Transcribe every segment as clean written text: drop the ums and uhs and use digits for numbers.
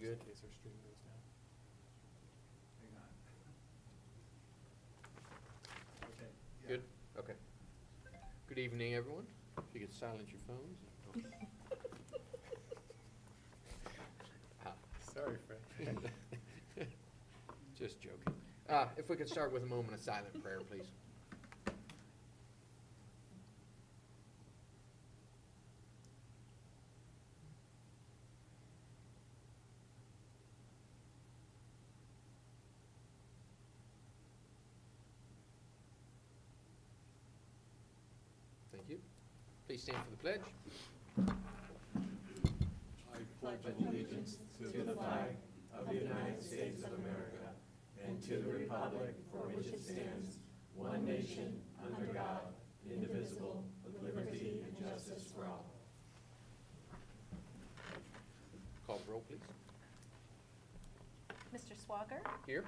good? In case our stream goes down. Hang on. Okay. Yeah. Good? Okay. Good evening, everyone. If you could silence your phones. Sorry, Frank. Just joking. If we could start with a moment of silent prayer, please. Thank you. Please stand for the pledge. I pledge allegiance to the flag of the United States of America and to the republic for which it stands, one nation, under God, indivisible, with liberty and justice for all. Call the roll, please. Mr. Swager, Here.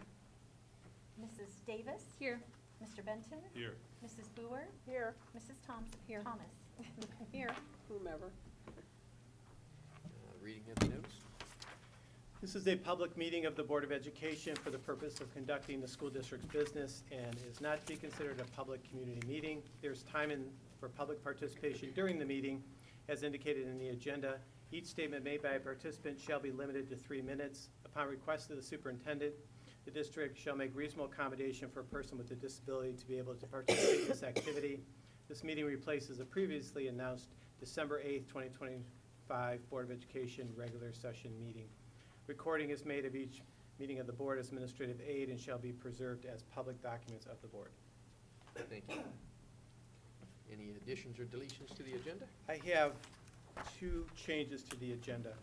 Mrs. Davis. Here. Mr. Benton. Here. Mrs. Boer. Here. Mrs. Thompson. Here. Thomas. Here. Whomever. Reading of the notice. This is a public meeting of the Board of Education for the purpose of conducting the school district's business and is not to be considered a public community meeting. There's time for public participation during the meeting, as indicated in the agenda. Each statement made by a participant shall be limited to 3 minutes. Upon request of the superintendent, the district shall make reasonable accommodation for a person with a disability to be able to participate in this activity. This meeting replaces a previously announced December 8th, 2025 Board of Education regular session meeting. Recording is made of each meeting of the board as administrative aid and shall be preserved as public documents of the board. Thank you. Any additions or deletions to the agenda? I have 2 changes to the agenda.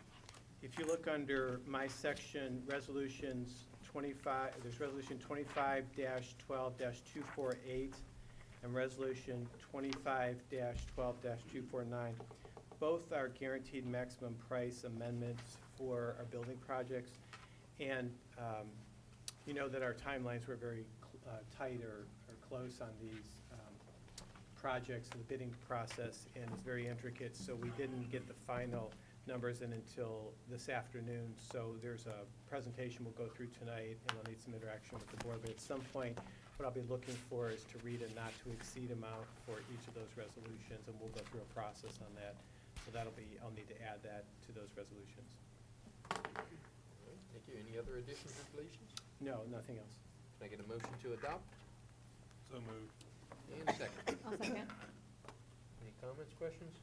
If you look under my section, resolutions 25, there's resolution 25-12-248 and resolution 25-12-249. Both are guaranteed maximum price amendments for our building projects. And you know that our timelines were very tight or close on these projects. The bidding process and is very intricate, so we didn't get the final numbers in until this afternoon. So there's a presentation we'll go through tonight, and we'll need some interaction with the board. But at some point, what I'll be looking for is to read a not to exceed amount for each of those resolutions, and we'll go through a process on that. So I'll need to add that to those resolutions. All right, thank you. Any other additions or deletions? No, nothing else. Can I get a motion to adopt? So moved. And a second. I'll second. Any comments, questions?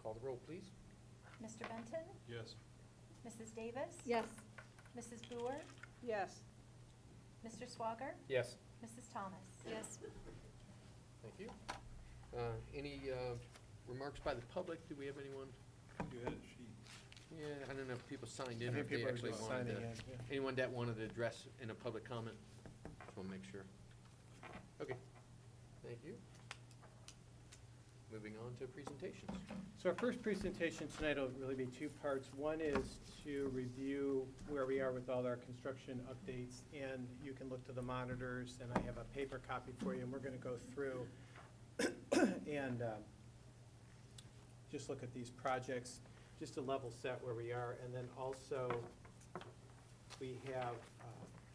Call the roll, please. Mr. Benton. Yes. Mrs. Davis. Yes. Mrs. Boer. Yes. Mr. Swager. Yes. Mrs. Thomas. Yes. Thank you. Any remarks by the public? Do we have anyone? You had a sheet. Yeah, I don't know if people signed I in or think if they people are actually just wanted signing to. in. Yeah. Anyone that wanted to address in a public comment? Just want to make sure. Okay, thank you. Moving on to presentations. So our first presentation tonight will really be 2 parts. One is to review where we are with all our construction updates, and you can look to the monitors, and I have a paper copy for you, and we're going to go through and just look at these projects, just to level set where we are, and then also we have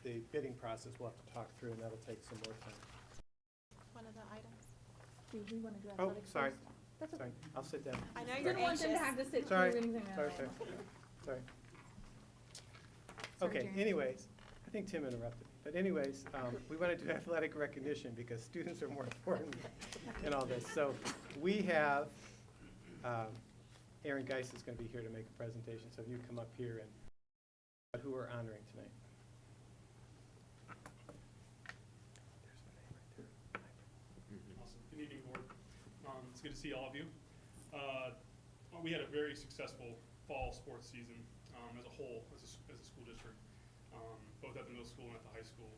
the bidding process we'll have to talk through, and that'll take some more time. One of the items. Do we want to do Oh, athletics sorry. first? That's okay. Sorry, I'll sit down. I know you're anxious. You don't want them to have to sit Sorry, through anything sorry, else. sorry. Sorry, Okay, Jeremy. anyways, I think Tim interrupted me, but anyways, we want to do athletic recognition because students are more important in all this. So we have, Aaron Geis is going to be here to make a presentation, so if you come up here and who we're honoring tonight. Awesome. Good evening, board. It's good to see all of you. We had a very successful fall sports season as a whole, as a school district, both at the middle school and at the high school.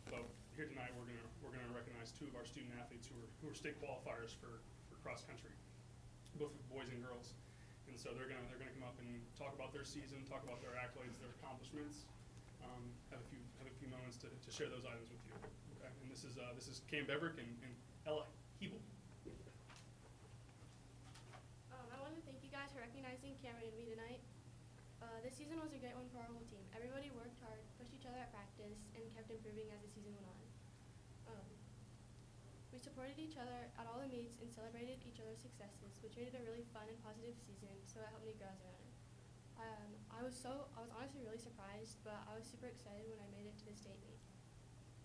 So here tonight, we're gonna recognize 2 of our student athletes who are state qualifiers for cross country, both boys and girls. And so they're gonna come up and talk about their season, talk about their accolades, their accomplishments. Have a few moments to share those items with you. Okay, and this is Cam Beverick and Ella Hebel. I want to thank you guys for recognizing Cameron and me tonight. This season was a great one for our whole team. Everybody worked hard, pushed each other at practice, and kept improving as the season went on. We supported each other at all the meets and celebrated each other's successes, which made it a really fun and positive season, so it helped me grow as a runner. I was honestly really surprised, but I was super excited when I made it to the state meet.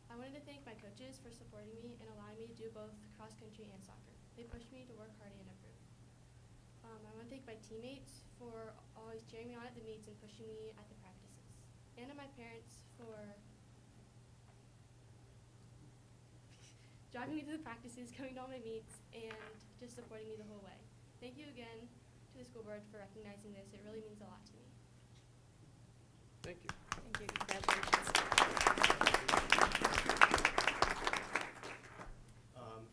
I wanted to thank my coaches for supporting me and allowing me to do both cross country and soccer. They pushed me to work hard and improve. I want to thank my teammates for always cheering me on at the meets and pushing me at the practices. And to my parents for driving me to the practices, coming to all my meets, and just supporting me the whole way. Thank you again to the school board for recognizing this. It really means a lot to me. Thank you. Thank you. Congratulations.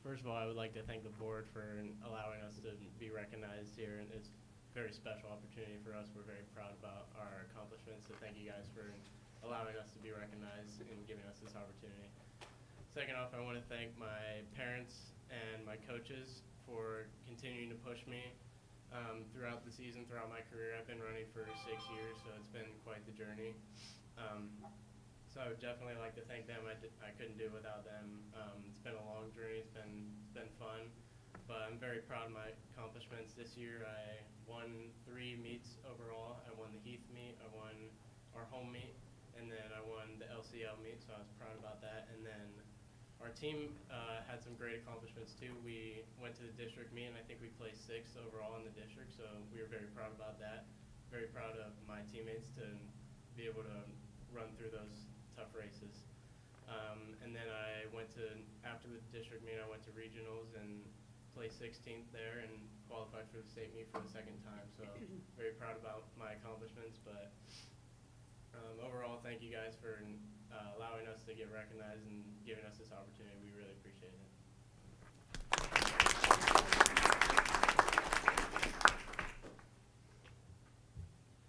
First of all, I would like to thank the board for allowing us to be recognized here, and it's a very special opportunity for us. We're very proud about our accomplishments, so thank you guys for allowing us to be recognized and giving us this opportunity. Second off, I want to thank my parents and my coaches for continuing to push me throughout the season, throughout my career. I've been running for 6 years, so it's been quite the journey. So I would definitely like to thank them. I couldn't do it without them. It's been a long journey. It's been fun, but I'm very proud of my accomplishments. This year I won 3 meets overall. I won the Heath meet, I won our home meet, and then I won the LCL meet, so I was proud about that. And then our team had some great accomplishments too. We went to the district meet, and I think we placed 6th overall in the district, so we were very proud about that. Very proud of my teammates to be able to run through those tough races. And then I went to, after the district meet, I went to regionals and placed 16th there and qualified for the state meet for the 2nd time. So very proud about my accomplishments, but overall, thank you guys for allowing us to get recognized and giving us this opportunity. We really appreciate it.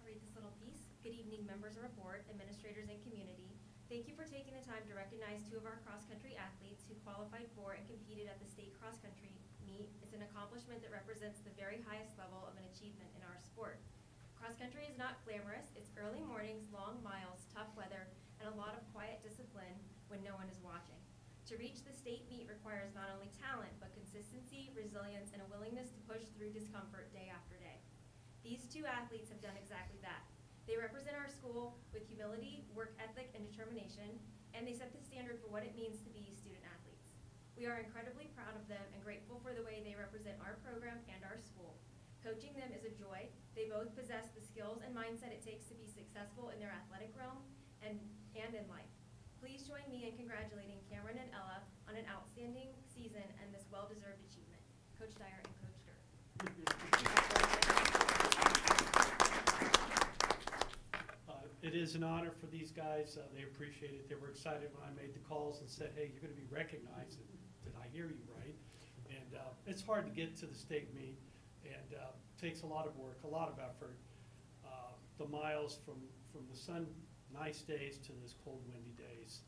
I'll read this little piece. Good evening, members of our board, administrators, and community. Thank you for taking the time to recognize 2 of our cross-country athletes who qualified for and competed at the state cross-country meet. It's an accomplishment that represents the very highest level of an achievement in our sport. Cross-country is not glamorous. It's early mornings, long miles, tough weather, and a lot of quiet discipline when no one is watching. To reach the state meet requires not only talent, but consistency, resilience, and a willingness to push through discomfort day after day. These 2 athletes have done exactly that. They represent our school with humility, work ethic, and determination, and they set the standard for what it means to be student athletes. We are incredibly proud of them and grateful for the way they represent our program and our school. Coaching them is a joy. They both possess the skills and mindset it takes to be successful in their athletic realm and in life. Please join me in congratulating Cameron and Ella on an outstanding season and this well-deserved achievement. Coach Dyer and Coach Durr. It is an honor for these guys. They appreciate it. They were excited when I made the calls and said, hey, you're going to be recognized. Did I hear you right? And it's hard to get to the state meet, and takes a lot of work, a lot of effort. The miles from the nice days to this cold, windy days.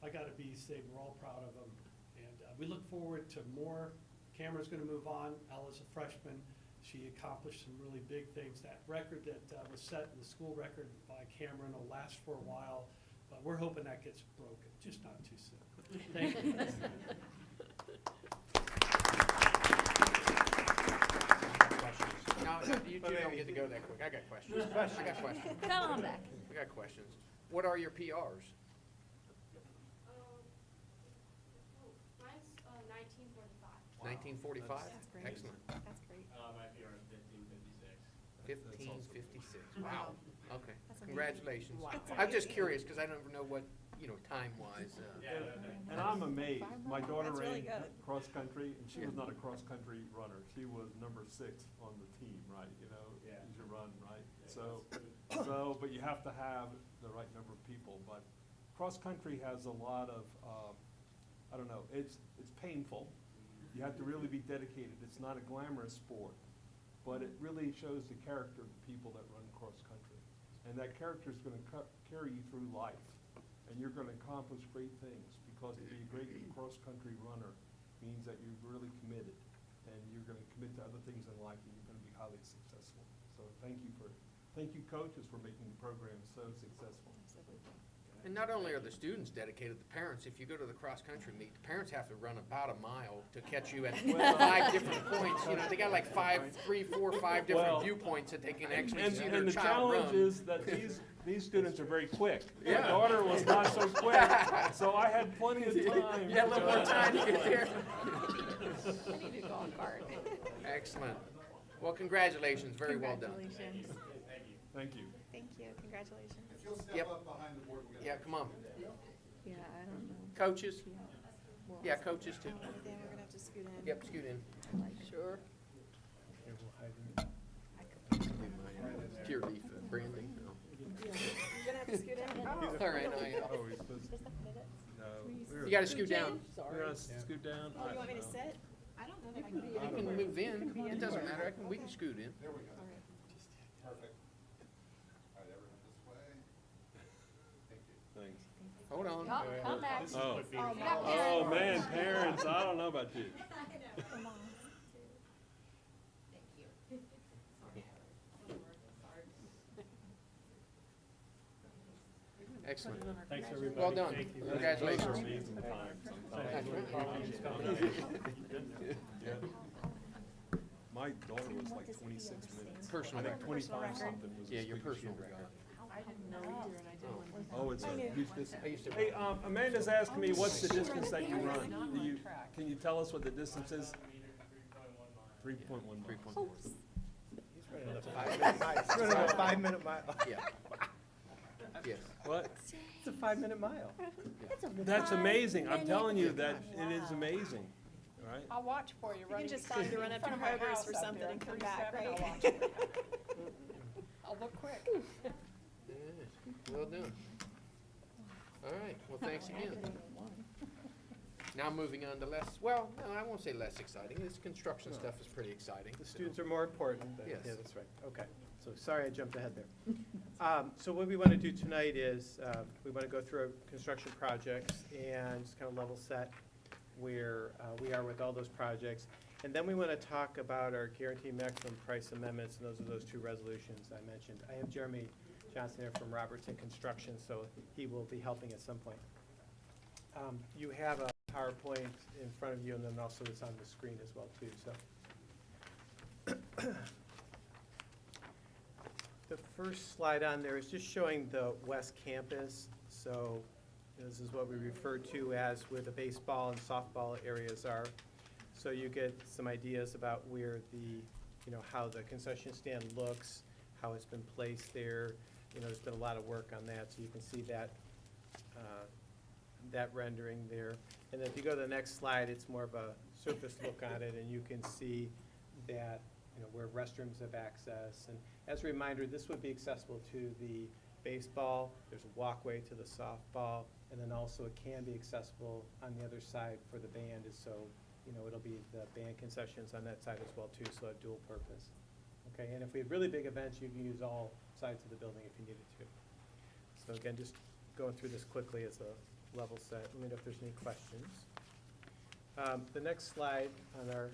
I got to say we're all proud of them. And we look forward to more. Cameron's going to move on. Ella's a freshman. She accomplished some really big things. That record that was set in the school record by Cameron will last for a while, but we're hoping that gets broken, just not too soon. Thank you. No, you two don't get to go that quick. I got questions. I got questions. Come on back. I got questions. What are your PRs? Mine's 1945. 1945? That's great. Excellent. That's great. My PR is 1556. 1556. Wow. Okay. That's amazing. Congratulations. Wow. I'm just curious because I never know what, time-wise. And I'm amazed. My daughter That's really ran good. cross-country, and she was not a cross-country runner. She was number 6 on the team, right? Yeah. As you run, right? Yeah, But you have to have the right number of people. But cross-country has a lot of, I don't know, it's painful. You have to really be dedicated. It's not a glamorous sport, but it really shows the character of the people that run cross-country. And that character is going to carry you through life, and you're going to accomplish great things, because to be a great cross-country runner means that you're really committed, and you're going to commit to other things in life, and you're going to be highly successful. So thank you for thank you coaches for making the program so successful. And not only are the students dedicated, the parents, if you go to the cross-country meet, the parents have to run about a mile to catch you at Well- 5 different points. You know, they got like 3, 4, 5 different Well, viewpoints that they can actually And, see their and the child challenge run. is that these students are very quick. My Yeah. daughter was not so quick, so I had plenty of time. You had a little more time to get there. I need to go on guard. Excellent. Well, congratulations, very well done. Congratulations. Thank you. Thank you, congratulations. If you'll Yep. step up behind the board, we'll get. Yeah, come on. Yeah, I don't know. Coaches? Well, Yeah, coaches too. then we're gonna have to scoot in. Yep, scoot in. Sure. Pure leaf branding. No. You're gonna have to scoot in. All right, no, yeah. Oh, we supposed, Just a minute. no. You gotta scoot down. We're gonna scoot down. Oh, you want me to sit? I don't know that I can. You can move in. It doesn't matter. We can scoot in. There we go. Perfect. All right, everyone this way. Thank you. Thanks. Hold on. Oh, come back. Oh. no. Oh, man, parents, I don't know about you. Come on. Excellent. Thanks, everybody. Well done. Thank you. Congratulations. Those are amazing times sometimes. Yeah. My daughter was like 26 minutes. Personal I think record. 25 something was. Yeah, the your quickest she personal ever record. got. Oh, it's a huge distance. I used to. Hey, Amanda's asking me what's the distance that you run? Can you tell us what the distance is? 3.1 miles. He's running a 5-minute mile. Yeah. Yes. What? It's a 5-minute mile. That's amazing. I'm telling you that it is amazing, all right? I'll watch for you, You running. can just stop to run up to in front of my Kroger's house for up something there, and come 37, back, right? I'll watch for you. I'll look quick. Yeah, well done. All right, well, thanks again. Now moving on to less, well, no, I won't say less exciting. This construction stuff is pretty exciting. The students are more important, but, Yes. yeah, that's right. Okay, so sorry I jumped ahead there. So what we want to do tonight is, we want to go through our construction projects and just kind of level set where we are with all those projects. And then we want to talk about our guaranteed maximum price amendments, and those are those 2 resolutions I mentioned. I have Jeremy Johnson here from Robertson Construction, so he will be helping at some point. You have a PowerPoint in front of you, and then also it's on the screen as well, too, so. The first slide on there is just showing the West Campus. So this is what we refer to as where the baseball and softball areas are. So you get some ideas about where how the concession stand looks, how it's been placed there. There's been a lot of work on that, so you can see that, that rendering there. And if you go to the next slide, it's more of a surface look on it, and you can see that, where restrooms have access. And as a reminder, this would be accessible to the baseball. There's a walkway to the softball, and then also it can be accessible on the other side for the band. So, it'll be the band concessions on that side as well too, so a dual purpose. Okay, and if we have really big events, you can use all sides of the building if you needed to. So again, just going through this quickly as a level set. Let me know if there's any questions. The next slide on our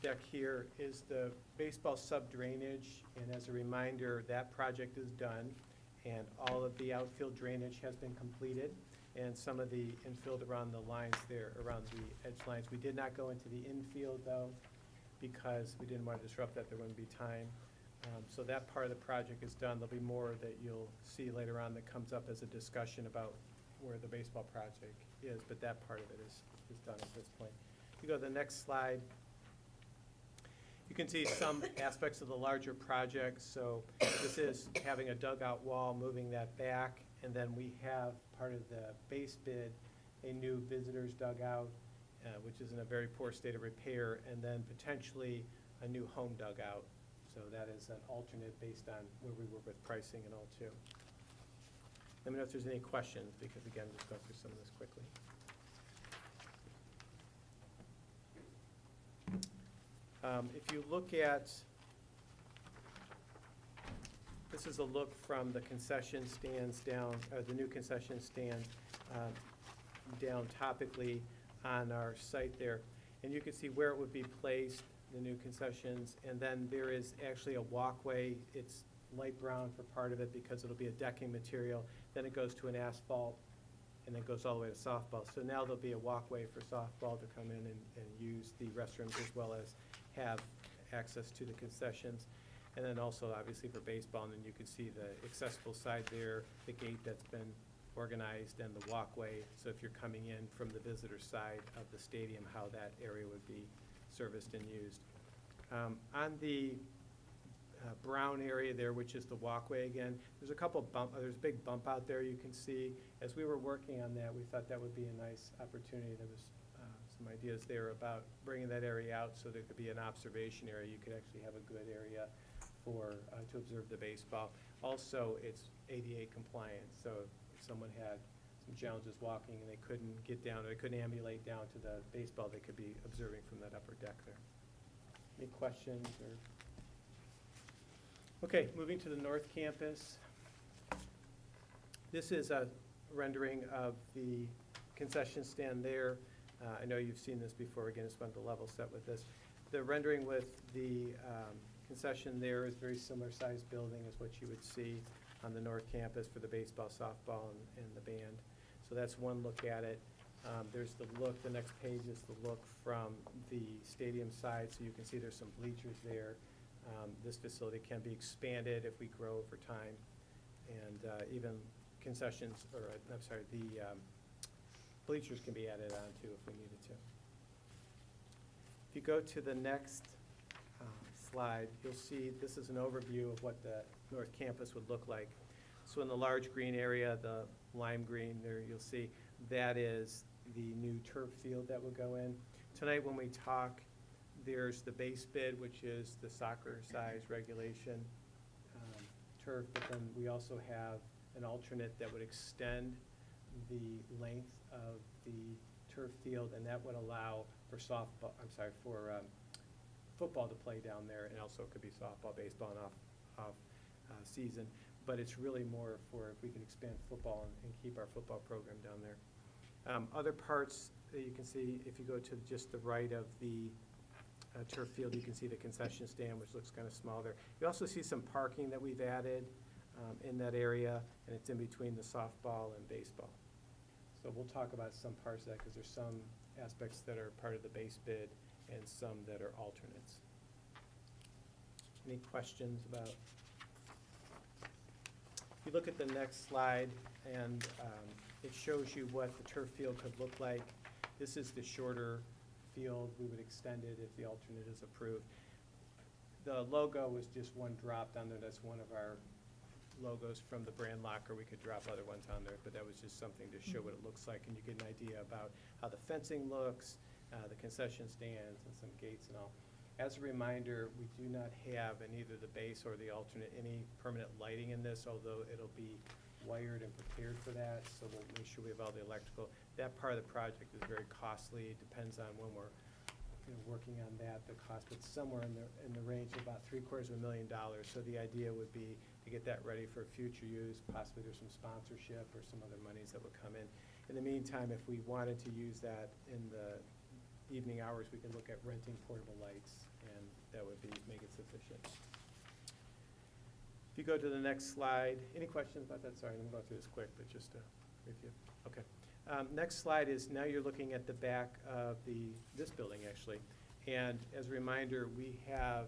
deck here is the baseball sub-drainage, and as a reminder, that project is done, and all of the outfield drainage has been completed, and some of the infield around the lines there, around the edge lines. We did not go into the infield, though, because we didn't want to disrupt that. There wouldn't be time. So that part of the project is done. There'll be more that you'll see later on that comes up as a discussion about where the baseball project is, but that part of it is done at this point. If you go to the next slide, you can see some aspects of the larger project. So this is having a dugout wall, moving that back, and then we have part of the base bid, a new visitors dugout, which is in a very poor state of repair, and then potentially a new home dugout. So that is an alternate based on where we were with pricing and all too. Let me know if there's any questions, because again, just go through some of this quickly. If you look at, this is a look from the concession stands down, the new concession stand down topically on our site there. And you can see where it would be placed, the new concessions, and then there is actually a walkway. It's light brown for part of it because it'll be a decking material. Then it goes to an asphalt, and then goes all the way to softball. So now there'll be a walkway for softball to come in and use the restrooms as well as have access to the concessions. And then also, obviously, for baseball, and then you can see the accessible side there, the gate that's been organized, and the walkway. So if you're coming in from the visitor side of the stadium, how that area would be serviced and used. On the brown area there, which is the walkway again, there's there's a big bump out there you can see. As we were working on that, we thought that would be a nice opportunity. There was some ideas there about bringing that area out so there could be an observation area. You could actually have a good area for to observe the baseball. Also, it's ADA compliant, so if someone had some challenges walking and they couldn't get down, or they couldn't ambulate down to the baseball, they could be observing from that upper deck there. Any questions? Okay, moving to the North Campus. This is a rendering of the concession stand there. I know you've seen this before. Again, just wanted to level set with this. The rendering with the concession there is very similar sized building as what you would see on the North Campus for the baseball, softball, and the band. So that's one look at it. There's the look, the next page is the look from the stadium side, so you can see there's some bleachers there. This facility can be expanded if we grow over time, and even concessions, or I'm sorry, the bleachers can be added on too if we needed to. If you go to the next slide, you'll see this is an overview of what the North Campus would look like. So in the large green area, the lime green there, you'll see that is the new turf field that will go in. Tonight when we talk, there's the base bid, which is the soccer size regulation turf, but then we also have an alternate that would extend the length of the turf field, and that would allow for football to play down there, and also it could be softball, baseball, and off season. But it's really more for if we can expand football and keep our football program down there. Other parts that you can see, if you go to just the right of the turf field, you can see the concession stand, which looks kind of small there. You also see some parking that we've added in that area, and it's in between the softball and baseball. So we'll talk about some parts of that because there's some aspects that are part of the base bid and some that are alternates. Any questions about? If you look at the next slide, and it shows you what the turf field could look like. This is the shorter field. We would extend it if the alternate is approved. The logo was just one dropped on there. That's one of our logos from the brand locker. We could drop other ones on there, but that was just something to show what it looks like, and you get an idea about how the fencing looks, the concession stands, and some gates and all. As a reminder, we do not have in either the base or the alternate any permanent lighting in this, although it'll be wired and prepared for that, so we'll make sure we have all the electrical. That part of the project is very costly. It depends on when we're working on that, the cost, but somewhere in the range of about $750,000. So the idea would be to get that ready for future use. Possibly there's some sponsorship or some other monies that would come in. In the meantime, if we wanted to use that in the evening hours, we could look at renting portable lights, and that would make it sufficient. If you go to the next slide, any questions about that? Sorry, I'm going through this quick, but just to review. Okay. Next slide is now you're looking at the back of this building, actually. And as a reminder, we have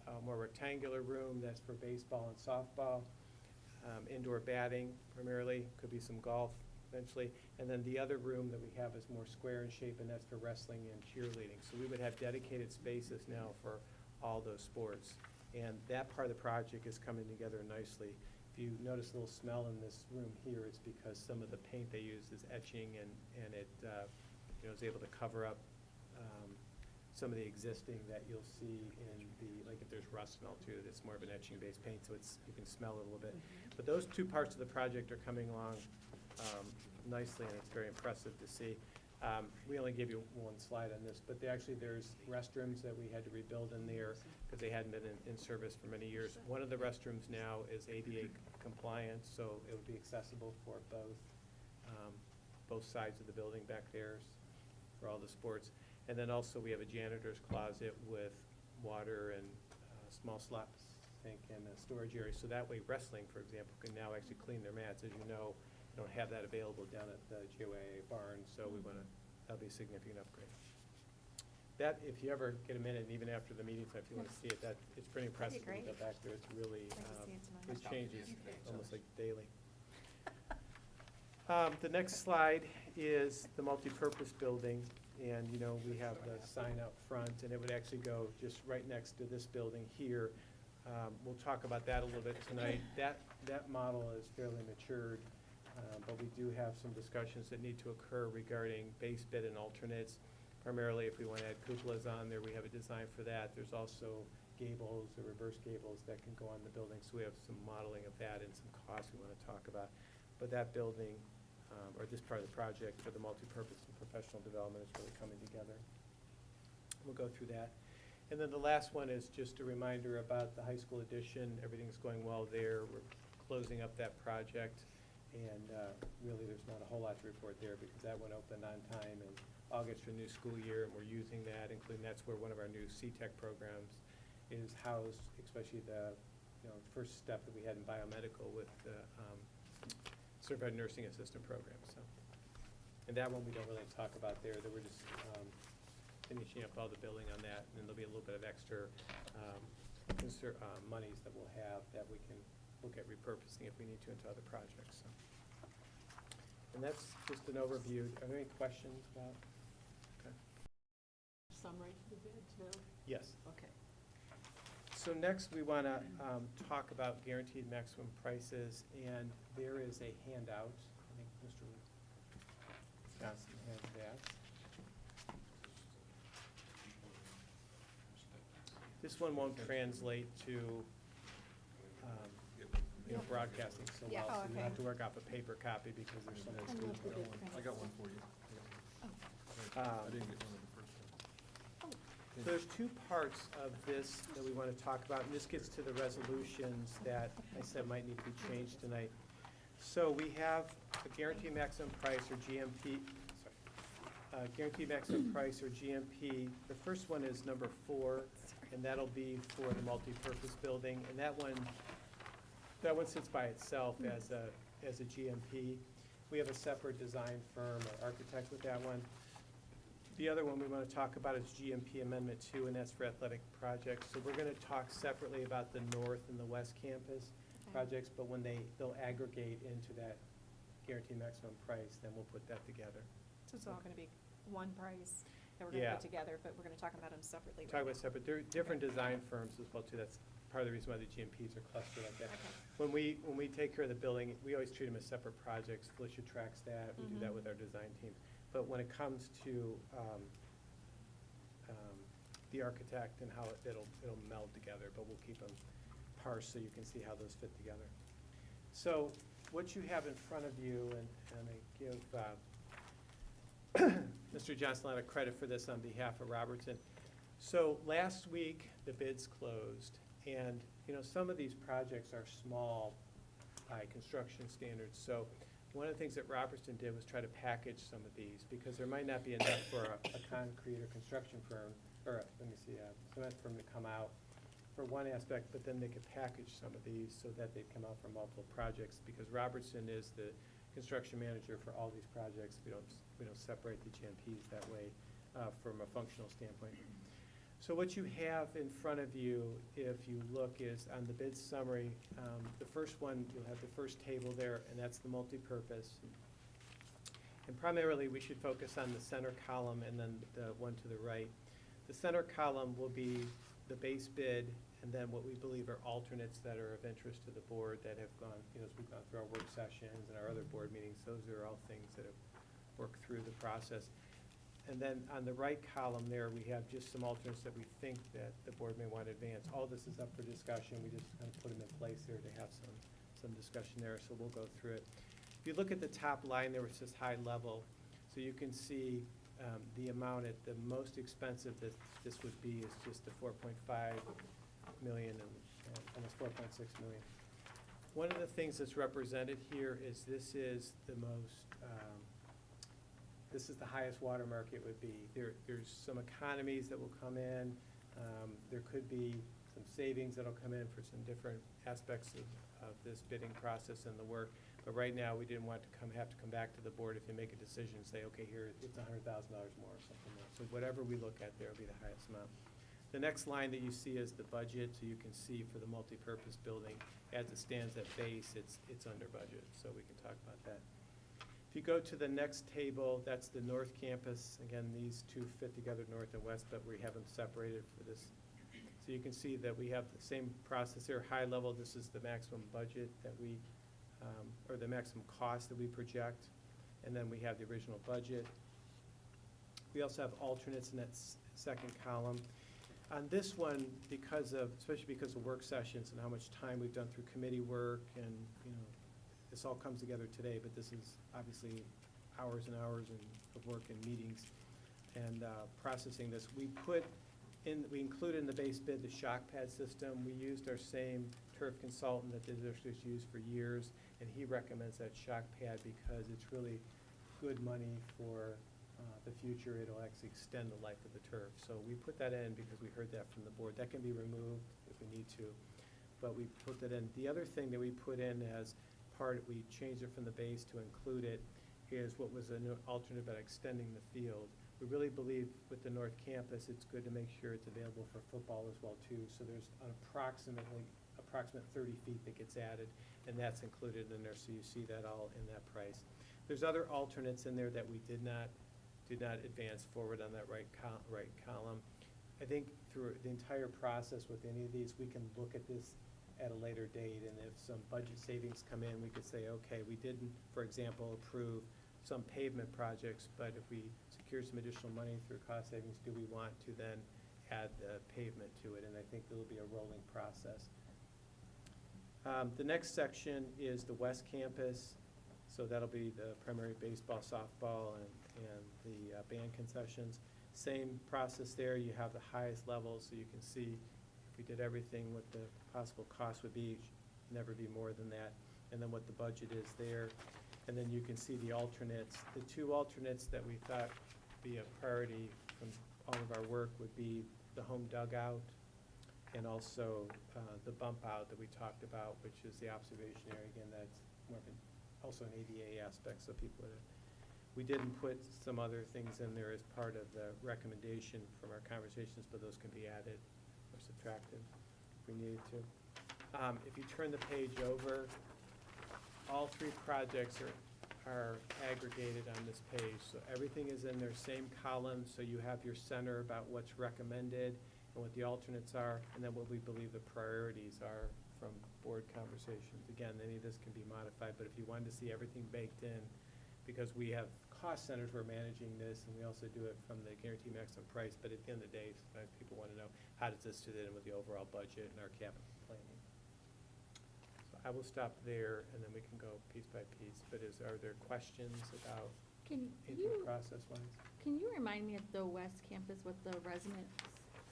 a more rectangular room that's for baseball and softball, indoor batting primarily, could be some golf eventually. And then the other room that we have is more square in shape, and that's for wrestling and cheerleading. So we would have dedicated spaces now for all those sports. And that part of the project is coming together nicely. If you notice a little smell in this room here, it's because some of the paint they used is etching, and it is able to cover up some of the existing that you'll see in like if there's rust smell too, it's more of an etching-based paint, so you can smell it a little bit. But those two parts of the project are coming along nicely, and it's very impressive to see. We only gave you one slide on this, but there's restrooms that we had to rebuild in there because they hadn't been in service for many years. One of the restrooms now is ADA compliant, so it would be accessible for both sides of the building back there for all the sports. And then also we have a janitor's closet with water and small think, and a storage area. So that way wrestling, for example, can now actually clean their mats. As you know, they don't have that available down at the GOA barn, so we want to, that'll be a significant upgrade. That, if you ever get a minute, and even after the meeting, if you want to see it, that, it's pretty impressive when you go back there. It's really, Like to see it tonight. it changes almost like daily. The next slide is the multipurpose building, and, you know, we have the sign up front, and it would actually go just right next to this building here. We'll talk about that a little bit tonight. That model is fairly matured, but we do have some discussions that need to occur regarding base bid and alternates. Primarily, if we want to add cupolas on there, we have a design for that. There's also gables or reverse gables that can go on the building, so we have some modeling of that and some costs we want to talk about. But that building, or this part of the project for the multipurpose and professional development is really coming together. We'll go through that. And then the last one is just a reminder about the high school addition. Everything's going well there. We're closing up that project. And really, there's not a whole lot to report there because that one opened on time in August for the new school year, and we're using that, including that's where one of our new C-Tech programs is housed, especially the first step that we had in biomedical with the certified nursing assistant program. So, and that one we don't really talk about there. That we're just finishing up all the building on that, and then there'll be a little bit of extra monies that we'll have that we can look at repurposing if we need to into other projects. So. And that's just an overview. Are there any questions about? Okay. Summary for the bids, no? Yes. Okay. So next we want to talk about guaranteed maximum prices, and there is a handout. I think Mr. Johnson has that. This one won't translate to broadcasting so well, so you have to work off a paper copy because there's so much. I got one for you. I didn't get one of the first ones. So there's two parts of this that we want to talk about, and this gets to the resolutions that I said might need to be changed tonight. So we have a guaranteed maximum price, or GMP, guaranteed maximum price, or GMP. The first one is number 4, and that'll be for the multipurpose building, and that one sits by itself as a GMP. We have a separate design firm or architect with that one. The other one we want to talk about is GMP Amendment 2, and that's for athletic projects. So we're going to talk separately about the north and the west campus projects, but when they'll aggregate into that guaranteed maximum price, then we'll put that together. So it's all going to be one price that we're going to put together, but we're going to talk about them separately. Talk about separate. There are different design firms as well too. That's part of the reason why the GMPs are clustered like that. Okay. When we take care of the building, we always treat them as separate projects. Felicia tracks that. We do that with our design teams. But when it comes to the architect and how it'll meld together, but we'll keep them parsed so you can see how those fit together. So what you have in front of you, and I give Mr. Johnson a lot of credit for this on behalf of Robertson. So last week the bids closed, and some of these projects are small by construction standards. So one of the things that Robertson did was try to package some of these because there might not be enough for a concrete or construction firm, or a cement firm to come out for one aspect, but then they could package some of these so that they'd come out for multiple projects, because Robertson is the construction manager for all these projects. We don't separate the GMPs that way from a functional standpoint. So what you have in front of you, if you look, is on the bid summary. The first one, you'll have the first table there, and that's the multipurpose. And primarily, we should focus on the center column and then the one to the right. The center column will be the base bid, and then what we believe are alternates that are of interest to the board that have gone, as we've gone through our work sessions and our other board meetings. Those are all things that have worked through the process. And then on the right column there, we have just some alternates that we think that the board may want to advance. All this is up for discussion. We just kind of put them in place there to have some discussion there, so we'll go through it. If you look at the top line there, which says high level, so you can see the amount at the most expensive that this would be is just the 4.5 million and almost 4.6 million. One of the things that's represented here is this is the most, this is the highest watermark it would be. There's some economies that will come in. There could be some savings that'll come in for some different aspects of this bidding process and the work. But right now, we didn't want to have to come back to the board if you make a decision and say, okay, here, it's $100,000 more or something else. So whatever we look at there will be the highest amount. The next line that you see is the budget, so you can see for the multipurpose building, as it stands at base, it's under budget, so we can talk about that. If you go to the next table, that's the North Campus. Again, these two fit together, North and West, but we have them separated for this. So you can see that we have the same process here. High level, this is the maximum budget that we, or the maximum cost that we project, and then we have the original budget. We also have alternates in that second column. On this one, especially because of work sessions and how much time we've done through committee work, and this all comes together today, but this is obviously hours and hours of work and meetings and processing this. We included in the base bid the shock pad system. We used our same turf consultant that the district's used for years, and he recommends that shock pad because it's really good money for the future. It'll actually extend the life of the turf. So we put that in because we heard that from the board. That can be removed if we need to, but we put that in. The other thing that we put in as we changed it from the base to include it, is what was an alternate about extending the field. We really believe with the North Campus, it's good to make sure it's available for football as well too. So there's an approximate 30 feet that gets added, and that's included in there. So you see that all in that price. There's other alternates in there that we did not advance forward on that right column. I think through the entire process with any of these, we can look at this at a later date, and if some budget savings come in, we could say, okay, we didn't, for example, approve some pavement projects, but if we secure some additional money through cost savings, do we want to then add the pavement to it? And I think there'll be a rolling process. The next section is the West Campus, so that'll be the primary baseball, softball, and the band concessions. Same process there. You have the highest level, so you can see if we did everything, what the possible cost would be. It should never be more than that. And then what the budget is there. And then you can see the alternates. The two alternates that we thought would be a priority from all of our work would be the home dugout and also the bump out that we talked about, which is the observation area. Again, that's more of also an ADA aspect, so people would. We didn't put some other things in there as part of the recommendation from our conversations, but those can be added or subtracted if we needed to. If you turn the page over, all three projects are aggregated on this page. So everything is in their same column, so you have your center about what's recommended and what the alternates are, and then what we believe the priorities are from board conversations. Again, any of this can be modified, but if you wanted to see everything baked in, because we have cost centers who are managing this, and we also do it from the guaranteed maximum price, but at the end of the day, sometimes people want to know, how does this fit in with the overall budget and our capital planning? So I will stop there, and then we can go piece by piece, but are there questions about anything process-wise? Can you remind me at the West Campus what the resident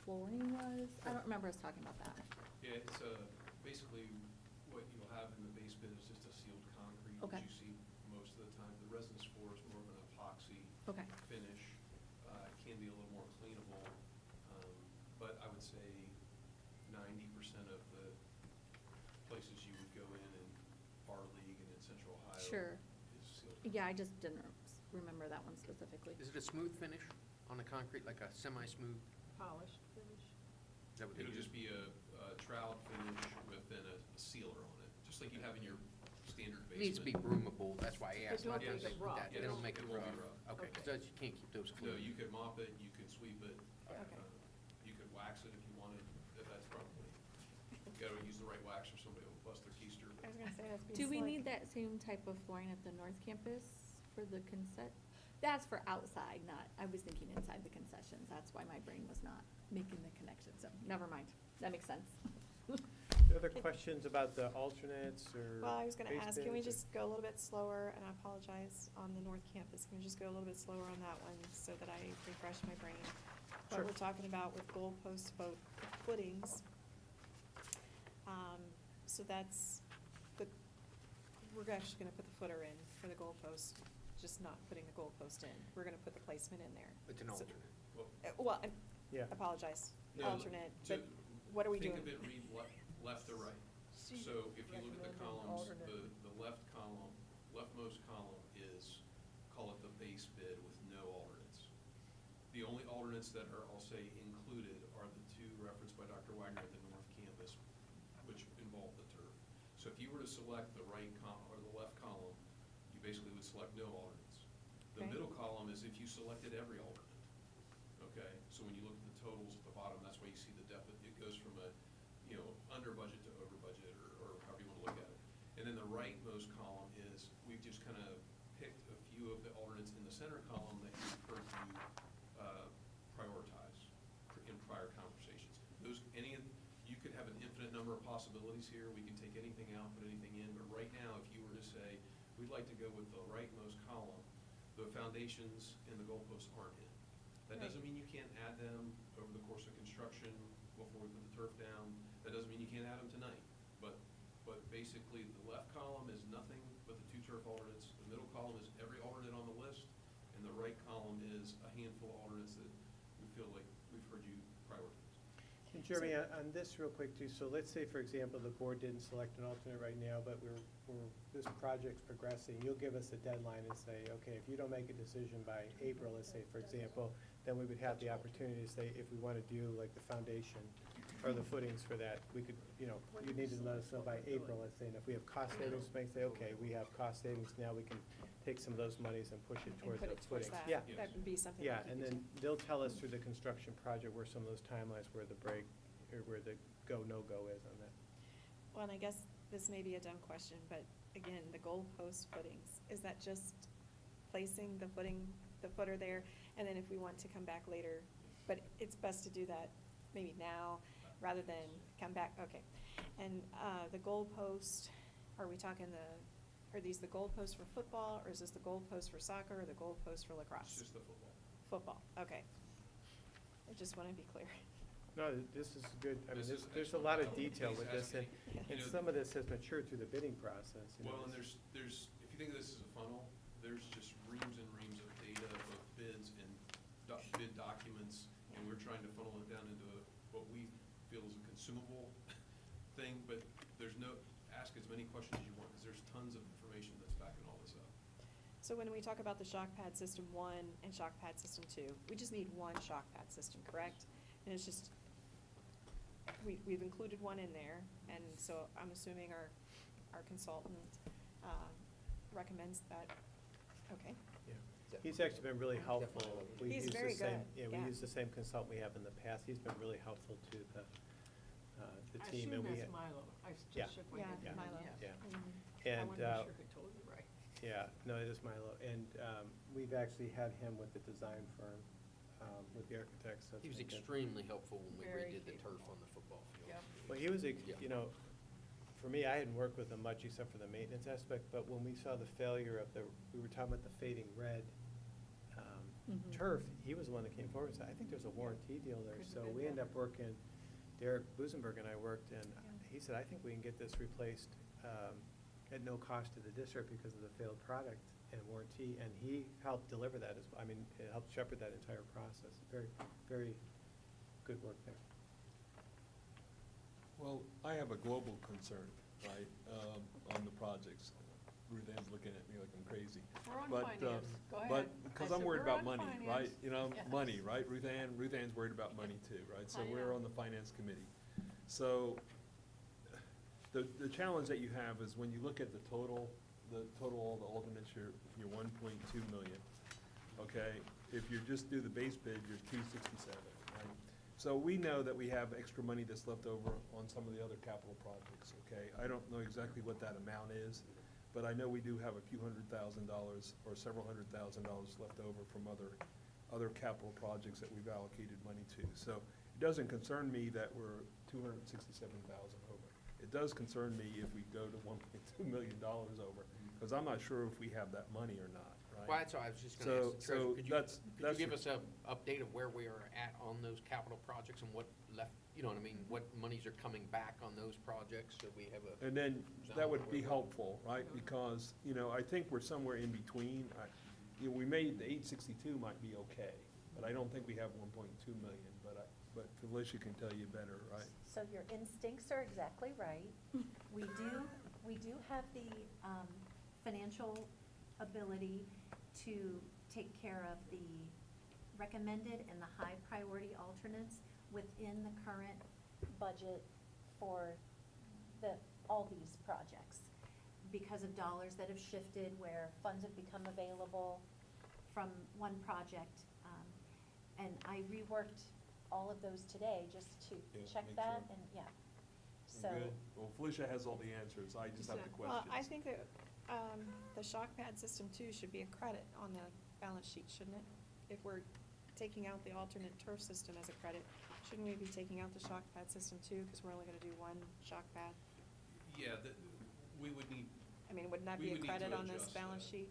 flooring was? I don't remember us talking about that. Yeah, it's basically what you'll have in the base bid is just a sealed concrete, Okay. which you see most of the time. The residence floor is more of an epoxy Okay. finish. It can be a little more cleanable, but I would say 90% of the places you would go in Bar League and in Central Ohio Sure. is sealed. Yeah, I just didn't remember that one specifically. Is it a smooth finish on the concrete, like a semi-smooth? Polished finish. Is that what they It'll use? just be a trowel finish with then a sealer on it, just like you have in your standard It basement. needs to be broomable, that's why I asked. don't A lot of make times it they put rough. that, they Yes, don't make it it won't rough. be rough. Okay, Okay. so you can't keep those No, clean. you could mop it, you could sweep it. Okay. You could wax it if you wanted, if that's probably, you gotta use the right wax or somebody will bust their keister. I was gonna say, do we need that same type of flooring at the North Campus for the That's for outside, not, I was thinking inside the concessions. That's why my brain was not making the connection, so never mind. That makes sense. Other questions about the alternates or? Well, I was gonna base ask, can we bids or- just go a little bit slower, and I apologize, on the North Campus, can we just go a little bit slower on that one, so that I refresh my brain? Sure. What we're talking about with goalpost footings, so that's, we're actually gonna put the footer in for the goalpost, just not putting the goalpost in, we're gonna put the placement in there. It's an So- alternate. Well, Well, I Yeah. apologize, no, alternate, to- but, what are we doing? Think of it, read left to right. So if you look at the columns, the left column, leftmost column is, call it the base bid with no alternates. The only alternates that are, I'll say, included are the two referenced by Dr. Wagner at the North Campus, which involve the turf. So if you were to select the right column or the left column, you basically would select no alternates. The Okay. middle column is if you selected every alternate. Okay, so when you look at the totals at the bottom, that's why you see the deficit. It goes from a, under budget to over budget, or however you want to look at it. And then the rightmost column is, we've just kind of picked a few of the alternates in the center column that you've heard you prioritize in prior conversations. You could have an infinite number of possibilities here. We can take anything out, put anything in, but right now, if you were to say, we'd like to go with the rightmost column, the foundations and the goalposts aren't in. That doesn't mean you can't add them over the course of construction before we put the turf down. That doesn't mean you can't add them tonight. But basically, the left column is nothing but the two turf alternates. The middle column is every alternate on the list, and the right column is a handful of alternates that we feel like we've heard you prioritize. And Jeremy, on this real quick too, so let's say, for example, the board didn't select an alternate right now, but this project's progressing. You'll give us a deadline and say, okay, if you don't make a decision by April, let's say, for example, then we would have the opportunity to say, if we want to do like the foundation or the footings for that, we could, you need to let us know by April, let's say, and if we have cost savings, we may say, okay, we have cost savings, now we can take some of those monies and push it And towards put the it towards footings. that. Yeah. That would be something. Yeah, that you and could then they'll tell us through the construction project where some of those timelines, where the break, or where the go, no-go is on that. Well, and I guess this may be a dumb question, but again, the goalpost footings, is that just placing the footer there? And then if we want to come back later, but it's best to do that maybe now rather than come back, okay. And the goalpost, are we talking are these the goalposts for football, or is this the goalpost for soccer, or the goalpost for lacrosse? It's just the football. Football, okay. I just want to be clear. No, this is good. I mean, This is there's a excellent. lot of I don't think detail with this, and, anybody's and asking, some of this has matured through the bidding process. Well, and there's, if you think of this as a funnel, there's just reams and reams of data, both bids and bid documents, and we're trying to funnel it down into what we feel is a consumable thing, but ask as many questions as you want, because there's tons of information that's backing all this up. So when we talk about the shock pad system 1 and shock pad system 2, we just need one shock pad system, correct? And it's just, we've included one in there, and so I'm assuming our consultant recommends that, okay. Yeah. He's actually been really helpful. We He's use the very same- good, Yeah, we yeah. use the same consultant we have in the past. He's been really helpful to the team. I and we assume that's had- Milo. I Yeah. just shook my Yeah, head. Milo. Yeah. Mhm. I And, want to be sure I told you right. yeah, no, it is Milo. And we've actually had him with the design firm, with the architects. so it's He was been good. extremely helpful when we Very redid the turf capable. on the football field. Yep. Well, he was, Yeah. for me, I hadn't worked with him much except for the maintenance aspect, but when we saw the failure of we were talking about the fading red Mhm. turf, he was the one that came forward and said, I think there's a warranty deal there. Couldn't So have been we ended better. up working, Derek Busenberg and I worked, and he said, I think we can get this replaced at no cost to the district because of the failed product and warranty, and he helped deliver that as well. I mean, it helped shepherd that entire process. Very, very good work there. Well, I have a global concern, right, on the projects. Ruth Ann's looking at me like I'm crazy. We're on But, finance. Go ahead. But, because I I'm said, worried "We're about on money, finance." right? You know, Yes. money, right? Ruth Ann's worried about money too, right? So I we're know. on the finance committee. So, the challenge that you have is when you look at the total, all the alternates, you're 1.2 million, okay? If you just do the base bid, you're 267, right? So we know that we have extra money that's left over on some of the other capital projects, okay? I don't know exactly what that amount is, but I know we do have a few $100,000 or several $100,000 left over from other capital projects that we've allocated money to. So it doesn't concern me that we're 267,000 over. It does concern me if we go to $1.2 million over, because I'm not sure if we have that money or not, right? Well, that's what I was just gonna ask the treasurer. So Could that's you give us a update of where we are at on those capital projects and what left, you know what I mean? What monies are coming back on those projects, so we have a. And then zone that where would be we're- helpful, right? Because, I think we're somewhere in between. We made, the 862 might be okay, but I don't think we have 1.2 million. But but Felicia can tell you better, right? So your instincts are exactly right. We do have the financial ability to take care of the recommended and the high priority alternates within the current budget for all these projects. Because of dollars that have shifted, where funds have become available from one project. And I reworked all of those today just to Yeah, check make that, sure. and, yeah. You So, good? Well, Felicia has all the answers, I just have the Well, questions. I think that, the shock pad system too should be a credit on the balance sheet, shouldn't it? If we're taking out the alternate turf system as a credit, shouldn't we be taking out the shock pad system too, because we're only gonna do one shock pad? Yeah, we would need, I mean, wouldn't that We be a would need credit to on this adjust balance that. sheet?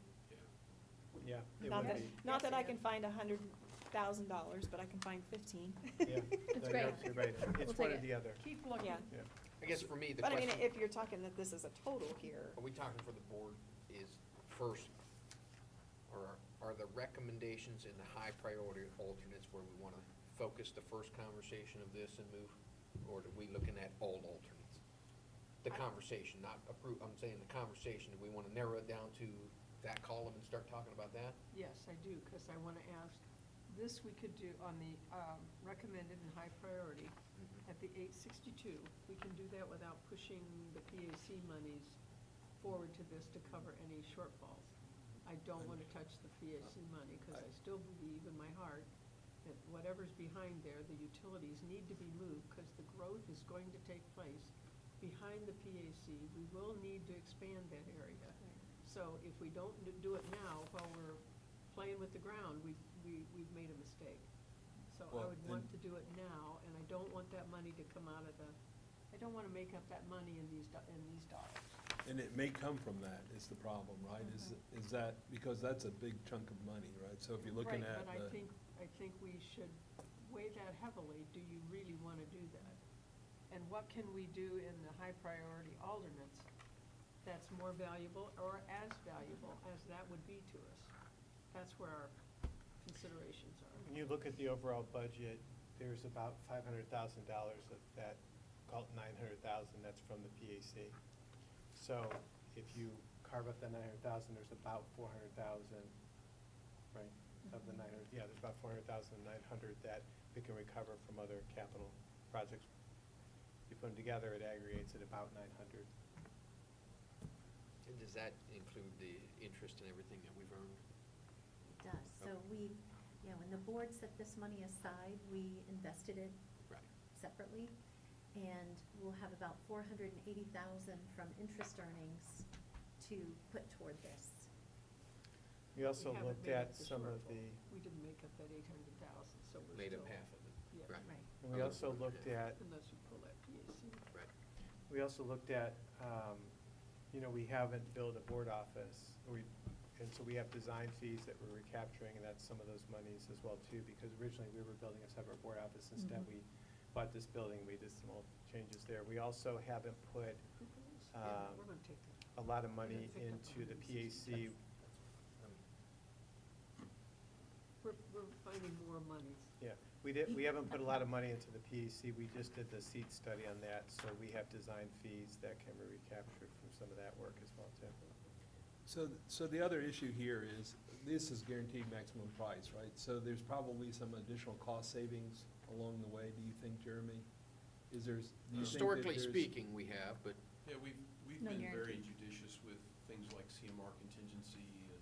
yeah. Yeah, it Not would that, be. not that I can find $100,000, but I can find 15. Yeah, It's no, great. you're absolutely right. We'll It's take one or it. the other. Keep looking. Yeah. Yeah. I guess for me, the But I question. mean, if you're talking that this is a total here, Are we talking for the board is first, or are the recommendations in the high priority alternates where we want to focus the first conversation of this and move? Or are we looking at all alternates? The conversation, not approve, I'm saying the conversation, do we want to narrow it down to that column and start talking about that? Yes, I do, because I want to ask, this we could do on the recommended and high priority. At the 862, we can do that without pushing the PAC monies forward to this to cover any shortfalls. I don't want to touch the PAC money, because I still believe in my heart that whatever's behind there, the utilities need to be moved, because the growth is going to take place behind the PAC. We will need to expand that area. So if we don't do it now, while we're playing with the ground, we've made a mistake. So I Well, would want to do it now, and I don't want that money to come out of I don't want to make up that money in these dollars. And it may come from that, is the problem, right? Is that, because that's a big chunk of money, right? So if you're looking at Right, but the. I think we should weigh that heavily. Do you really want to do that? And what can we do in the high priority alternates that's more valuable or as valuable as that would be to us? That's where our considerations are. When you look at the overall budget, there's about $500,000 of that, call it $900,000, that's from the PAC. So if you carve up that $900,000, there's about $400,000, right, of the 900, yeah, there's about $400,900 that we can recover from other capital projects. You put them together, it aggregates at about 900. And does that include the interest and everything that we've earned? it does. So we, when the board set this money aside, we invested it Right. separately. And we'll have about $480,000 from interest earnings to put toward this. We also haven't looked made at up the some of shortfall. the, We didn't make up that 800,000, so we're Made still. up half of it. Yeah. Right. Right. and we also looked at, Unless we pull that PAC. Right. we also looked at, we haven't built a board office. And so we have design fees that we're recapturing, and that's some of those monies as well too, because originally we were building a separate board office. Instead, we bought this building, we did some little changes there. We also haven't put Yeah, we're gonna take that. a lot of money Pick up into on the this. PAC. We're finding more monies. Yeah, we haven't put a lot of money into the PAC. We just did the seat study on that, so we have design fees that can be recaptured from some of that work as well too. So the other issue here is, this is guaranteed maximum price, right? So there's probably some additional cost savings along the way, do you think, Jeremy? Do you think that Historically there's- speaking, we have, but Yeah, we've No been very guarantee. judicious with things like CMR contingency and,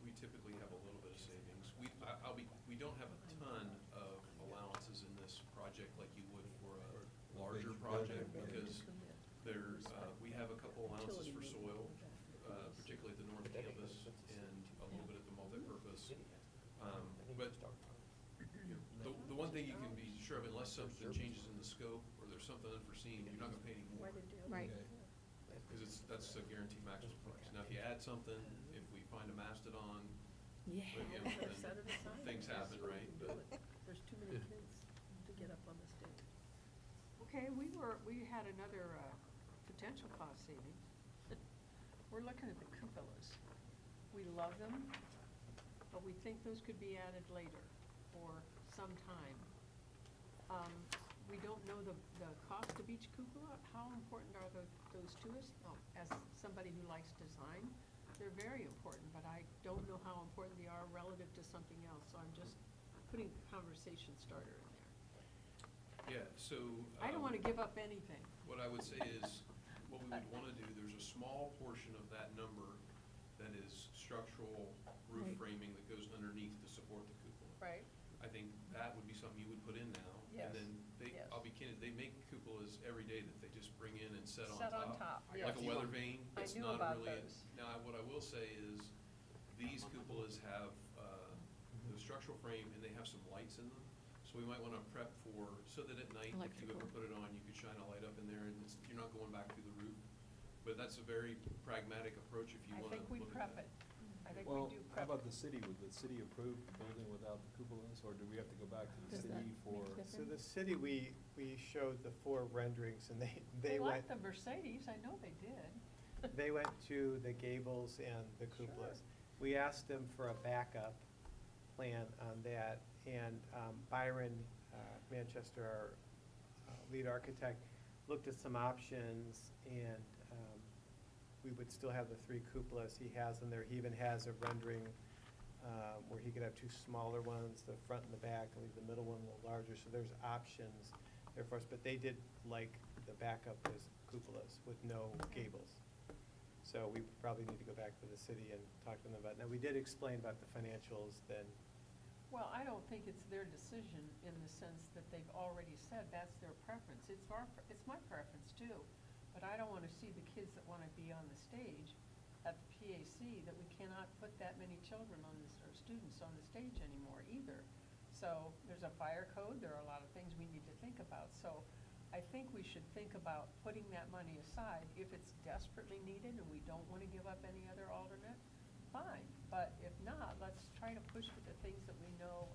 we typically have a little bit of savings. We don't have a ton of allowances in this project like you would for a larger project, because we have a couple allowances for soil, particularly at the north campus, and a little bit at the multipurpose. But the one thing you can be sure of, unless something changes in the scope or there's something unforeseen, you're not gonna pay any more. Right. Okay. Because that's a guaranteed maximum price. Now, if you add something, if we find a mastodon, Yeah. then Set it aside. things happen, right? But There's too many kids to get up on the stage. Okay, we had another potential cost savings. We're looking at the cupolas. We love them, but we think those could be added later, or some time. We don't know the cost of each cupola. How important are those to us? As somebody who likes design, they're very important, but I don't know how important they are relative to something else. So I'm just putting the conversation starter in there. Yeah, so. I don't want to give up anything. What I would say is, what we would want to do, there's a small portion of that number that is structural roof Right. framing that goes underneath to support the cupola. Right. I think that would be something you would put in now. Yes, And then yes. I'll be candid, they make cupolas every day that they just bring in and set on top. Set on top, Like yes. a weather vane. I It's knew not about really those. Now, what I will say is, these cupolas have, the structural frame, and they have some lights in them. So we might want to prep for, so that at night, if you ever Electrical. put it on, you could shine a light up in there, and you're not going back through the roof. But that's a very pragmatic approach if you I want to think we look prep at it. that. I think Well, we do how prep about it. the city? Would the city approve building without the cupolas, or do we have to go back to the Does that city for? make a So the city, we showed the 4 renderings, and they They went, like the Mercedes, I know they did. they went to the gables and the cupolas. We asked them for a backup plan on that, and Byron Manchester, our lead architect, looked at some options, and we would still have the 3 cupolas. He has them there. He even has a rendering where he could have 2 smaller ones, the front and the back, and leave the middle one a little larger. So there's options there for us, but they did like the backup as cupolas with no gables. So we probably need to go back to the city and talk to them about it. Now, we did explain about the financials then. Well, I don't think it's their decision in the sense that they've already said that's their preference. It's my preference too. But I don't want to see the kids that want to be on the stage at the PAC, that we cannot put that many children on this, or students on the stage anymore either. So there's a fire code, there are a lot of things we need to think about. So I think we should think about putting that money aside. If it's desperately needed and we don't want to give up any other alternate, fine. But if not, let's try to push for the things that we know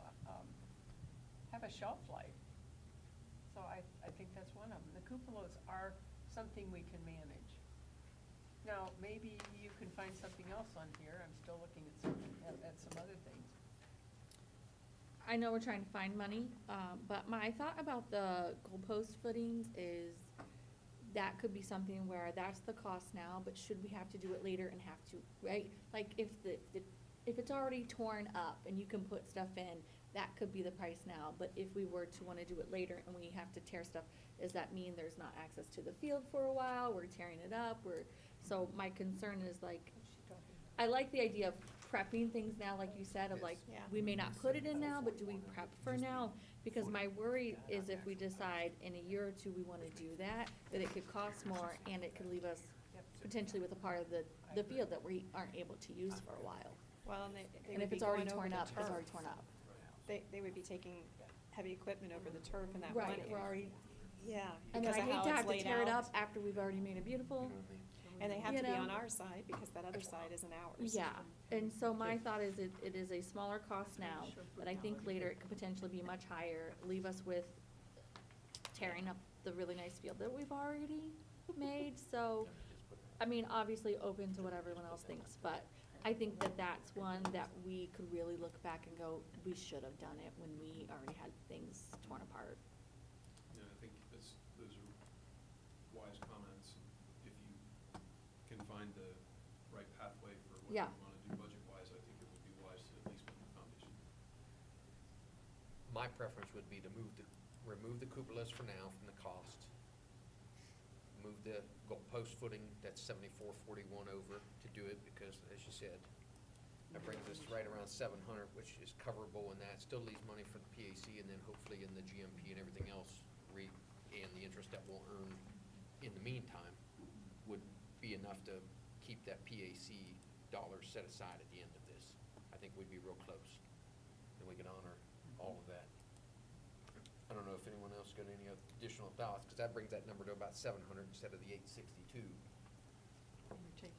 have a shelf life. So I think that's one of them. The cupolas are something we can manage. Now, maybe you can find something else on here. I'm still looking at some other things. I know we're trying to find money, but my thought about the goalpost footings is that could be something where that's the cost now, but should we have to do it later and have to, right? Like if if it's already torn up and you can put stuff in, that could be the price now. But if we were to wanna do it later and we have to tear stuff, does that mean there's not access to the field for a while? We're tearing it up, so my concern is like, I like the idea of prepping things now, like you said, of like, Yeah. we may not put it in now, but do we prep for now? Because my worry is if we decide in a year or 2 we wanna do that it could cost more and it could leave us potentially with a part of the field that we aren't able to use for a while. Well, and they And would if be it's already going over torn the up, it's already turf. torn up. They would be taking heavy equipment over the turf in that one Right, area. we're already, Yeah, and then because I of hate how to it's have to laid tear it out. up after we've already made it beautiful. And they have you to be know. on our side, because that other side isn't ours. Yeah, and so my thought is it is a smaller cost now, but I think later it could potentially be much higher, leave us with tearing up the really nice field that we've already made, so, I mean, obviously open to what everyone else thinks, but I think that that's one that we could really look back and go, we should have done it when we already had things torn apart. Yeah, I think those are wise comments. If you can find the right pathway for what you Yeah. want to do budget-wise, I think it would be wise to at least put the foundation. My preference would be to remove the cupolas for now from the cost. Move the goalpost footing, that's 7441 over to do it, because as you said, that brings us right around 700, which is coverable, and that still leaves money for the PAC, and then hopefully in the GMP and everything else, and the interest that we'll earn in the meantime would be enough to keep that PAC dollar set aside at the end of this. I think we'd be real close, and we can honor all of that. I don't know if anyone else got any additional thoughts, because that brings that number to about 700 instead of the 862.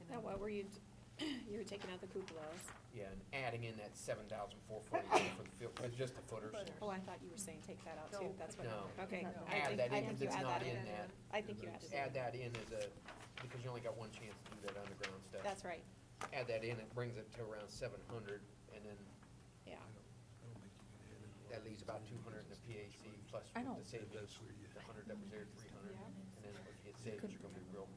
Now, what were you were taking out the cupolas? Yeah, and adding in that 7,440 for the field, it's just the footers. Oh, I thought you were saying take that out too, that's what, No. okay. No. I Add think- that I in, think because you it's add not that in that. I think you added it. Add that in because you only got one chance to do that underground stuff. That's right, Add that in, it brings it to around 700, and then yeah. I don't think you can add any that leaves about 200 in the PAC, plus I with know. the savings, the 100 that was there, 300. Yeah. And then if you get savings, you're gonna be real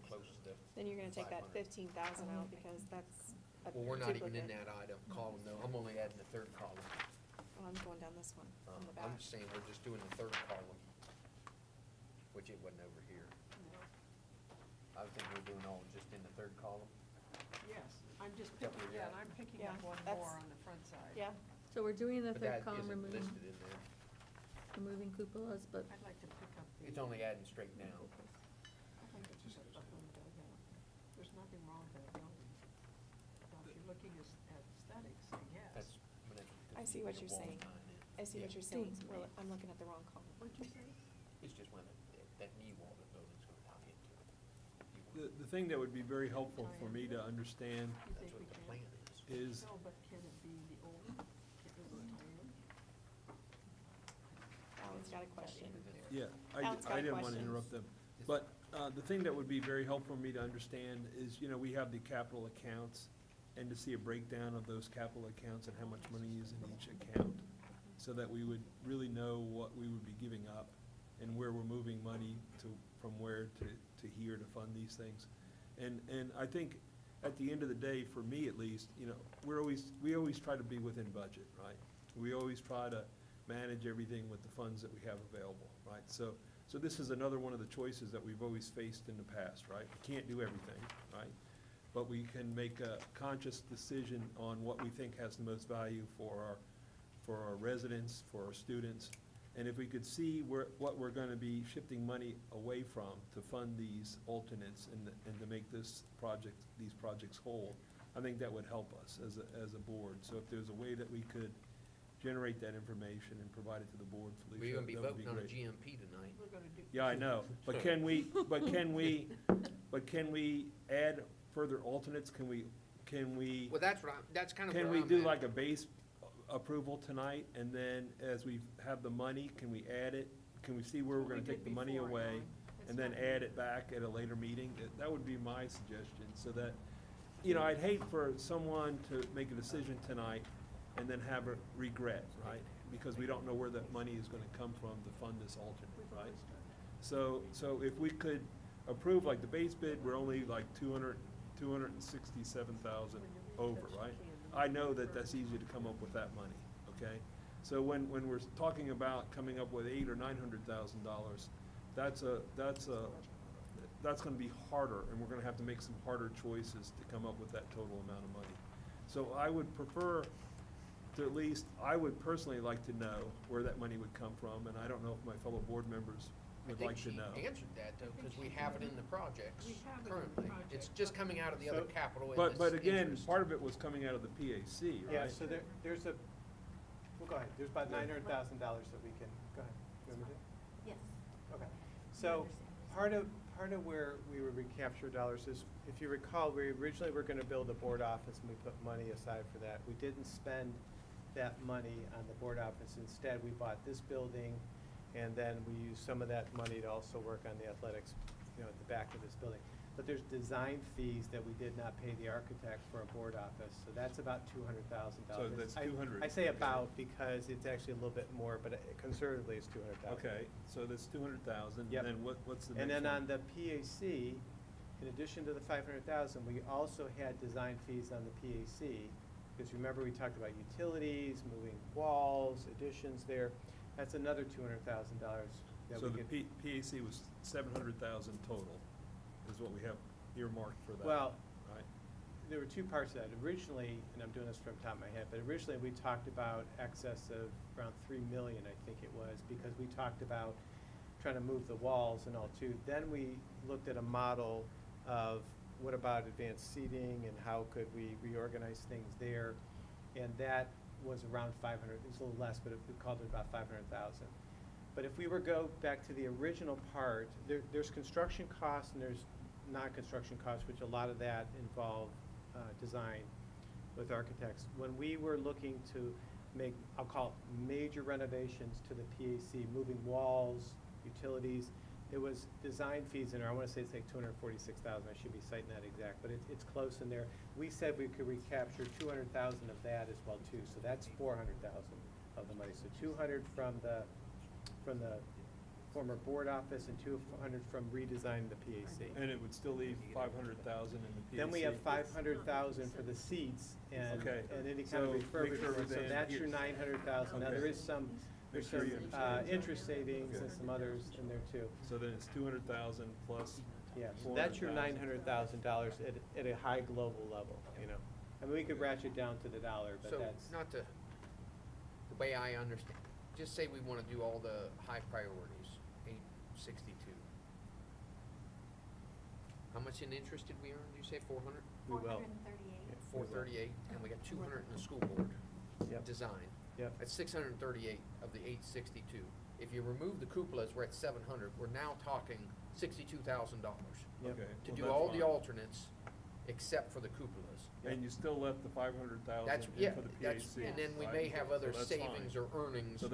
close to the Then you're gonna take that 500. 15,000 out because that's a Well, we're not even in duplicate. that item column, though. I'm only adding the third column. Oh, I'm going down this one, on the back. I'm just saying, we're just doing the third column, which it wasn't over here. No. I think we're doing all just in the third column. Yes, I'm just Is that picking, where you're yeah, at? and I'm picking Yeah, up one that's- more on the front side. Yeah, So we're doing the But third that column, isn't removing listed in there. cupolas, but I'd like to pick up the. It's only adding straight down. I'd like to pick up the home dugout. There's nothing wrong with that building. Now, if you're looking at aesthetics, I guess. That's, when it's. I see what you're wall saying. behind it. I see what Yeah. you're saying. Thanks, Well, Mike. I'm looking at the wrong column. What'd you say? It's just when that knee wall of the building's gonna tie into it. The thing that would be very helpful for me to understand You That's think we what the can? plan is. is, No, but can it be the old? Can it tie in? Alan's got a question. yeah, Alan's got I a didn't want to question. interrupt them. But the thing that would be very helpful for me to understand is, you know, we have the capital accounts, and to see a breakdown of those capital accounts and how much money is in each account, so that we would really know what we would be giving up and where we're moving money to, from where to here to fund these things. And I think at the end of the day, for me at least, you know, we always try to be within budget, right? We always try to manage everything with the funds that we have available, right? So this is another one of the choices that we've always faced in the past, right? We can't do everything, right? But we can make a conscious decision on what we think has the most value for our residents, for our students. And if we could see what we're gonna be shifting money away from to fund these alternates and to make these projects whole, I think that would help us as a board. So if there's a way that we could generate that information and provide it to the board, Felicia, We're gonna be that would voting on a great. GMP tonight. We're gonna do. Yeah, I know, but can we add further alternates? Can we, Well, that's kind of where can I'm we do at. like a base approval tonight, and then as we have the money, can we add it? Can we see where we're What we gonna take did the money before, away, Don. and That's then fine. add it back at a later meeting? That would be my suggestion, so that, you know, I'd hate for someone to make a decision tonight and then have a regret, right? Because we don't know where that money is gonna come from to fund this alternate, We've right? always done that. So if we could approve like the base bid, we're only like 267,000 over, right? I know that that's easy to come up with that money, okay? So when we're talking about coming up with $800,000 or $900,000, that's gonna be harder, and we're gonna have to make some harder choices to come up with that total amount of money. So I would prefer to at least, I would personally like to know where that money would come from, and I don't know if my fellow board members would like to know. I think she answered that, though, because we have it in the projects We have it in the currently. project, It's just but- coming out of the other So- capital and But this again, interest. part of it was coming out of the PAC, right? Yeah, so there's a, well, go ahead, there's about $900,000 that we can, go ahead. You want me to? Yes. Okay, so part of where we would recapture dollars is, if you recall, we originally were gonna build a board office and we put money aside for that. We didn't spend that money on the board office. Instead, we bought this building and then we used some of that money to also work on the athletics, you know, at the back of this building. But there's design fees that we did not pay the architect for a board office, so that's about $200,000. So that's 200. I say about because it's actually a little bit more, but conservatively it's 200,000. Okay, so that's 200,000, Yep. and then what's the next And one? then on the PAC, in addition to the 500,000, we also had design fees on the PAC. Because remember, we talked about utilities, moving walls, additions there. That's another $200,000 that So we the could. PAC was 700,000 total, is what we have earmarked for that. Well, Right? there were two parts to that. Originally, and I'm doing this from the top of my head, but originally we talked about excess of around 3 million, I think it was, because we talked about trying to move the walls and all too. Then we looked at a model of what about advanced seating and how could we reorganize things there? And that was around 500, it was a little less, but we called it about 500,000. But if we were go back to the original part, there's construction costs and there's non-construction costs, which a lot of that involve design with architects. When we were looking to make, I'll call it major renovations to the PAC, moving walls, utilities, there was design fees in there. I want to say it's like 246,000. I should be citing that exact, but it's close in there. We said we could recapture 200,000 of that as well too, so that's 400,000. of the money. So 200 from the former board office and 200 from redesigning the PAC. And it would still leave 500,000 in the PAC. Then we have 500,000 for the seats and, Okay. and any kind So of make sure refurbishment, so everything that's your is- 900,000. Now, Okay. there is some, there's Make sure some, you understand. interest savings and Okay. some others in there too. So then it's 200,000 plus. Yeah, so that's your 400,000. $900,000 at a high global level, you know. I mean, we could ratchet down to the dollar, but So, that's, not to, the way I understand, just say we wanna do all the high priorities, 862. How much in interest did we earn? Did you say 400? we will. 438. 438, and we got 200 in the school board Yep. design. Yep. That's 638 of the 862. If you remove the cupolas, we're at 700. We're now talking $62,000 Yep. Okay. to well, do that's all the fine. alternates except for the cupolas. And you still left the 500,000 That's, in yeah, for the that's, PAC. and then we right? may have other So that's savings fine. or earnings. So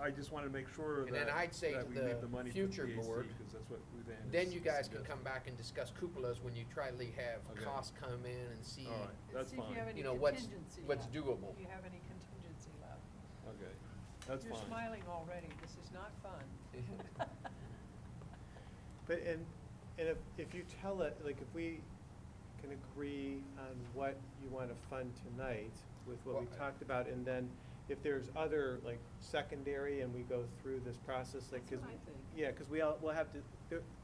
I just want to make sure And then that, I'd say that to we the leave the money for future PAC, board, because that's what Ruthann Then is you guys can suggesting. come back and discuss cupolas when you try to have Okay. costs come in and see, All right, that's See if you have fine. any you know, what's contingency left. doable. Do you have any contingency left? Okay, that's You're fine. smiling already, this is not fun. But, and if you tell it, like, if we can agree on what you want to fund tonight with what we Well, talked about, and then if there's other, like, secondary, and we go through this process, like, That's cause, what I think. yeah, cause we'll have to,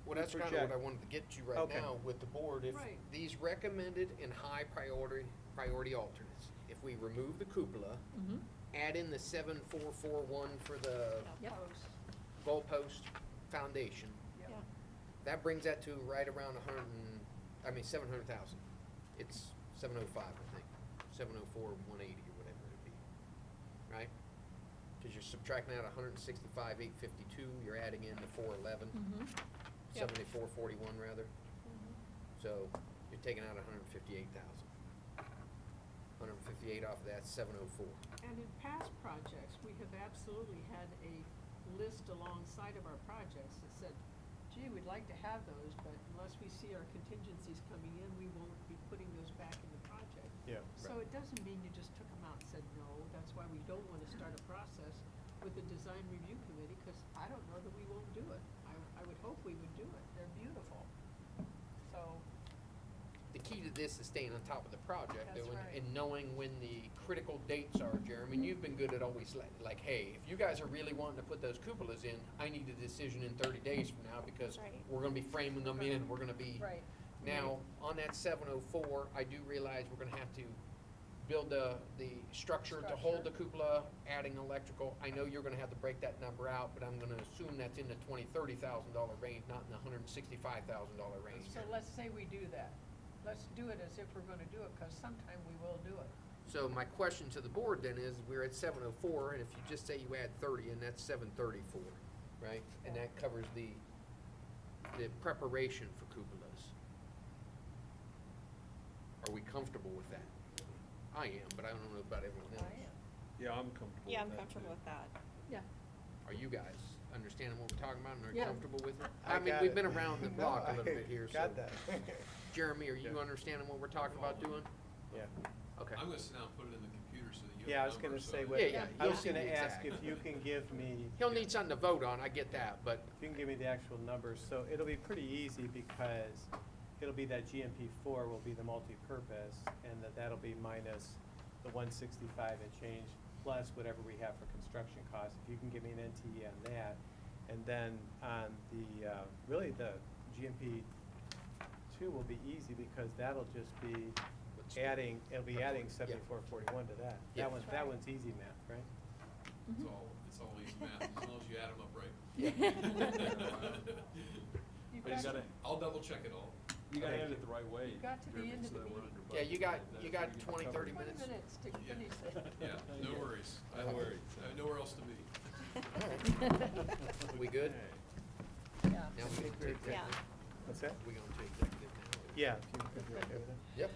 Well, that's kinda project. what I wanted to get to right Okay. now with the board. If Right. these recommended and high priority alternates, if we remove the cupola, Mm-hmm. add in the 7441 for the Yep. Post, goalpost foundation, yep. Yeah. that brings that to right around 700,000. It's 705, I think, 704, 180 or whatever it'd be, right? Cause you're subtracting out 165, 852, you're adding in the 411, Mm-hmm. Yep. 7441 rather. So you're taking out 158,000. 158 off of that, 704. And in past projects, we have absolutely had a list alongside of our projects that said, gee, we'd like to have those, but unless we see our contingencies coming in, we won't be putting those back in the project. yeah. So it doesn't mean you just took them out and said no, that's why we don't wanna start a process with the design review committee, cause I don't know that we won't do it. I would hope we would do it, they're beautiful. So, The key to this is staying on top of the project, That's though, right. and knowing when the critical dates are, Jeremy. And you've been good at always like, hey, if you guys are really wanting to put those cupolas in, I need a decision in 30 days from now because Right. we're gonna be framing them in, we're gonna be. right. Now, on that 704, I do realize we're gonna have to build the structure to hold the cupola, adding electrical. I know you're gonna have to break that number out, but I'm gonna assume that's in the $20,000-$30,000 range, not in the $165,000 range. So let's say we do that. Let's do it as if we're gonna do it, cause sometime we will do it. So my question to the board then is, we're at 704, and if you just say you add 30, and that's 734, right? And that covers the preparation for cupolas. Are we comfortable with that? I am, but I don't know about everyone else. I am. Yeah, I'm comfortable Yeah, I'm with that, comfortable too. with that. Yeah. Are you guys understanding what we're talking about, and are you Yeah. comfortable with it? I I mean, got we've it. been around the No, block a little I bit here, so. got that. Jeremy, are you Yeah. understanding what we're talking about doing? Yeah. Okay. I'm gonna sit down and put it in the computer so that you Yeah, I have was a gonna number, so say, that- what, Yeah, yeah, I you'll was see gonna the ask exact. if you can give me, He'll need something to vote on, I get that, but if you can give me the actual numbers, so it'll be pretty easy because it'll be that GMP4 will be the multi-purpose, and that'll be minus the 165 and change, plus whatever we have for construction costs. If you can give me an NTE on that, and then on the, really the GMP2 will be easy because that'll just be Let's do adding, it'll be adding Yeah. 7441 to that. Yeah. That one's easy math, right? It's all easy math, as long as you add them up right. You've But you got, gotta, I'll double check it all. you gotta Okay. end it the right way. You got to the Jeremy, end of so the that we're meeting. under Yeah, budget. you got That's 20, 30 20 minutes. minutes to Yeah. finish it. Yeah, no worries. No worries. Nowhere else to be. We good? Yeah. Now we Okay, can very take good. Yeah. What's that? We going to executive now? Yeah, if you're okay with that. Yep.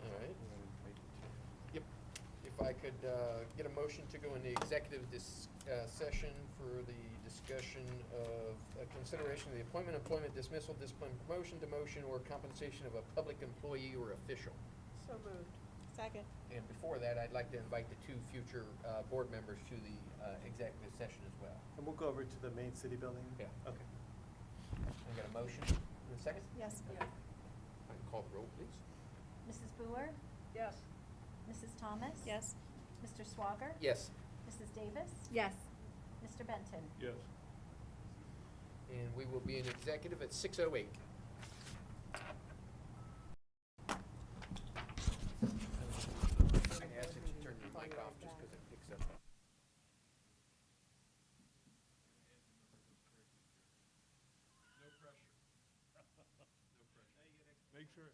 All right. Yep. If I could get a motion to go into executive session for the discussion of consideration of the appointment, employment, dismissal, discipline, promotion, demotion, or compensation of a public employee or official. So moved. Second. And before that, I'd like to invite the 2 future board members to the executive session as well. And we'll go over to the main city building? Yeah. Okay. I got a motion in a second? Yes. I can call the roll, please. Mrs. Boer, Yes. Mrs. Thomas? Yes. Mr. Swager? Yes. Mrs. Davis? Yes. Mr. Benton? Yes. And we will be in executive at 6:08. I'd ask that you turn your mic off just because it picks up. No pressure. No pressure. Make sure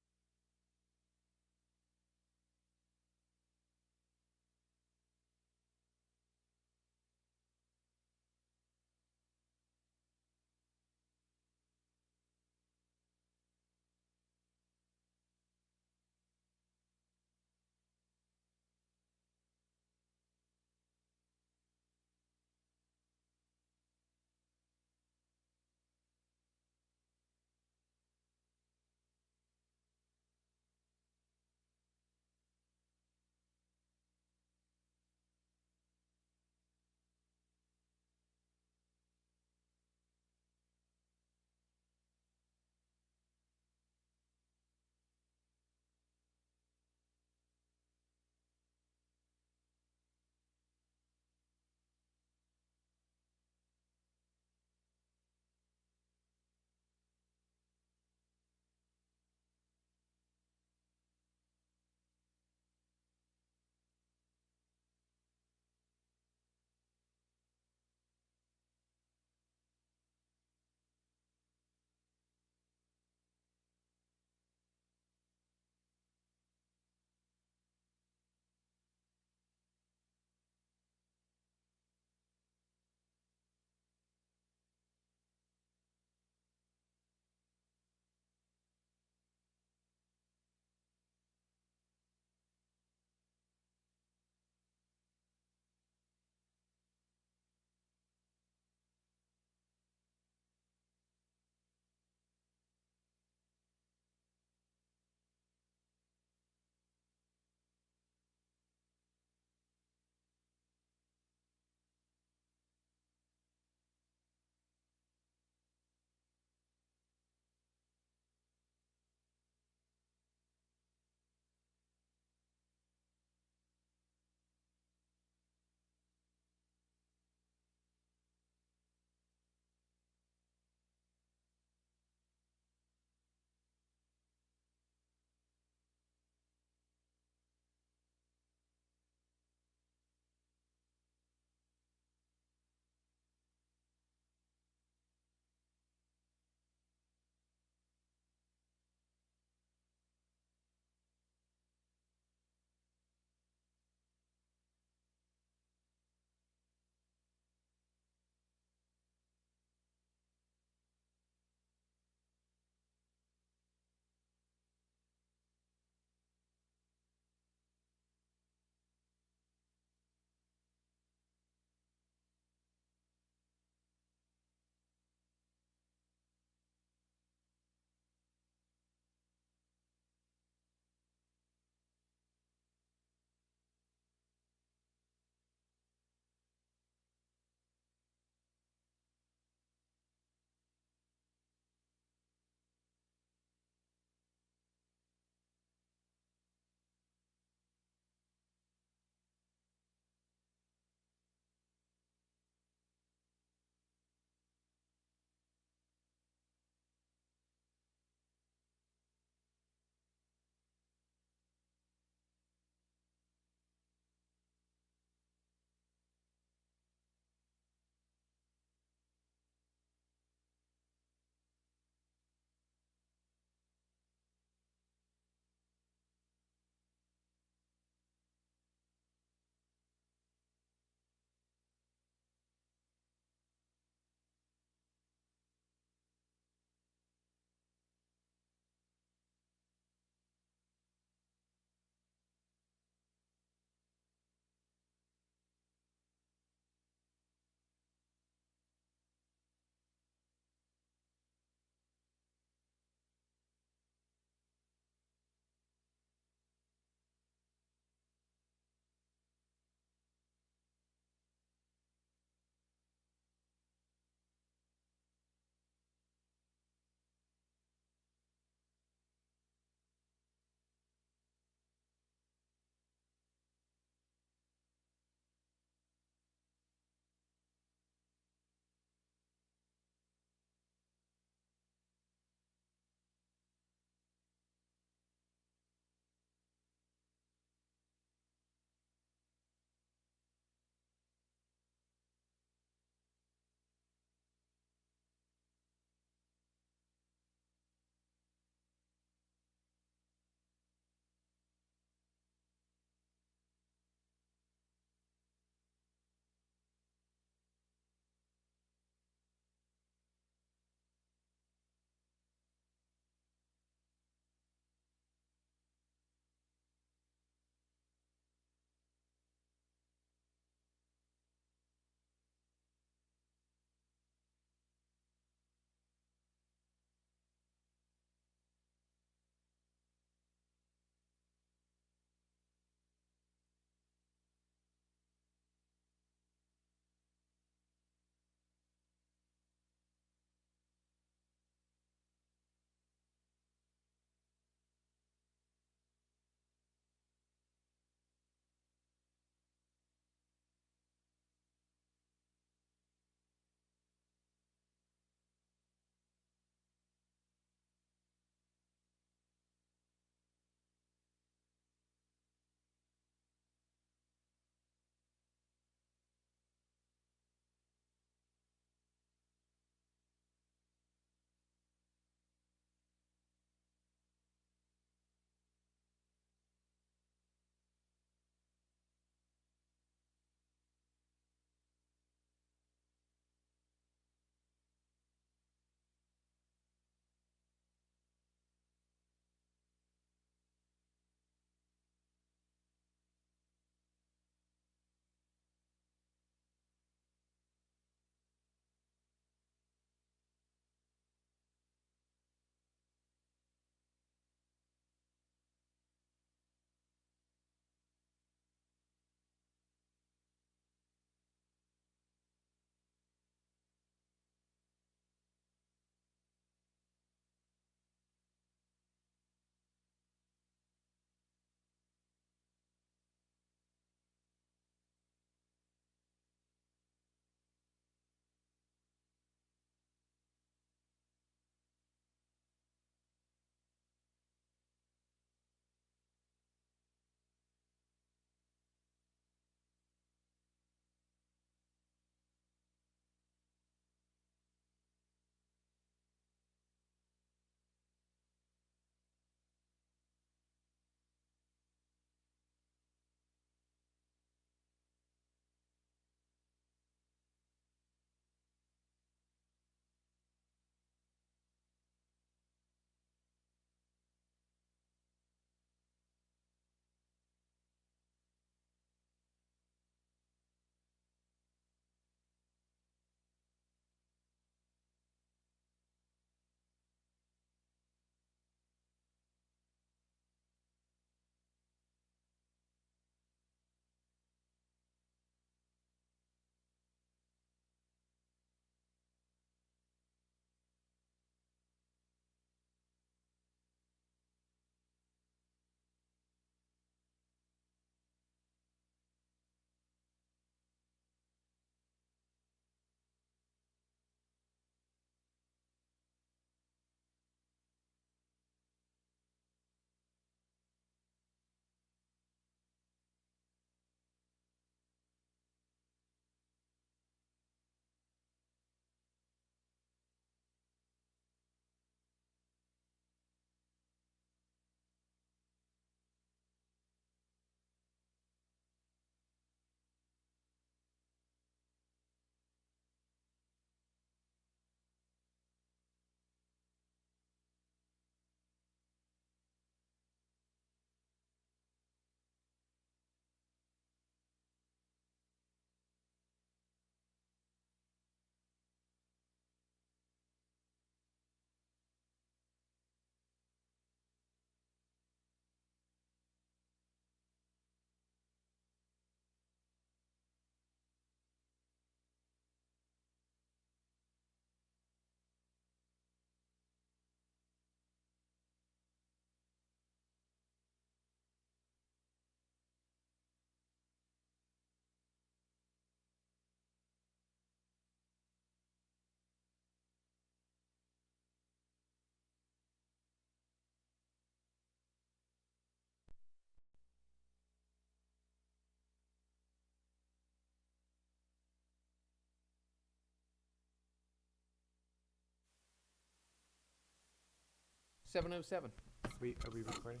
7:07. Are we recording?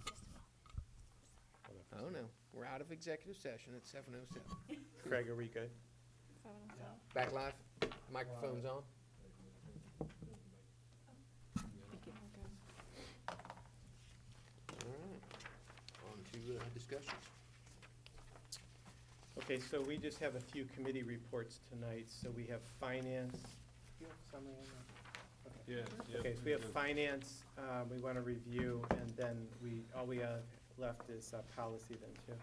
Oh, no, we're out of executive session at 7:07. Craig, are we good? Back live? Microphone's on? All right, on to discussions. Okay, so we just have a few committee reports tonight. So we have finance. Do you have a summary on that? Okay. Yeah. Okay, so we have finance, we want to review, and then all we have left is policy then too.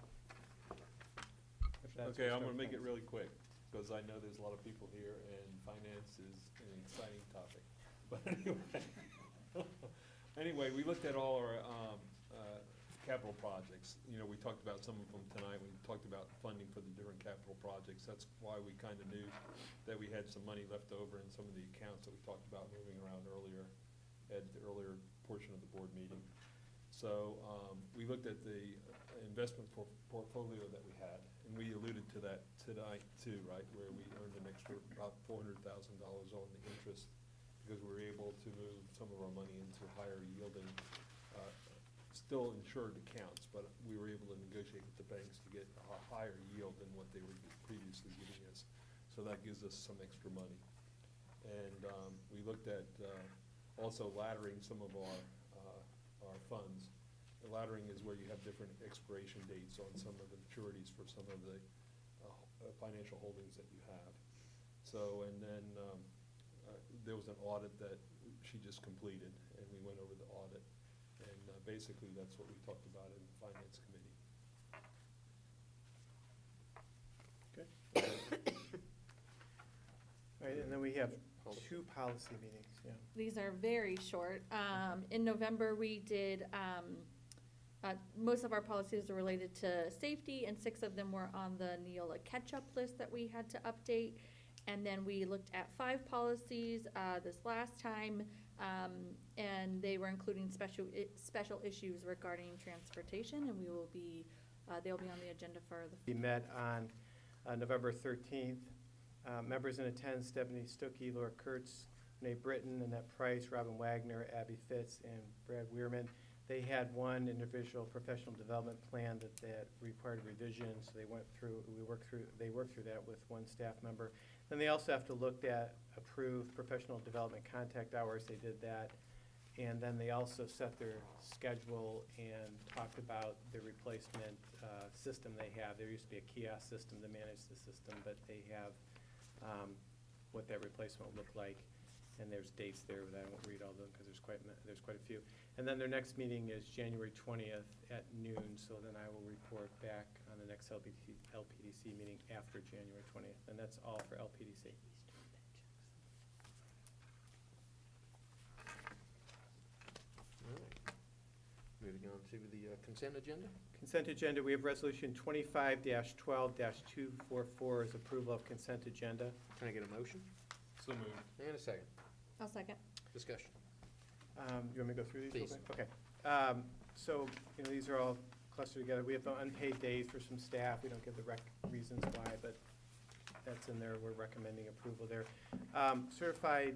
If that's Okay, I'm what's gonna make it going really quick, because I know there's a lot of people here, and finance is an exciting topic. But anyway, we looked at all our capital projects. You know, we talked about some of them tonight. We talked about funding for the different capital projects. That's why we kind of knew that we had some money left over in some of the accounts that we talked about moving around earlier at the earlier portion of the board meeting. So we looked at the investment portfolio that we had, and we alluded to that tonight too, right, where we earned an extra about $400,000 on the interest because we were able to move some of our money into higher yielding, still insured accounts, but we were able to negotiate with the banks to get a higher yield than what they were previously giving us. So that gives us some extra money. And we looked at also laddering some of our funds. The laddering is where you have different expiration dates on some of the maturities for some of the financial holdings that you have. So, and then there was an audit that she just completed, and we went over the audit. And basically, that's what we talked about in the Finance Committee. Okay. All right, and then we have 2 policy meetings, yeah. These are very short. In November, we did, most of our policies are related to safety, and 6 of them were on the Neola catch-up list that we had to update. And then we looked at 5 policies this last time, and they were including special issues regarding transportation, and they'll be on the agenda for the. We met on November 13th. Members in attendance: Stephanie Stuckey, Laura Kurtz, Renee Britton, Annette Price, Robin Wagner, Abby Fitz, and Brad Weirman. They had one individual professional development plan that required revision, so they worked through that with one staff member. Then they also have to look at approved professional development contact hours. They did that. And then they also set their schedule and talked about the replacement system they have. There used to be a kiosk system to manage the system, but they have what that replacement will look like. And there's dates there, but I won't read all of them because there's quite a few. And then their next meeting is January 20th at noon, so then I will report back on the next LPDC meeting after January 20th, and that's all for LPDC. All right. Moving on to the consent agenda. Consent agenda, we have resolution 25-12-244 as approval of consent agenda. Can I get a motion? So moved. And a second. I'll second. Discussion. You want me to go through these? Please. real quick? Okay. So, these are all clustered together. We have the unpaid days for some staff. We don't give the reasons why, but that's in there. We're recommending approval there. Certified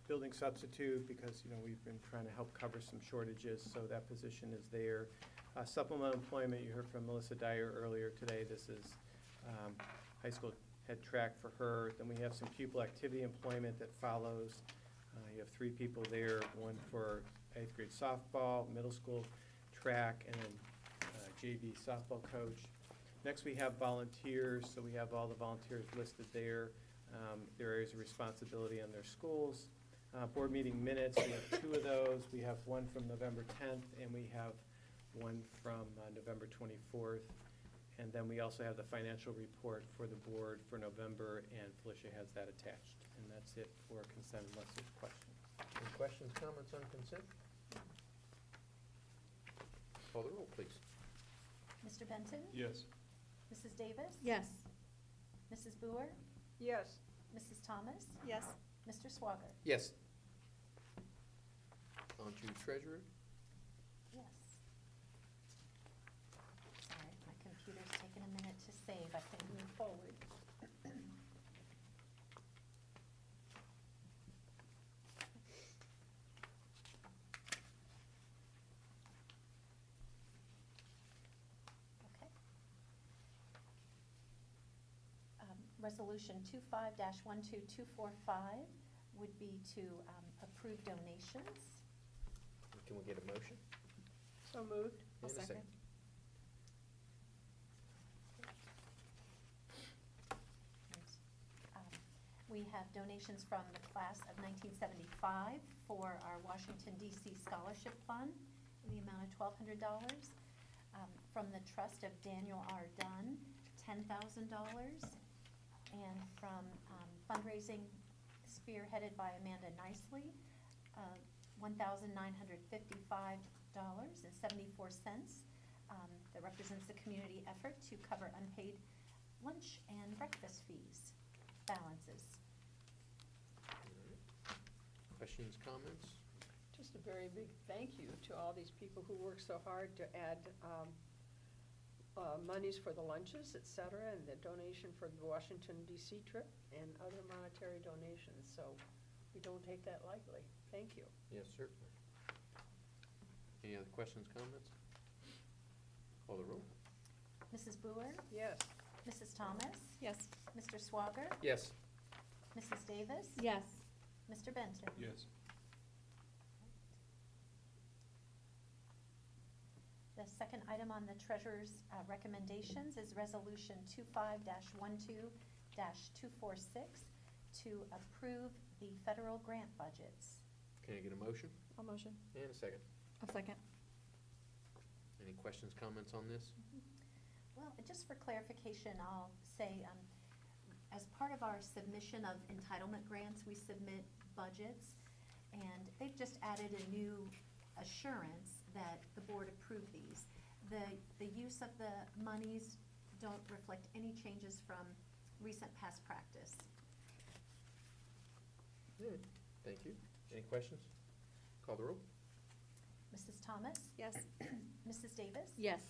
building substitute, because, we've been trying to help cover some shortages, so that position is there. Supplemental employment, you heard from Melissa Dyer earlier today. This is high school head track for her. Then we have some pupil activity employment that follows. You have 3 people there, one for 8th grade softball, middle school track, and then JV softball coach. Next, we have volunteers, so we have all the volunteers listed there, their areas of responsibility in their schools. Board meeting minutes, we have 2 of those. We have one from November 10th, and we have one from November 24th. And then we also have the financial report for the board for November, and Felicia has that attached. And that's it for consent, unless there's questions. Any questions, comments on consent? Call the roll, please. Mr. Benton? Yes. Mrs. Davis? Yes. Mrs. Boer? Yes. Mrs. Thomas? Yes. Mr. Swager? Yes. On to treasurer. Yes. Sorry, my computer's taking a minute to save. I can move forward. Resolution 25-12245 would be to approve donations. Can we get a motion? So moved. And a second. We have donations from the class of 1975 for our Washington DC Scholarship Fund in the amount of $1,200. From the trust of Daniel R. Dunn, $10,000. And from fundraising spearheaded by Amanda Nicely, $1,955.74. That represents the community effort to cover unpaid lunch and breakfast fees balances. Questions, comments? Just a very big thank you to all these people who work so hard to add monies for the lunches, et cetera, and the donation for the Washington DC trip and other monetary donations. So we don't take that lightly. Thank you. Yes, certainly. Any other questions, comments? Call the roll. Mrs. Boer? Yes. Mrs. Thomas? Yes. Mr. Swager? Yes. Mrs. Davis? Yes. Mr. Benton? Yes. The second item on the treasurer's recommendations is Resolution 25-12-246 to approve the federal grant budgets. Can I get a motion? I'll motion. And a second. A second. Any questions, comments on this? Well, just for clarification, I'll say, as part of our submission of entitlement grants, we submit budgets, and they've just added a new assurance that the board approved these. The use of the monies don't reflect any changes from recent past practice. Good. Thank you. Any questions? Call the roll. Mrs. Thomas? Yes. Mrs. Davis? Yes.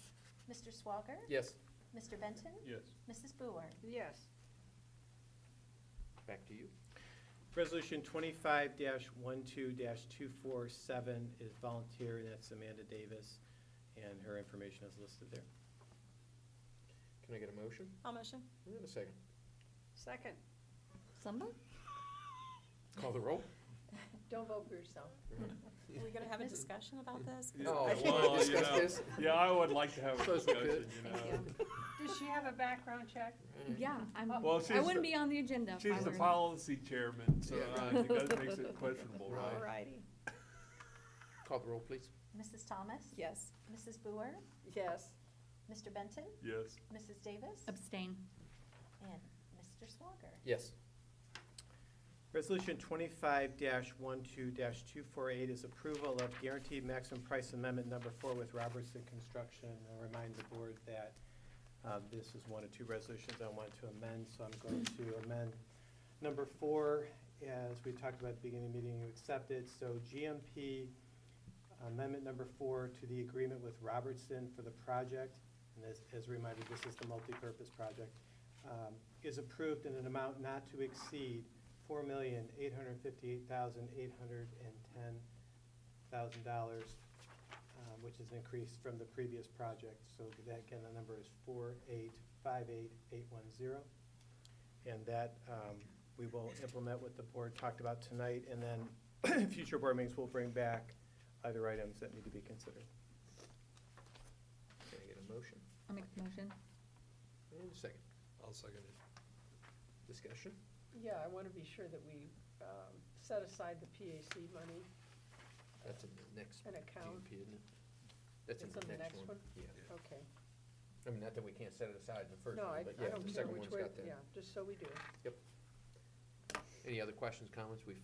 Mr. Swager? Yes. Mr. Benton? Yes. Mrs. Boer? Yes. Back to you. Resolution 25-12-247 is volunteer, and that's Amanda Davis, and her information is listed there. Can I get a motion? I'll motion. And a second. Second. Somebody? Call the roll. Don't vote for yourself. Are we gonna have a discussion about this? Oh, Yeah. you wanna Well, discuss know, this? Yeah, I would like to have a Suppose we could. discussion, you Thank know. you. Does she have a background check? Yeah, Well, I she's wouldn't the- be on the agenda if I She's the were. policy chairman, so Yeah. I think that makes it questionable, Right. right? All righty. Call the roll, please. Mrs. Thomas? Yes. Mrs. Boer? Yes. Mr. Benton? Yes. Mrs. Davis? Abstain. And Mr. Swager? Yes. Resolution 25-12-248 is approval of guaranteed maximum price amendment number 4 with Robertson Construction. I'll remind the board that this is one of two resolutions I want to amend, so I'm going to amend number 4, as we talked about at the beginning of the meeting, you accepted. So GMP amendment number 4 to the agreement with Robertson for the project, and as a reminder, this is the multipurpose project, is approved in an amount not to exceed $4,858,810,000, which is an increase from the previous project. So that, again, the number is 4858810. And that we will implement what the board talked about tonight, and then future board meetings will bring back other items that need to be considered. Can I get a motion? I'll make the motion. And a second. I'll second it. Discussion? Yeah, I want to be sure that we set aside the PAC money. That's in the next An account. GMP, isn't it? That's in It's the next one. Yeah. Okay. I mean, not that we can't set it aside in the first No, one, I but yeah, don't the care second which one's way, got that. yeah, just so we do. Yep. Any other questions, comments? We've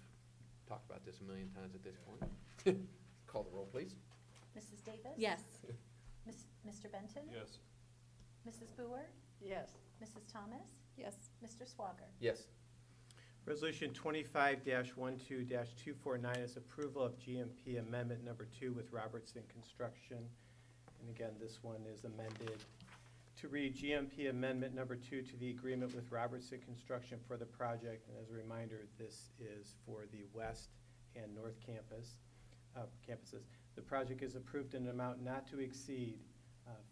talked about this a million times at this point. Call the roll, please. Mrs. Davis? Yes. Mr. Benton? Yes. Mrs. Boer? Yes. Mrs. Thomas? Yes. Mr. Swager? Yes. Resolution 25-12-249 is approval of GMP amendment number 2 with Robertson Construction. And again, this one is amended to read GMP amendment number 2 to the agreement with Robertson Construction for the project. And as a reminder, this is for the west and north campuses. The project is approved in an amount not to exceed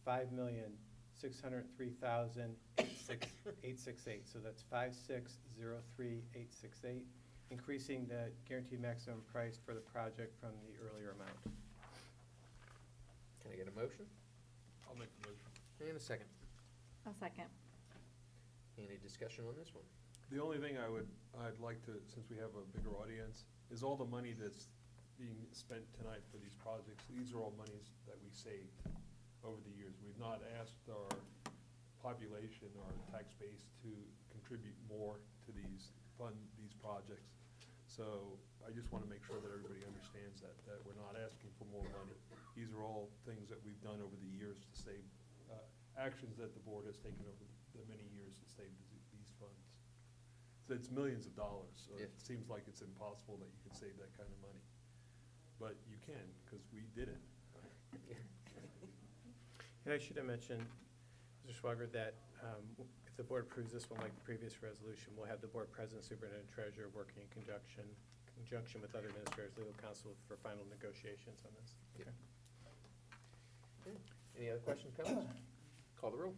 $5,603,870 5603868. So that's 5603868, increasing the guaranteed maximum price for the project from the earlier amount. Can I get a motion? I'll make the motion. And a second. I'll second. Any discussion on this one? The only thing I'd like to, since we have a bigger audience, is all the money that's being spent tonight for these projects, these are all monies that we saved over the years. We've not asked our population, our tax base, to contribute more to fund these projects. So I just want to make sure that everybody understands that we're not asking for more money. These are all things that we've done over the years to save, actions that the board has taken over the many years to save these funds. So it's millions of dollars, so Yeah. it seems like it's impossible that you could save that kind of money. But you can, because we did it. And I should have mentioned, Mr. Schwager, that if the board approves this one like the previous resolution, we'll have the board president, superintendent, treasurer working in conjunction with other administrators, legal counsel for final negotiations on this. Yeah. Okay. Okay. Any other questions, comments? Call the roll.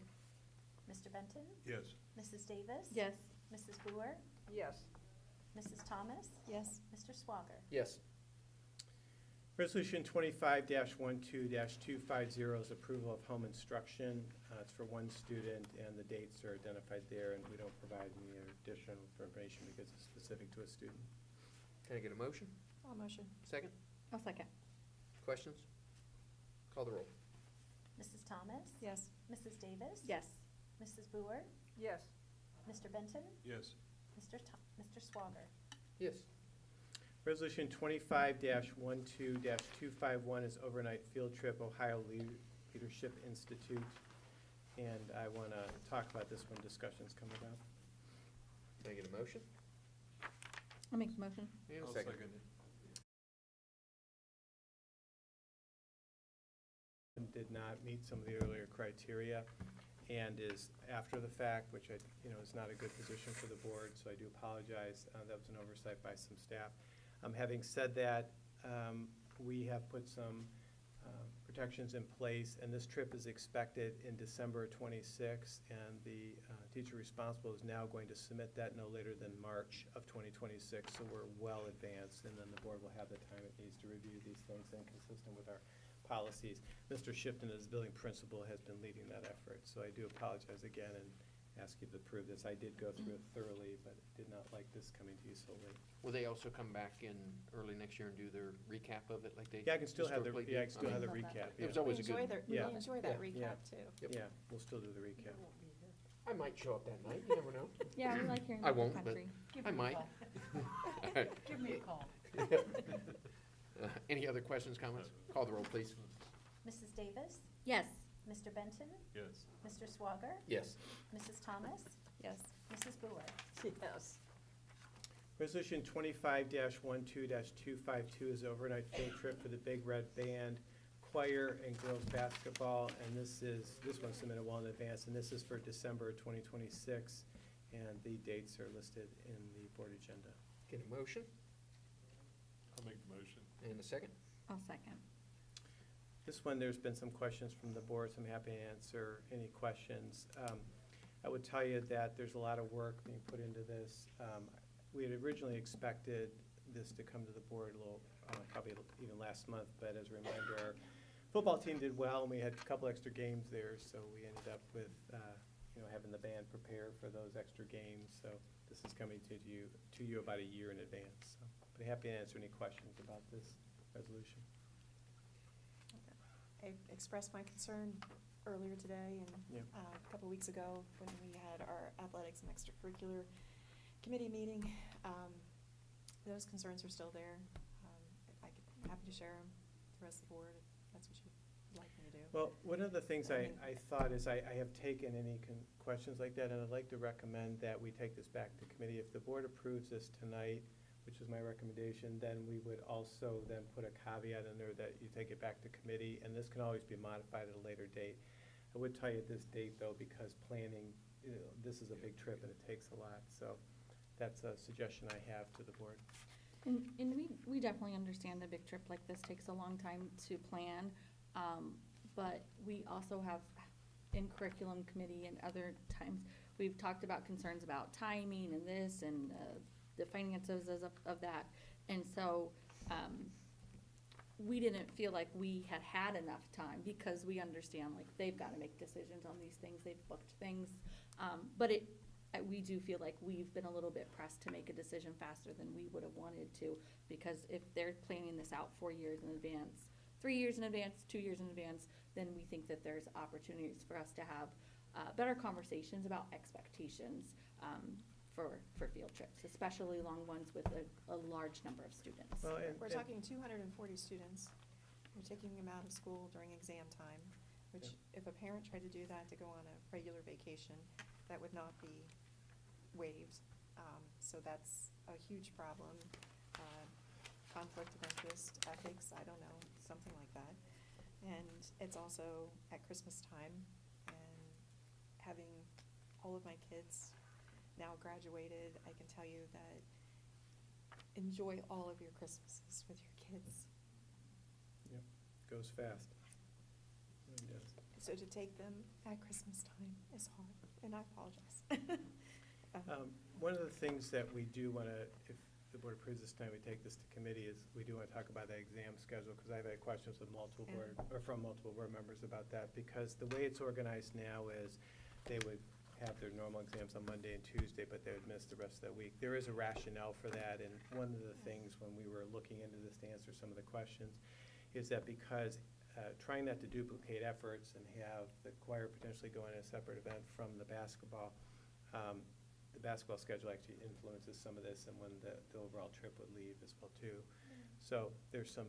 Mr. Benton? Yes. Mrs. Davis? Yes. Mrs. Boer? Yes. Mrs. Thomas? Yes. Mr. Swager? Yes. Resolution 25-12-250 is approval of home instruction. It's for one student, and the dates are identified there, and we don't provide any additional information because it's specific to a student. Can I get a motion? I'll motion. Second? I'll second. Questions? Call the roll. Mrs. Thomas? Yes. Mrs. Davis? Yes. Mrs. Boer? Yes. Mr. Benton? Yes. Mr. Swager? Yes. Resolution 25-12-251 is overnight field trip, Ohio Leadership Institute. And I want to talk about this when discussion's coming up. Can I get a motion? I'll make the motion. And a I'll second. second it. Did not meet some of the earlier criteria and is after the fact, which is not a good position for the board, so I do apologize. That was an oversight by some staff. Having said that, we have put some protections in place, and this trip is expected in December 26th, and the teacher responsible is now going to submit that no later than March of 2026, so we're well advanced, and then the board will have the time it needs to review these things and consistent with our policies. Mr. Shipton, as building principal, has been leading that effort, so I do apologize again and ask you to approve this. I did go through it thoroughly, but did not like this coming to you so late. Will they also come back in early next year and do their recap of it like they Yeah, I can still have the, historically yeah, I did? can still have the Okay. recap, It was yeah. always a good. We Yeah. enjoy that Yeah. recap too. Yep. Yeah, we'll still do the recap. I might show up that night, you never know. Yeah, we like hearing I about the won't, but country. I might. All right. Give me a call. Any other questions, comments? Call the roll, please. Mrs. Davis? Yes. Mr. Benton? Yes. Mr. Swager? Yes. Mrs. Thomas? Yes. Mrs. Boer? Yes. Resolution 25-12-252 is overnight field trip for the Big Red Band, choir, and girls basketball, and this one's submitted well in advance, and this is for December 2026, and the dates are listed in the board agenda. Get a motion I'll make the motion. and a second. I'll second. This one, there's been some questions from the board, so I'm happy to answer any questions. I would tell you that there's a lot of work being put into this. We had originally expected this to come to the board a little, probably even last month, but as a reminder, our football team did well, and we had a couple extra games there, so we ended up with, having the band prepare for those extra games. So this is coming to you about a year in advance. So, but happy to answer any questions about this resolution. I expressed my concern earlier today and Yeah. a couple weeks ago when we had our athletics and extracurricular committee meeting. Those concerns are still there. I'm happy to share them with the rest of the board if that's what you'd like me to do. Well, one of the things I mean- I thought is I have taken any questions like that, and I'd like to recommend that we take this back to committee. If the board approves this tonight, which is my recommendation, then we would also then put a caveat in there that you take it back to committee, and this can always be modified at a later date. I would tell you this date, though, because planning, this is a big trip and it takes a lot, so that's a suggestion I have to the board. And we definitely understand a big trip like this takes a long time to plan, but we also have, in curriculum committee and other times, we've talked about concerns about timing and this and the finances of that. And so, we didn't feel like we had enough time because we understand, like, they've got to make decisions on these things, they've booked things. But we do feel like we've been a little bit pressed to make a decision faster than we would have wanted to, because if they're planning this out 4 years in advance, 3 years in advance, 2 years in advance, then we think that there's opportunities for us to have better conversations about expectations for field trips, especially long ones with a large number of students. Well, We're talking 240 students. We're taking them out of school during exam time, which if a parent tried to do that to go on a regular vacation, that would not be waived. So that's a huge problem. Conflict of interest, ethics, I don't know, something like that. And it's also at Christmas time, and having all of my kids now graduated, I can tell you that enjoy all of your Christmases with your kids. Yep, goes fast. It really does. So to take them at Christmas time is hard, and I apologize. One of the things that we do want to, if the board approves this time, we take this to committee, is we do want to talk about the exam schedule, because I've had questions with multiple board, or from multiple board members about that, because the way it's organized now is they would have their normal exams on Monday and Tuesday, but they would miss the rest of that week. There is a rationale for that, and one of the things when we were looking into this to answer some of the questions is that because trying not to duplicate efforts and have the choir potentially go in a separate event from the basketball schedule actually influences some of this and when the overall trip would leave as well too. So there's a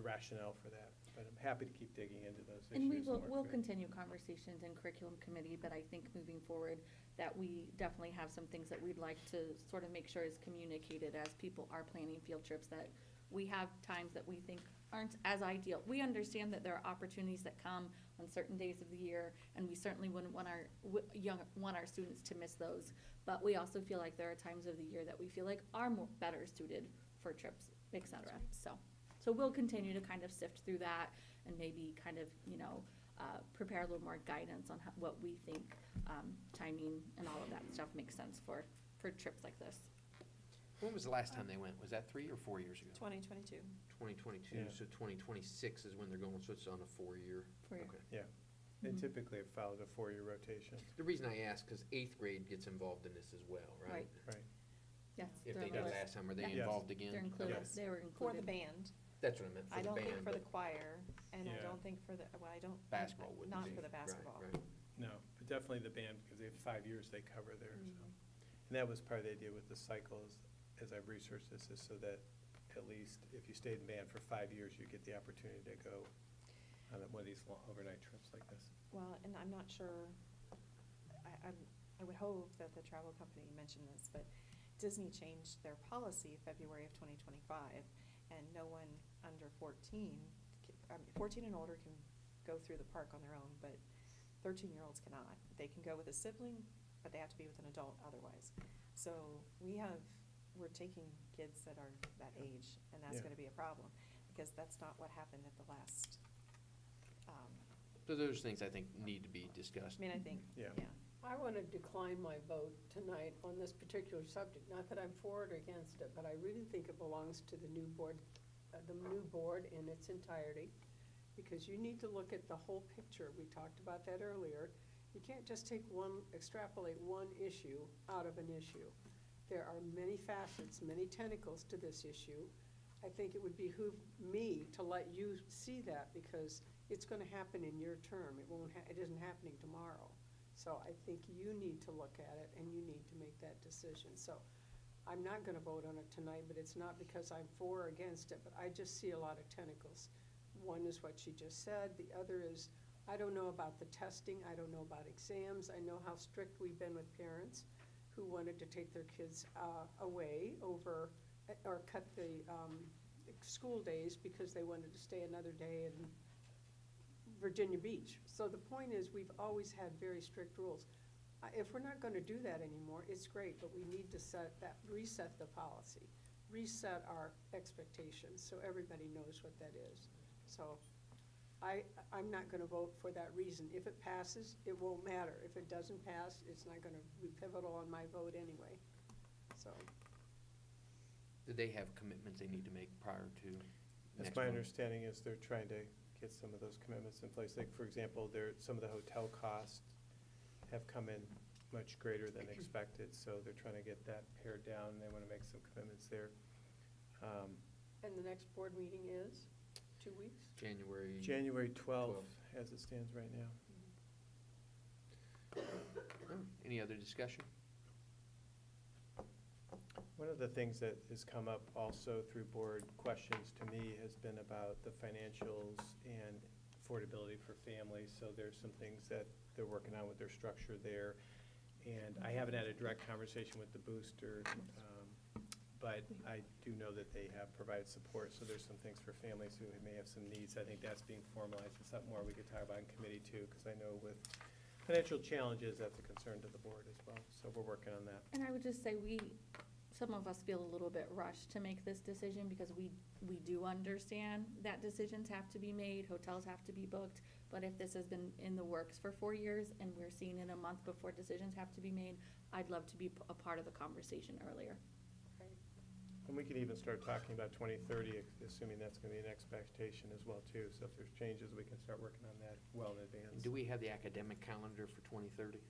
rationale for that, but I'm happy to keep digging into those issues. And work we'll through it. continue conversations in curriculum committee, but I think moving forward that we definitely have some things that we'd like to sort of make sure is communicated as people are planning field trips, that we have times that we think aren't as ideal. We understand that there are opportunities that come on certain days of the year, and we certainly wouldn't want our students to miss those. But we also feel like there are times of the year that we feel like are better suited for trips, et cetera. So we'll continue to kind of sift through that and maybe kind of, prepare a little more guidance on what we think timing and all of that stuff makes sense for trips like this. When was the last time they went? Was that 3 or 4 years ago? 2022. 2022, Yeah. so 2026 is when they're going, so it's on a 4-year. 4-year. Okay. Yeah, they Mhm. typically have followed a 4-year rotation. The reason I ask, because 8th grade gets involved in this as well, right? Right. Yes. If they're they on the did list. last time, are they Yeah. involved again? They're included, Yes. they were For included. the band. That's what I meant, for I the don't think band, for the but choir, and I Yeah. don't think for the, well, I don't. basketball wouldn't Not be. for the Right, basketball. right. No, but definitely the band, because they have 5 years they cover there, so. Mhm. And that was part of the idea with the cycles, as I've researched this, is so that at least if you stayed in band for 5 years, you get the opportunity to go on one of these overnight trips like this. Well, and I'm not sure, I would hope that the travel company mentioned this, but Disney changed their policy February of 2025, and no one under 14, 14 and older can go through the park on their own, but 13-year-olds cannot. They can go with a sibling, but they have to be with an adult otherwise. So we're taking kids that are that age, and that's Yeah. gonna be a problem, because that's not what happened at the last, So those things I think need to be discussed. I mean, I think, Yeah. yeah. I want to decline my vote tonight on this particular subject. Not that I'm for or against it, but I really think it belongs to the new board in its entirety, because you need to look at the whole picture. We talked about that earlier. You can't just extrapolate one issue out of an issue. There are many facets, many tentacles to this issue. I think it would behoove me to let you see that, because it's gonna happen in your term. It isn't happening tomorrow. So I think you need to look at it, and you need to make that decision. So I'm not gonna vote on it tonight, but it's not because I'm for or against it, but I just see a lot of tentacles. One is what she just said, the other is, I don't know about the testing, I don't know about exams, I know how strict we've been with parents who wanted to take their kids away or cut the school days because they wanted to stay another day in Virginia Beach. So the point is, we've always had very strict rules. If we're not gonna do that anymore, it's great, but we need to reset the policy, reset our expectations, so everybody knows what that is. So I'm not gonna vote for that reason. If it passes, it won't matter. If it doesn't pass, it's not gonna be pivotal on my vote anyway, so. Do they have commitments they need to make prior to That's next my month? understanding is they're trying to get some of those commitments in place. Like, for example, some of the hotel costs have come in much greater than expected, so they're trying to get that pared down. They want to make some commitments there. And the next board meeting is 2 weeks? January. January 12th, as it stands right now. Any other discussion? One of the things that has come up also through board questions to me has been about the financials and affordability for families. So there's some things that they're working on with their structure there. And I haven't had a direct conversation with the booster, but I do know that they have provided support. So there's some things for families who may have some needs. I think that's being formalized. It's something more we could talk about in committee too, because I know with financial challenges, that's a concern to the board as well. So we're working on that. And I would just say some of us feel a little bit rushed to make this decision because we do understand that decisions have to be made, hotels have to be booked. But if this has been in the works for 4 years and we're seeing it a month before decisions have to be made, I'd love to be a part of the conversation earlier. And we can even start talking about 2030, assuming that's going to be an expectation as well too. So if there's changes, we can start working on that well in advance. Do we have the academic calendar for 2030?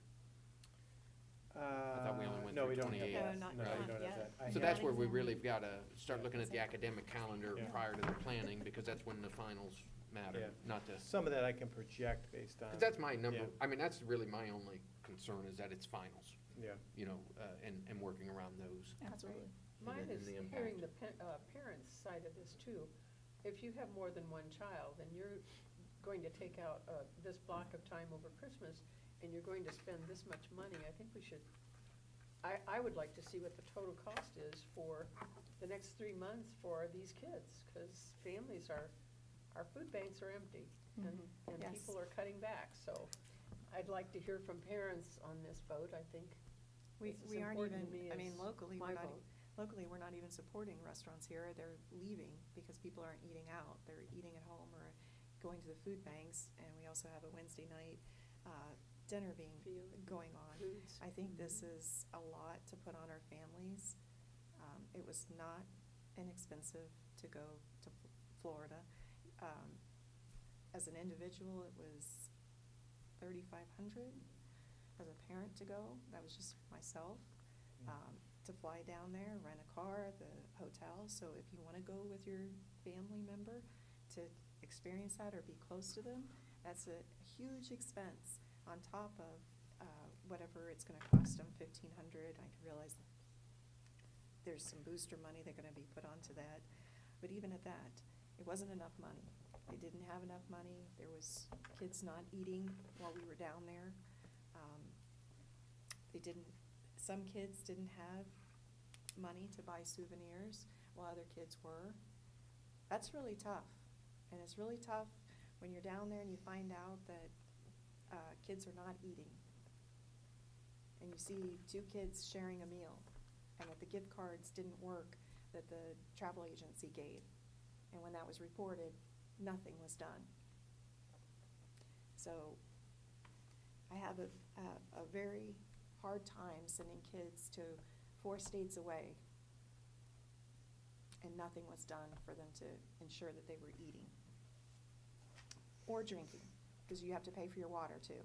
I thought we only went No, through we don't have 28. that. not No, Right. we don't have yet. that. I So have- that's where we really have got to start looking at the academic calendar Yeah. prior to the planning, because that's when the finals matter, Yeah. not to. Some of that I can project based on. Because that's my number, Yeah. I mean, that's really my only concern is that it's finals, Yeah. you know, and working around those. Absolutely. Mine And is the impact. hearing the parents' side of this too. If you have more than one child and you're going to take out this block of time over Christmas and you're going to spend this much money, I think we should, I would like to see what the total cost is for the next 3 months for these kids, because families our food banks are empty and Yes. people are cutting back, so I'd like to hear from parents on this vote. I think We this is aren't important to even, me I mean, as locally, my we're not, vote. locally, we're not even supporting restaurants here. They're leaving because people aren't eating out. They're eating at home or going to the food banks. And we also have a Wednesday night dinner going on. Foods. I think this is a lot to put on our families. It was not inexpensive to go to Florida. As an individual, it was $3,500. As a parent to go, that was just myself. To fly down there, rent a car, the hotel. So if you want to go with your family member to experience that or be close to them, that's a huge expense on top of whatever it's going to cost them, $1,500. I realize that there's some booster money they're going to be put onto that. But even at that, it wasn't enough money. They didn't have enough money. There was kids not eating while we were down there. Some kids didn't have money to buy souvenirs while other kids were. That's really tough. And it's really tough when you're down there and you find out that kids are not eating. And you see 2 kids sharing a meal and that the gift cards didn't work that the travel agency gave. And when that was reported, nothing was done. So I have a very hard time sending kids to 4 states away and nothing was done for them to ensure that they were eating or drinking, because you have to pay for your water too.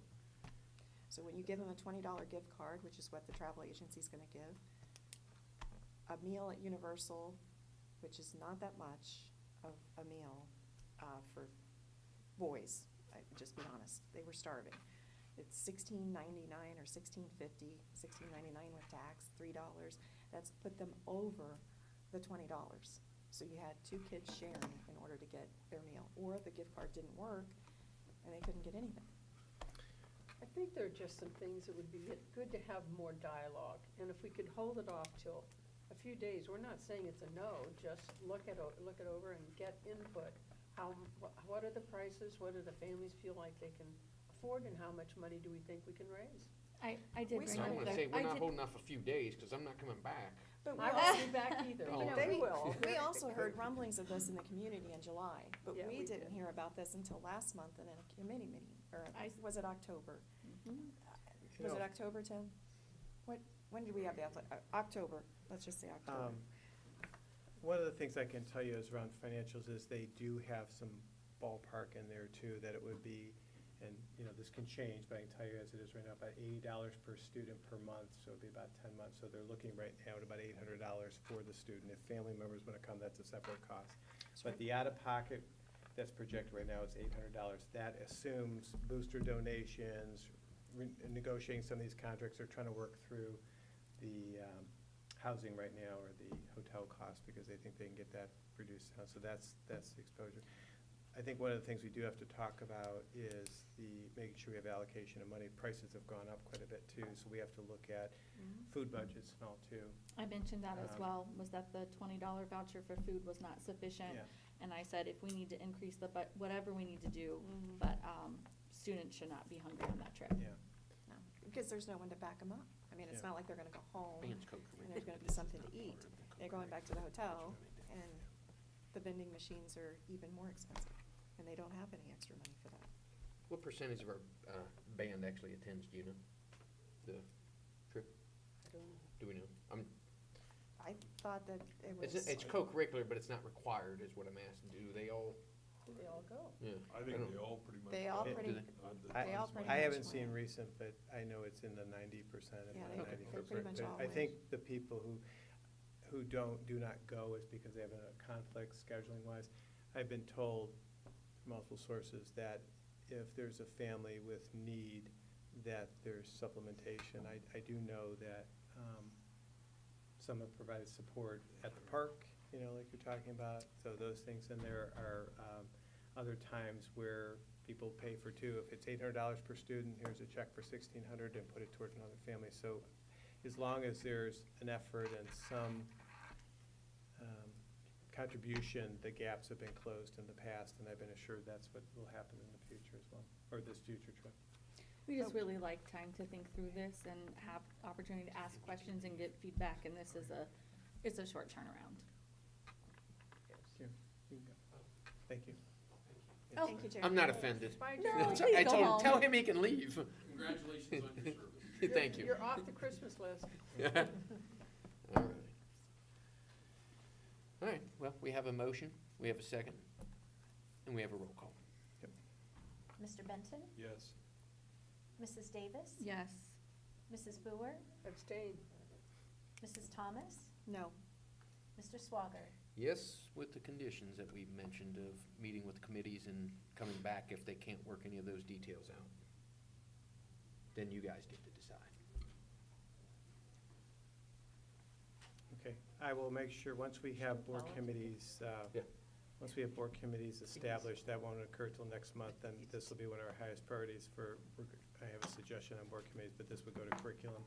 So when you give them a $20 gift card, which is what the travel agency's going to give, a meal at Universal, which is not that much of a meal for boys, just be honest, they were starving. It's $16.99 or $16.50, $16.99 with tax, $3. That's put them over the $20. So you had 2 kids sharing in order to get their meal, or the gift card didn't work and they couldn't get anything. I think there are just some things that would be good to have more dialogue, and if we could hold it off till a few days, we're not saying it's a no, just look it over and get input. What are the prices, what do the families feel like they can afford, and how much money do we think we can raise? I did bring So I up want to the- say, we're I not did- holding off a few days, because I'm not coming back. But we I also, won't be back either, Oh, but okay. they will. we also heard rumblings of this in the community in July, but Yeah, we we didn't did. hear about this until last month and in a committee meeting, or was it October? Was it No. October, Tim? When did we have the, October, let's just say October. One of the things I can tell you is around financials is they do have some ballpark in there too, that it would be, and, you know, this can change, but I can tell you as it is right now, about $80 per student per month, so it'd be about 10 months. So they're looking right now at about $800 for the student. If family members want to come, that's a separate cost. But the out-of-pocket that's projected right now is $800. That assumes booster donations, negotiating some of these contracts. They're trying to work through the housing right now, or the hotel costs, because they think they can get that reduced down. So that's the exposure. I think one of the things we do have to talk about is making sure we have allocation of money. Prices have gone up quite a bit too, so we have to look at food budgets and all too. I mentioned that as Um, well, was that the $20 voucher for food was not sufficient. Yeah. And I said, if we need to increase whatever we need to do, Mhm. but students should not be hungry on that trip. Yeah. No, because there's no one to back them up. I mean, it's Yeah. not like they're gonna go home Bands coach. and there's gonna be something to eat. They're going back to the hotel, and the vending machines are even more expensive, and they don't have any extra money for that. What percentage of our band actually attends, do you know? The trip? Do we know? I thought that it was. It's co-curricular, but it's not required, is what I'm asking. Do they all? Do they all go? Yeah. I think don't they know. all pretty much. They all go. pretty, they? they all pretty I much haven't went. seen recent, but I know it's in the 90%, if Yeah, not they- 94%. they're pretty much But all I went. think the people who do not go is because they have a conflict scheduling wise. I've been told from multiple sources that if there's a family with need, that there's supplementation. I do know that some have provided support at the park, you know, like you're talking about, so those things. And there are other times where people pay for two. If it's $800 per student, here's a check for $1,600 and put it towards another family. So as long as there's an effort and some contribution, the gaps have been closed in the past, and I've been assured that's what will happen in the future as well, or this future trip. We just really like time to think through this and have opportunity to ask questions and get feedback, and this is it's a short turnaround. Here, you can go. Thank you. Oh. Thank you, Jerry. I'm not offended. Bye, No, Jerry. please I go told him, home. tell him he can leave. Congratulations on your service. Thank you. You're off the Christmas list. All right. All right, well, we have a motion, we have a second, and we have a roll call. Mr. Benton? Yes. Mrs. Davis? Yes. Mrs. Boer? Abstain. Mrs. Thomas? No, Mr. Swager? Yes, with the conditions that we've mentioned of meeting with committees and coming back if they can't work any of those details out. Then you guys get to decide. Okay, I will make sure, once we have board committees, Yeah. once we have board committees established, that won't occur till next month, then this will be one of our highest priorities I have a suggestion on board committees, but this would go to curriculum.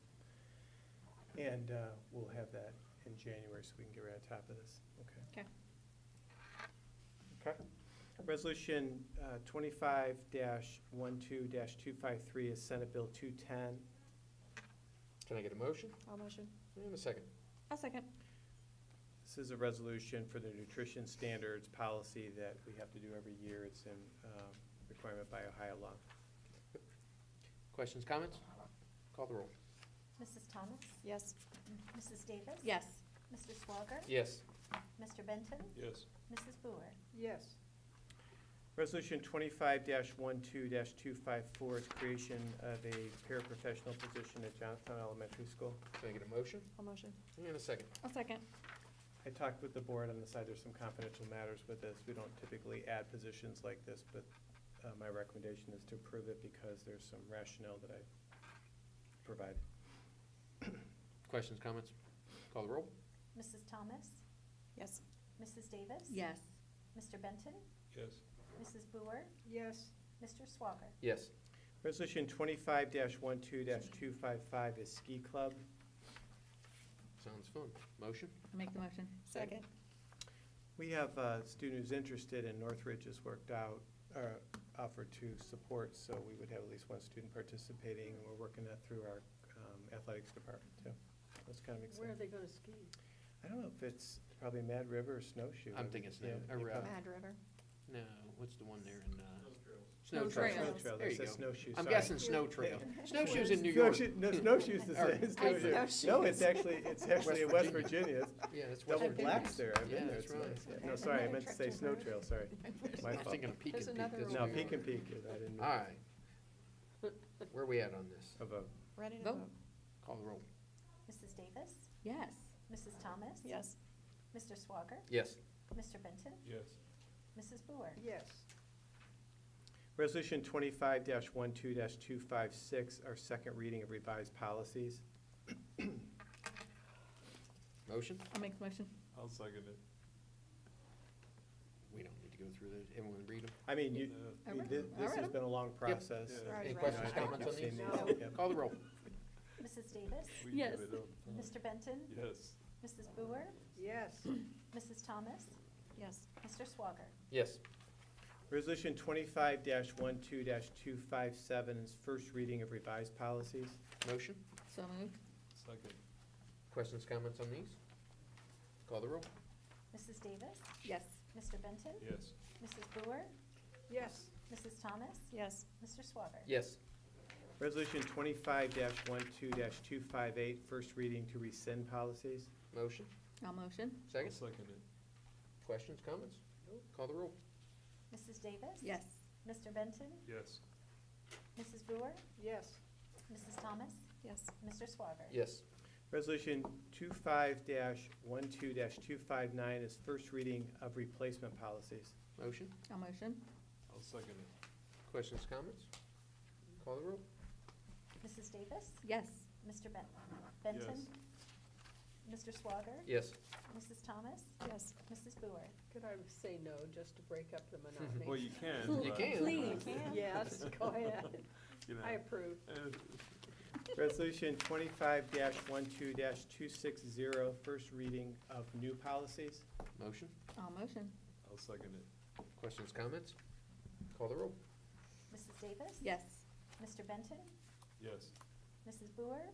And we'll have that in January, so we can get right on top of this, okay? Okay. Okay. Resolution 25-12-253 is Senate Bill 210. Can I get a motion? all motion. And a second. I'll second. This is a resolution for the nutrition standards policy that we have to do every year. It's in requirement by Ohio law. Questions, comments? Call the roll. Mrs. Thomas? Yes, Mrs. Davis? Yes. Mr. Swager? Yes. Mr. Benton? Yes. Mrs. Boer? Yes. Resolution 25-12-254 is creation of a paraprofessional position at Johnstown Elementary School. Can I get a motion? all motion. And a second. I'll second. I talked with the board on the side, there's some confidential matters with this. We don't typically add positions like this, but my recommendation is to approve it because there's some rationale that I provide. Questions, comments? Call the roll. Mrs. Thomas? Yes, Mrs. Davis? Yes. Mr. Benton? Yes. Mrs. Boer? Yes. Mr. Swager? Yes. Resolution 25-12-255 is ski club. Sounds fun. Motion? I'll make the motion. second. We have a student who's interested, and Northridge has worked out, offered to support, so we would have at least one student participating, and we're working that through our athletics department too. That's kind of Where are exciting. they gonna ski? I don't know if it's probably Mad River or Snowshoe. I'm thinking snow, Yeah, or, you probably- Mad River. no, what's the one there in, Snow Snow Trails. Trails. Snow Trail, There that you says go. Snowshoe. I'm sorry. guessing Snow Trail. Snowshoes in New York. No, Snowshoe's the Or- same. it's I New York. snowshoes. No, it's actually in West Virginia. It's Yeah, that's West double Virginia. blacks there. I've Yeah, been there. that's It's right. nice. Yeah. No, sorry, I meant to say Snow Trail, sorry. My I was fault. thinking of Peak There's and Peak. another That's No, New York. Peek and Peek, I didn't. All right. Where are we at on this? A vote. Ready to Vote. vote? Call the roll. Mrs. Davis? Yes. Mrs. Thomas? Yes. Mr. Swager? Yes. Mr. Benton? Yes. Mrs. Boer? Yes. Resolution 25-12-256, our second reading of revised policies. Motion? I'll make the motion. I'll second it. We don't need to go through those. Everyone read them? I mean, I read 'em. I this read has 'em. been a long process. Yeah. Already Any read questions, I think comments on you've these? seen No. these. Yep. Call the roll. Mrs. Davis? We Yes. give it up. Mr. Benton? Yes. Mrs. Boer? Yes. Mrs. Thomas? Yes. Mr. Swager? Yes. Resolution 25-12-257 is first reading of revised policies. Motion? So moved. Second. Questions, comments on these? Call the roll. Mrs. Davis? Yes. Mr. Benton? Yes. Mrs. Boer? Yes. Mrs. Thomas? Yes. Mr. Swager? Yes. Resolution 25-12-258, first reading to rescind policies. Motion? I'll motion. I'll Second? second it. Questions, comments? Call the roll. Mrs. Davis? Yes. Mr. Benton? Yes. Mrs. Boer? Yes. Mrs. Thomas? Yes. Mr. Swager? Yes. Resolution 25-12-259 is first reading of replacement policies. Motion? I'll motion. I'll second it. Questions, comments? Call the roll. Mrs. Davis? Yes. Mr. Benton? Mr. Swager? Yes. Mrs. Thomas? Yes. Mrs. Boer? Could I say no, just to break up the monotony? Well, you can. You but, can. Please. Yes, go ahead. you know, I approve. Resolution 25-12-260, first reading of new policies. Motion? I'll motion. I'll second it. Questions, comments? Call the roll. Mrs. Davis? Yes. Mr. Benton? Yes. Mrs. Boer?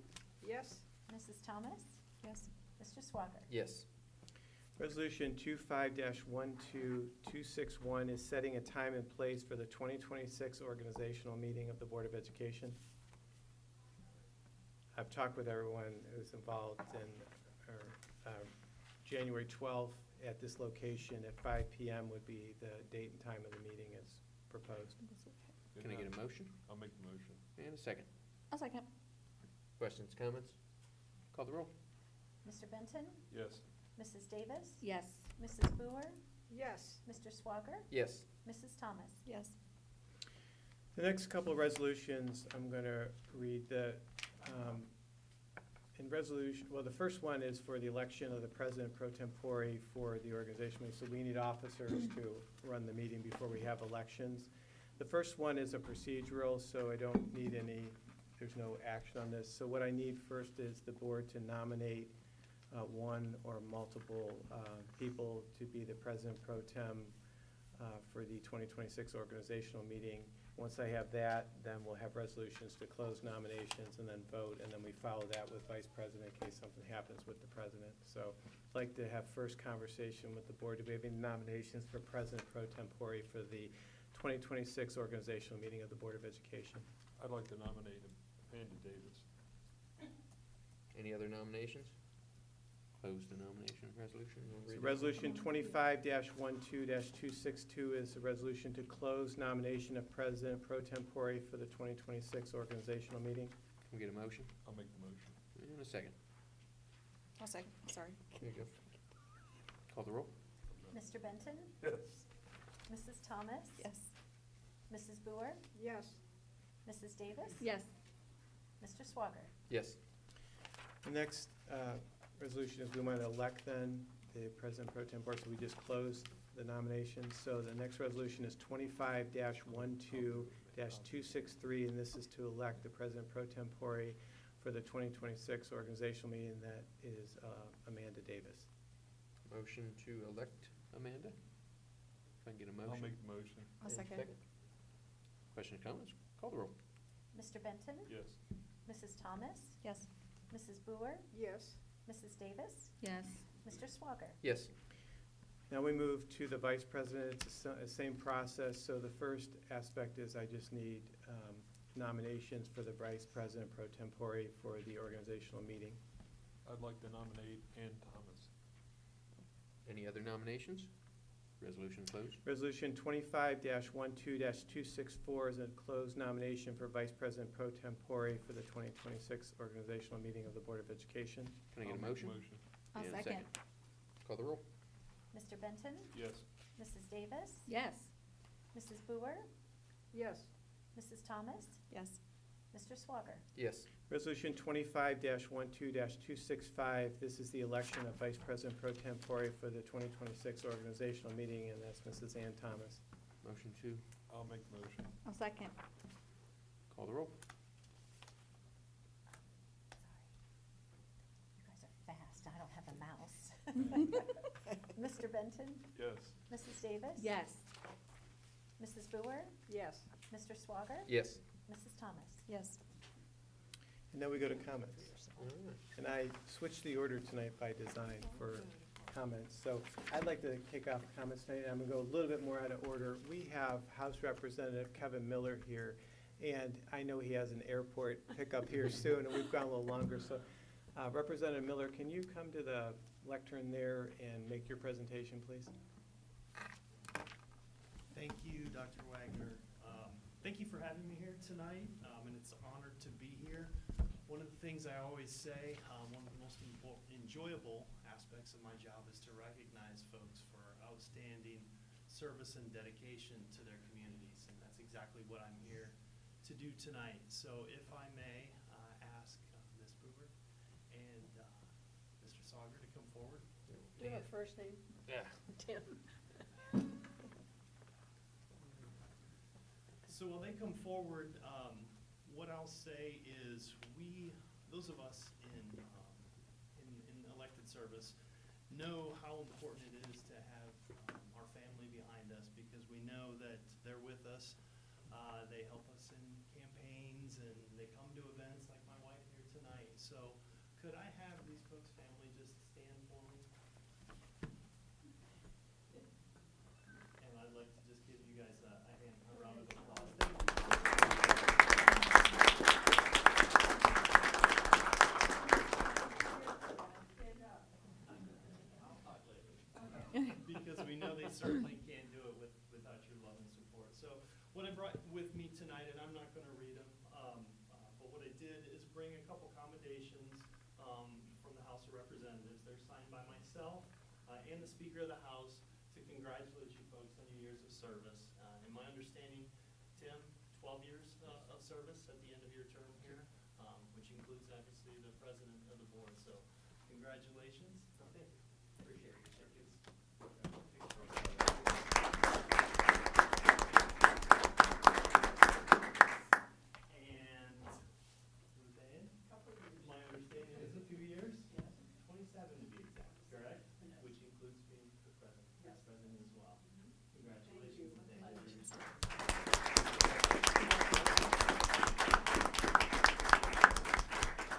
Yes. Mrs. Thomas? Yes. Mr. Swager? Yes. Resolution 25-12261 is setting a time and place for the 2026 organizational meeting of the Board of Education. I've talked with everyone who's involved January 12th at this location at 5 PM would be the date and time of the meeting as proposed. Good Can I get enough. a motion? I'll make the motion. And a second. I'll second. Questions, comments? Call the roll. Mr. Benton? Yes. Mrs. Davis? Yes. Mrs. Boer? Yes. Mr. Swager? Yes. Mrs. Thomas? Yes. The next couple of resolutions, I'm going to read the first one is for the election of the president pro tempore for the organization. So we need officers to run the meeting before we have elections. The first one is a procedural, so I don't need there's no action on this. So what I need first is the board to nominate one or multiple people to be the president pro tem for the 2026 organizational meeting. Once I have that, then we'll have resolutions to close nominations and then vote, and then we follow that with vice president in case something happens with the president. So I'd like to have first conversation with the board. Do we have any nominations for president pro tempore for the 2026 organizational meeting of the Board of Education? I'd like to nominate Amanda Davis. Any other nominations? Close the nomination resolution. We'll So read it. Resolution 25-12-262 is a resolution to close nomination of president pro tempore for the 2026 organizational meeting. Can we get a motion? I'll make the motion. And a second. I'll second, sorry. There you go. Call the roll. Mr. Benton? Yes. Mrs. Thomas? Yes. Mrs. Boer? Yes. Mrs. Davis? Yes. Mr. Swager? Yes. The next resolution is we want to elect then the president pro tempore, so we just closed the nominations. So the next resolution is 25-12-263, and this is to elect the president pro tempore for the 2026 organizational meeting. That is Amanda Davis. Motion to elect Amanda? If I can get a motion. I'll make the motion. I'll And a second. Question or comments? Call the roll. Mr. Benton? Yes. Mrs. Thomas? Yes. Mrs. Boer, Yes. Mrs. Davis, Yes. Mr. Swager. Yes. Now we move to the vice president. It's the same process. So the first aspect is I just need nominations for the vice president pro tempore for the organizational meeting. I'd like to nominate Ann Thomas. Any other nominations? Resolution closed. Resolution 25-12-264 is a closed nomination for vice president pro tempore for the 2026 organizational meeting of the Board of Education. Can I get a I'll make motion? I'll And a second. Call the roll. Mr. Benton, Yes. Mrs. Davis, Yes. Mrs. Boer, Yes. Mrs. Thomas, Yes. Mr. Swager. Yes. Resolution 25-12-265, this is the election of vice president pro tempore for the 2026 organizational meeting, and that's Mrs. Ann Thomas. Motion to I'll make the motion. I'll second. call the roll. Sorry. You guys are fast. I don't have a mouse. Mr. Benton, Yes. Mrs. Davis. Yes. Mrs. Boer, Yes. Mr. Swager, Yes. Mrs. Thomas. Yes. And then we go to comments. All right. And I switched the order tonight by design for comments. So I'd like to kick off comments tonight. I'm going to go a little bit more out of order. We have House Representative Kevin Miller here, and I know he has an airport pickup here soon, and we've gone a little longer. So Representative Miller, can you come to the lectern there and make your presentation, please? Thank you, Dr. Wagner. Thank you for having me here tonight, and it's an honor to be here. One of the things I always say, one of the most enjoyable aspects of my job is to recognize folks for outstanding service and dedication to their communities, and that's exactly what I'm here to do tonight. So if I may ask Ms. Brewer and Mr. Sauger to come forward. Do you have a first name? Yeah. Tim. So while they come forward, what I'll say is those of us in elected service, know how important it is to have our family behind us, because we know that they're with us. They help us in campaigns, and they come to events like my wife here tonight. So could I have these folks' family just stand for me? And I'd like to just give you guys a round of applause. Because we know they certainly can't do it without your love and support. So what I brought with me tonight, and I'm not going to read them, but what I did is bring a couple commendations from the House of Representatives. They're signed by myself and the Speaker of the House to congratulate you folks on your years of service. In my understanding, Tim, 12 years of service at the end of your term here, which includes obviously the President of the Board. So congratulations. Thank you. Appreciate it. Thank you. And Ruth Ann, my understanding is a few years? Yes. 27 to be exact, correct? Which includes being the president, vice president as well. Congratulations and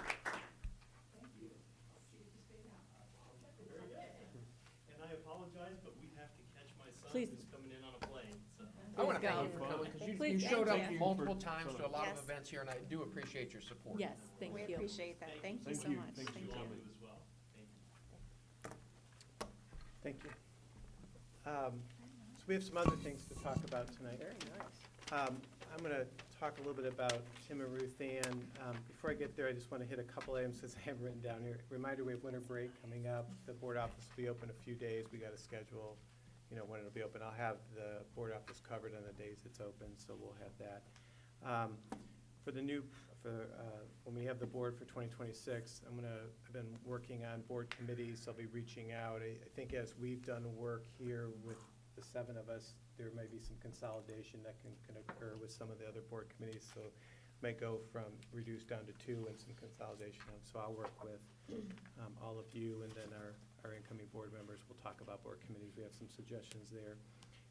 thank you. Thank you. Very good. And I apologize, but we have to catch my son Please. who's coming in on a plane, so. I want to Please thank you go. for coming, because you Please, showed up thank you. multiple times to a lot of Yes. events here, and I do appreciate your support. Yes, thank We you. appreciate that. Thank you so much. Thank Thank you. you. You as well. Thank you. Thank you. So we have some other things to talk about tonight. Very nice. I'm going to talk a little bit about Tim and Ruth Ann. Before I get there, I just want to hit a couple items since I have written down here. Reminder, we have winter break coming up. The board office will be open a few days. We got to schedule, when it'll be open. I'll have the board office covered on the days it's open, so we'll have that. When we have the board for 2026, I've been working on board committees. I'll be reaching out. I think as we've done work here with the 7 of us, there may be some consolidation that can occur with some of the other board committees. So may go from reduced down to 2 and some consolidation. So I'll work with all of you, and then our incoming board members will talk about board committees. We have some suggestions there.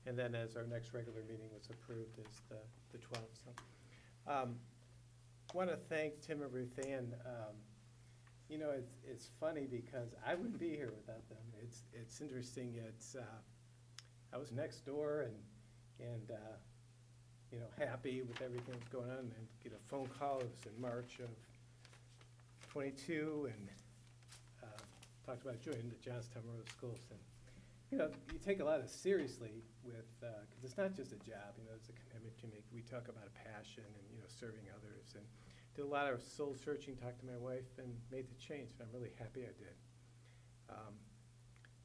And then as our next regular meeting was approved is the 12th. So want to thank Tim and Ruth Ann. you know, it's funny because I wouldn't be here without them. It's interesting. I was next door and you know, happy with everything that's going on, and get a phone call. It was in March of 22, and talked about joining the Johnstown-Monroe schools. And you know, you take a lot of seriously with, because it's not just a job. You know, it's a commitment you make. We talk about a passion and, you know, serving others, and did a lot of soul searching. Talked to my wife and made the change, and I'm really happy I did.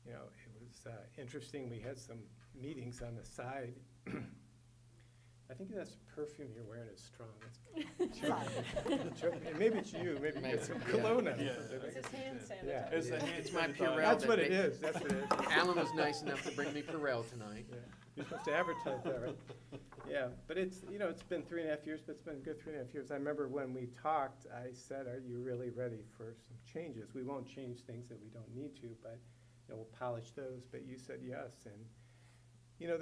You know, it was interesting. We had some meetings on the side. I think that's perfume you're wearing is strong. Maybe it's you. Maybe it's some cologne. It's his hand sanitizer. Yeah. It's my Purell. That's what it is. That's what it is. Alan was nice enough to bring me Purell tonight. Yeah. You're supposed to advertise that, right? Yeah, but it's, you know, it's been 3.5 years, but it's been a good 3.5 years. I remember when we talked, I said, are you really ready for some changes? We won't change things that we don't need to, but, you know, we'll polish those. But you said yes, and, you know,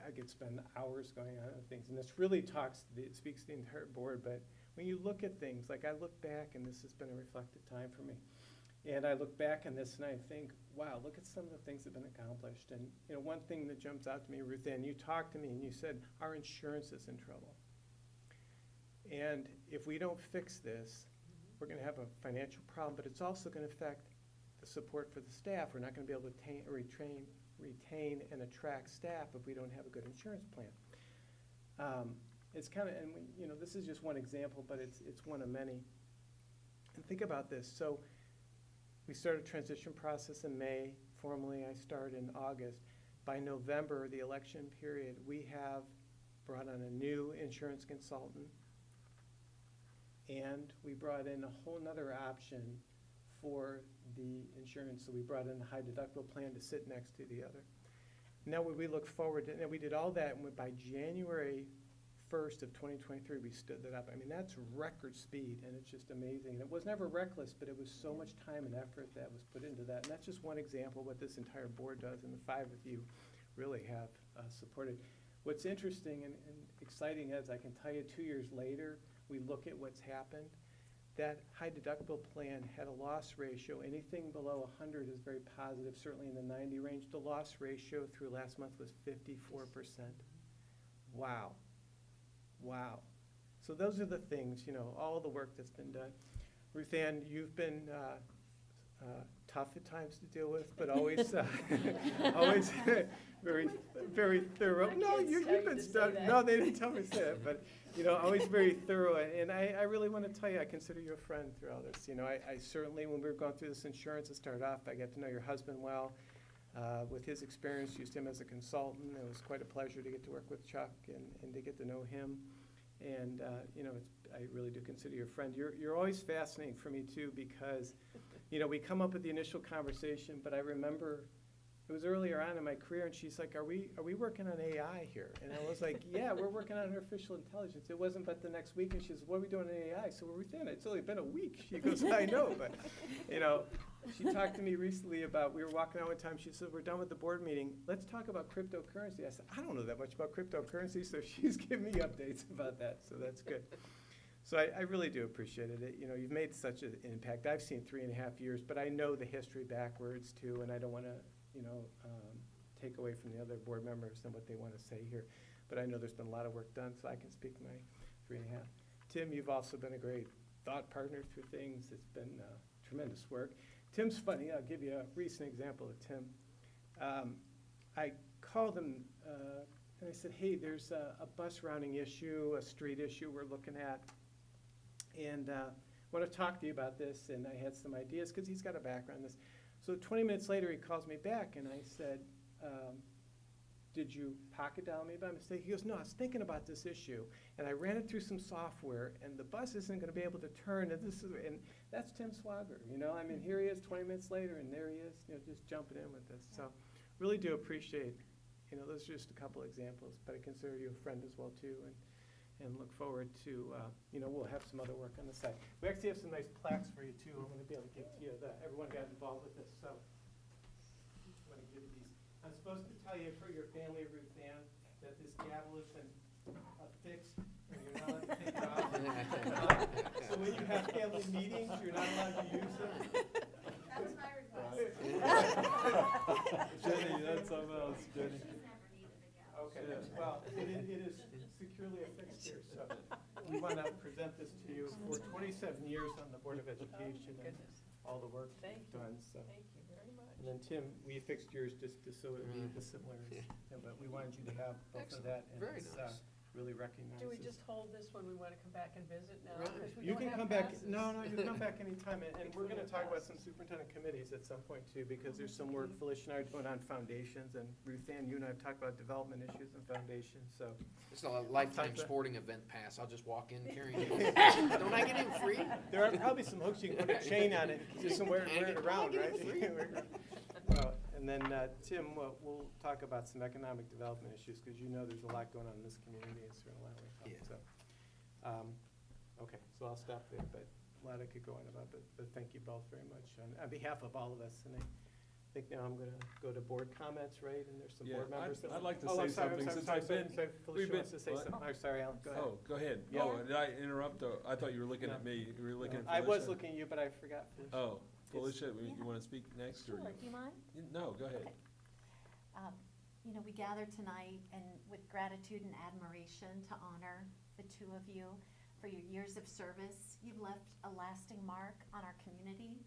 I could spend hours going on things, and this really it speaks to the entire board, but when you look at things, like I look back, and this has been a reflective time for me, and I look back on this and I think, wow, look at some of the things that have been accomplished. And, you know, one thing that jumps out to me, Ruth Ann, you talked to me and you said, our insurance is in trouble. And if we don't fix this, we're gonna have a financial problem, but it's also gonna affect the support for the staff. We're not gonna be able to retain and attract staff if we don't have a good insurance plan. It's kind of, and you know, this is just one example, but it's one of many. And think about this. So we started a transition process in May. Formally, I start in August. By November, the election period, we have brought on a new insurance consultant, and we brought in a whole nother option for the insurance. So we brought in a high deductible plan to sit next to the other. Now when we look forward, and we did all that, and by January 1st of 2023, we stood that up. I mean, that's record speed, and it's just amazing. And it was never reckless, but it was so much time and effort that was put into that. And that's just one example of what this entire board does, and the 5 of you really have supported. What's interesting and exciting is I can tell you 2 years later, we look at what's happened. That high deductible plan had a loss ratio. Anything below 100 is very positive, certainly in the 90 range. The loss ratio through last month was 54%. Wow. Wow. So those are the things, you know, all the work that's been done. Ruth Ann, you've been tough at times to deal with, but always, always very, very thorough. No, you've been stuck. No, they didn't tell me to say that, but you know, always very thorough. And I really want to tell you, I consider you a friend through all this. You know, I certainly, when we were going through this insurance, it started off, I got to know your husband well. With his experience, used him as a consultant. It was quite a pleasure to get to work with Chuck and to get to know him. And you know, I really do consider you a friend. You're always fascinating for me too, because you know, we come up with the initial conversation, but I remember it was earlier on in my career, and she's like, are we working on AI here? And I was like, yeah, we're working on artificial intelligence. It wasn't but the next week, and she says, what are we doing in AI? So we're within it. It's only been a week. She goes, I know, but you know, she talked to me recently about, we were walking out one time, she said, we're done with the board meeting. Let's talk about cryptocurrency. I said, I don't know that much about cryptocurrency, so she's giving me updates about that, so that's good. So I really do appreciate it. You know, you've made such an impact. I've seen 3.5 years, but I know the history backwards too, and I don't want to, you know, take away from the other board members and what they want to say here. But I know there's been a lot of work done, so I can speak my 3.5. Tim, you've also been a great thought partner through things. It's been tremendous work. Tim's funny. I'll give you a recent example of Tim. I called him and I said, hey, there's a bus routing issue, a street issue we're looking at. And I want to talk to you about this. And I had some ideas because he's got a background in this. So 20 minutes later, he calls me back, and I said, did you pocket dial me by mistake? He goes, no, I was thinking about this issue, and I ran it through some software, and the bus isn't going to be able to turn. And that's Tim Swagger, you know. I mean, here he is 20 minutes later, and there he is, you know, just jumping in with this. So really do appreciate, you know, those are just a couple examples, but I consider you a friend as well, too, and look forward to, you know, we'll have some other work on the side. We actually have some nice plaques for you, too. I'm going to be able to give to you. Everyone got involved with this, so I'm going to give you these. I'm supposed to tell you for your family, Ruth Ann, that this gavel has been affixed, and you're not allowed to take it off. So when you have family meetings, you're not allowed to use them? That was my request. Jenny, that's something else, Jenny. She's never needed a gap. Okay, Yeah. well, it is securely affixed here, so we want to present this to you for 27 years on the Board of Education and all the work Thank you've done, so. Thank you very much. And then Tim, we affixed yours just so it would be the similar, but we wanted you to have both of that, and Very it's nice. really recognized. Do we just hold this when we want to come back and visit now? Right. 'Cause we You don't can have come back, passes. no, you come back anytime, and we're gonna don't talk about pass. some superintendent committees at some point too, because there's some work Felicia and I are doing on foundations, and Ruth Ann, you and I have talked about development issues and foundations, so. It's a lifetime Type of- sporting event pass. I'll just walk in carrying it. Don't I get in free? There are probably some hooks you can put a chain on it, just wear it around, right? Well, and then, Tim, we'll talk about some economic development issues, because you know there's a lot going on in this community, and certainly a lot we Yeah. so. Okay, so I'll stop there, but a lot I could go on about, but thank you both very much on behalf of all of us, and I think now I'm gonna go to board comments, right, and there's some Yeah, board members. I'd like to Oh, say I'm sorry, something I'm since sorry, I've sorry, been- sorry, we've Felicia been- wants to say what? something. I'm sorry, Alan, go ahead. Oh, go ahead. Yeah. Oh, did I interrupt? I thought you were looking at No. me. You were looking at I Felicia? was looking at you, but I forgot Felicia. Oh, Felicia, you Yeah. want to speak next? or Sure, do you mind? No, go ahead. Okay. You know, we gather tonight and with gratitude and admiration to honor the two of you for your years of service. You've left a lasting mark on our community.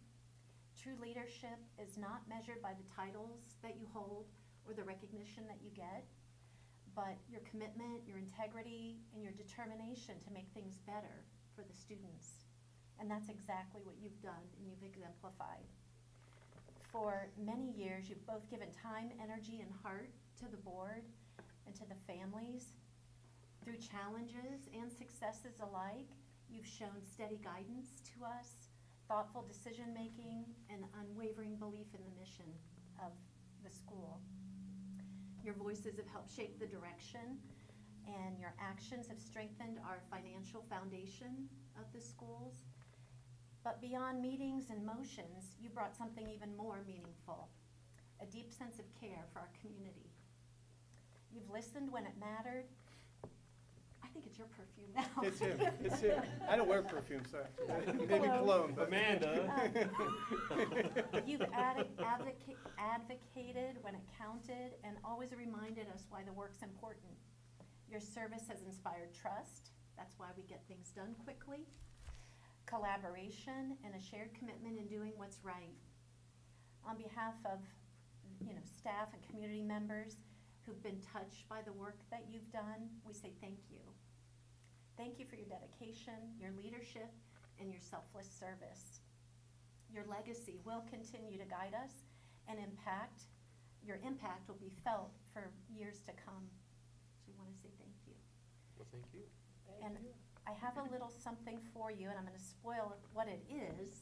True leadership is not measured by the titles that you hold or the recognition that you get, but your commitment, your integrity, and your determination to make things better for the students. And that's exactly what you've done and you've exemplified. For many years, you've both given time, energy, and heart to the board and to the families. Through challenges and successes alike, you've shown steady guidance to us, thoughtful decision-making, and unwavering belief in the mission of the school. Your voices have helped shape the direction, and your actions have strengthened our financial foundation of the schools. But beyond meetings and motions, you brought something even more meaningful, a deep sense of care for our community. You've listened when it mattered. I think it's your perfume now. It's him. I don't wear perfume, sorry. Maybe cologne, but. Amanda. You've advocated when it counted and always reminded us why the work's important. Your service has inspired trust. That's why we get things done quickly. Collaboration and a shared commitment in doing what's right. On behalf of, staff and community members who've been touched by the work that you've done, we say thank you. Thank you for your dedication, your leadership, and your selfless service. Your legacy will continue to guide us and your impact will be felt for years to come. So we want to say thank you. Well, thank you. And I have a little something for you, and I'm going to spoil what it is.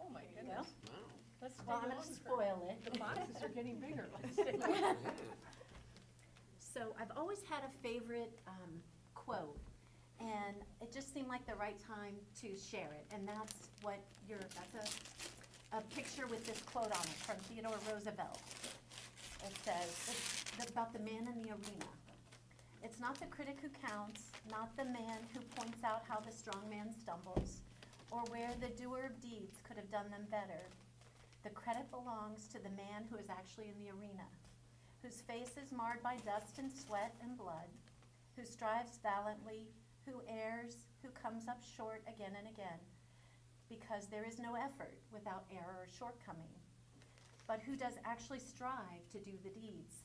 Oh, my goodness. Wow. Let's stay Well, I'm going longer. to spoil it. The boxes are getting bigger. Let's stay longer. Yeah. So I've always had a favorite quote, and it just seemed like the right time to share it. And that's that's a picture with this quote on it from Theodore Roosevelt. It says, it's about the man in the arena. It's not the critic who counts, not the man who points out how the strong man stumbles, or where the doer of deeds could have done them better. The credit belongs to the man who is actually in the arena, whose face is marred by dust and sweat and blood, who strives valiantly, who errs, who comes up short again and again, because there is no effort without error or shortcoming, but who does actually strive to do the deeds.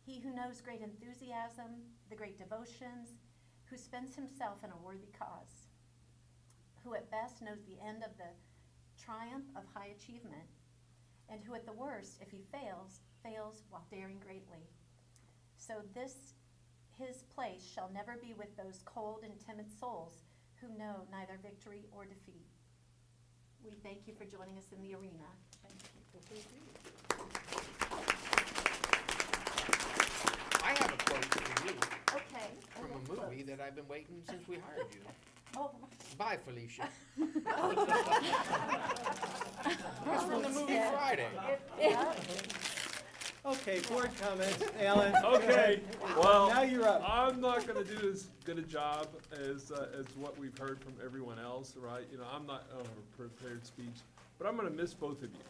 He who knows great enthusiasm, the great devotions, who spends himself in a worthy cause, who at best knows the end of the triumph of high achievement, and who at the worst, if he fails while daring greatly. So his place shall never be with those cold and timid souls who know neither victory or defeat. We thank you for joining us in the arena. Thank you. I have a quote for you Okay. from a movie that I've been waiting since we hired you. Oh, Bye, Felicia. It's from the movie Friday. yeah. Okay, board comments, Alan. Okay, well, Now you're up. I'm not gonna do as good a job as what we've heard from everyone else, right? You know, I'm not, a prepared speech, but I'm gonna miss both of you,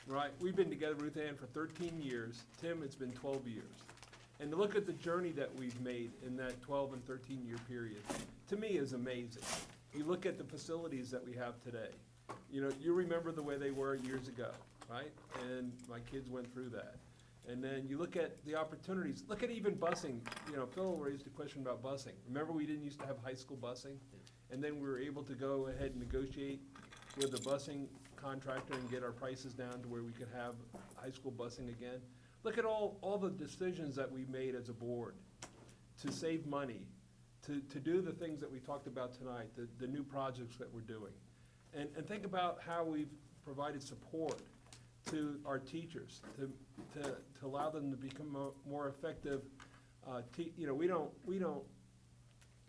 right? We've been together, Ruth Ann, for 13 years. Tim, it's been 12 years. And to look at the journey that we've made in that 12 and 13-year period, to me is amazing. You look at the facilities that we have today. You know, you remember the way they were years ago, right? And my kids went through that. And then you look at the opportunities. Look at even busing. You know, Phil raised a question about busing. Remember we didn't used to have high school busing? And then we were able to go ahead and negotiate with the busing contractor and get our prices down to where we could have high school busing again. Look at all the decisions that we made as a board to save money, to do the things that we talked about tonight, the new projects that we're doing. And think about how we've provided support to our teachers to allow them to become more effective. You know, we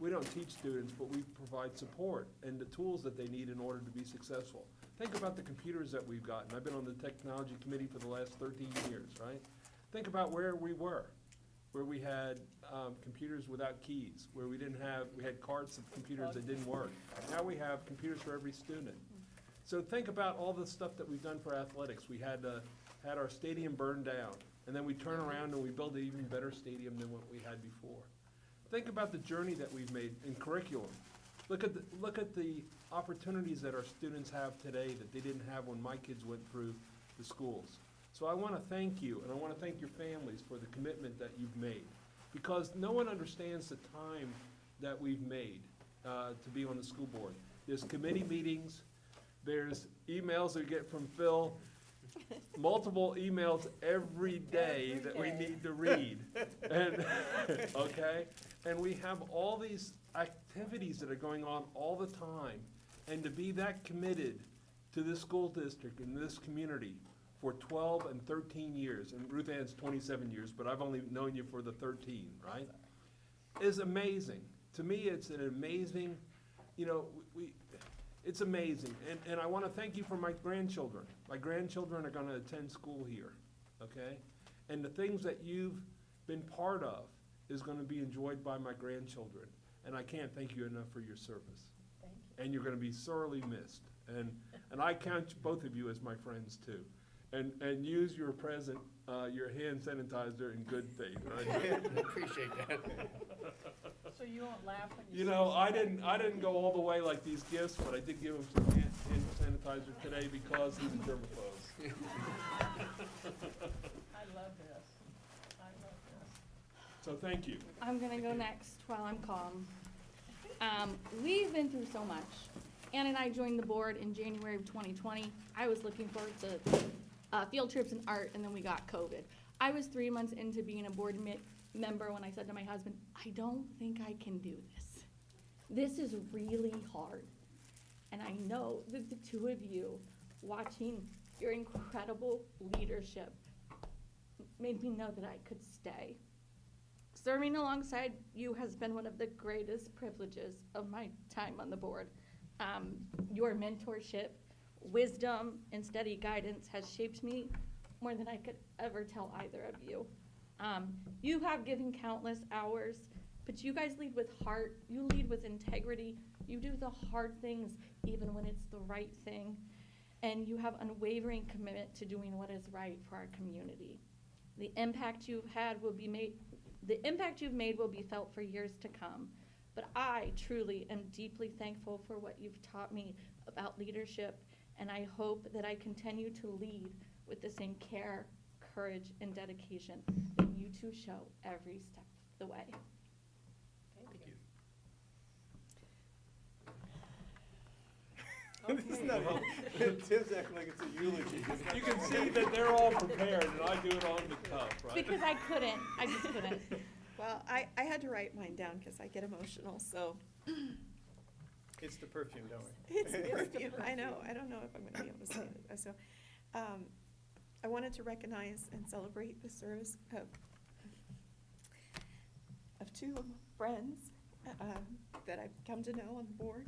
don't teach students, but we provide support and the tools that they need in order to be successful. Think about the computers that we've gotten. I've been on the technology committee for the last 13 years, right? Think about where we were, where we had computers without keys, where we had carts of computers that didn't work. Now we have computers for every student. So think about all the stuff that we've done for athletics. We had our stadium burned down, and then we turn around and we build an even better stadium than what we had before. Think about the journey that we've made in curriculum. Look at the opportunities that our students have today that they didn't have when my kids went through the schools. So I want to thank you, and I want to thank your families for the commitment that you've made, because no one understands the time that we've made to be on the school board. There's committee meetings. There's emails that we get from Phil, multiple emails every day that we need to read. And, okay? And we have all these activities that are going on all the time. And to be that committed to this school district and this community for 12 and 13 years, and Ruth Ann's 27 years, but I've only known you for the 13, right? Is amazing. To me, it's an amazing, you know, it's amazing, and I want to thank you for my grandchildren. My grandchildren are going to attend school here, okay? And the things that you've been part of is going to be enjoyed by my grandchildren, and I can't thank you enough for your service. Thank you. And you're going to be sorely missed, and I count both of you as my friends too. And use your present, your hand sanitizer in good faith, right? Appreciate that. So you won't laugh when you You see know, I somebody? didn't go all the way like these gifts, but I did give him some hand sanitizer today because he's a germaphobe. I love this. I love this. So thank you. I'm gonna go next while I'm calm. We've been through so much. Ann and I joined the board in January of 2020. I was looking forward to field trips and art, and then we got COVID. I was 3 months into being a board member when I said to my husband, I don't think I can do this. This is really hard. And I know that the two of you, watching your incredible leadership, made me know that I could stay. Serving alongside you has been one of the greatest privileges of my time on the board. Your mentorship, wisdom, and steady guidance has shaped me more than I could ever tell either of you. You have given countless hours, but you guys lead with heart, you lead with integrity, you do the hard things even when it's the right thing, and you have unwavering commitment to doing what is right for our community. The impact you've made will be felt for years to come. But I truly am deeply thankful for what you've taught me about leadership, and I hope that I continue to lead with the same care, courage, and dedication that you two show every step of the way. Thank you. It's not, Tim's acting like it's a eulogy. You can see that they're all prepared, and I do it on the cuff, right? Because I just couldn't. Well, I had to write mine down because I get emotional, so. It's the perfume, don't worry. It's the perfume, I know. I don't know if I'm gonna be able to say it. So, I wanted to recognize and celebrate the service of two friends that I've come to know on the board.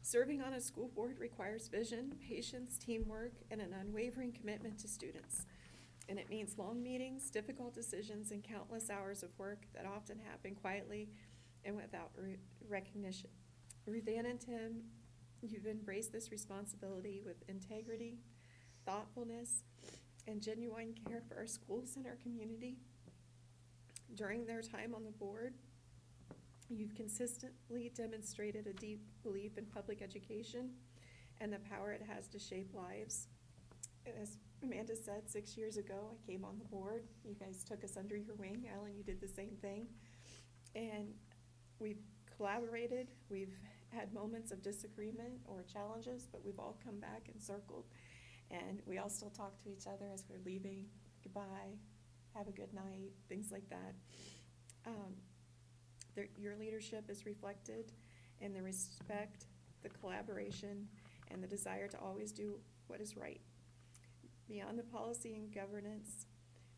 Serving on a school board requires vision, patience, teamwork, and an unwavering commitment to students. And it means long meetings, difficult decisions, and countless hours of work that often happen quietly and without recognition. Ruthann and Tim, you've embraced this responsibility with integrity, thoughtfulness, and genuine care for our schools and our community. During their time on the board, you've consistently demonstrated a deep belief in public education and the power it has to shape lives. As Amanda said, 6 years ago, I came on the board. You guys took us under your wing. Alan, you did the same thing. And we've collaborated. We've had moments of disagreement or challenges, but we've all come back and circled. And we all still talk to each other as we're leaving. Goodbye, have a good night, things like that. Your leadership is reflected in the respect, the collaboration, and the desire to always do what is right. Beyond the policy and governance,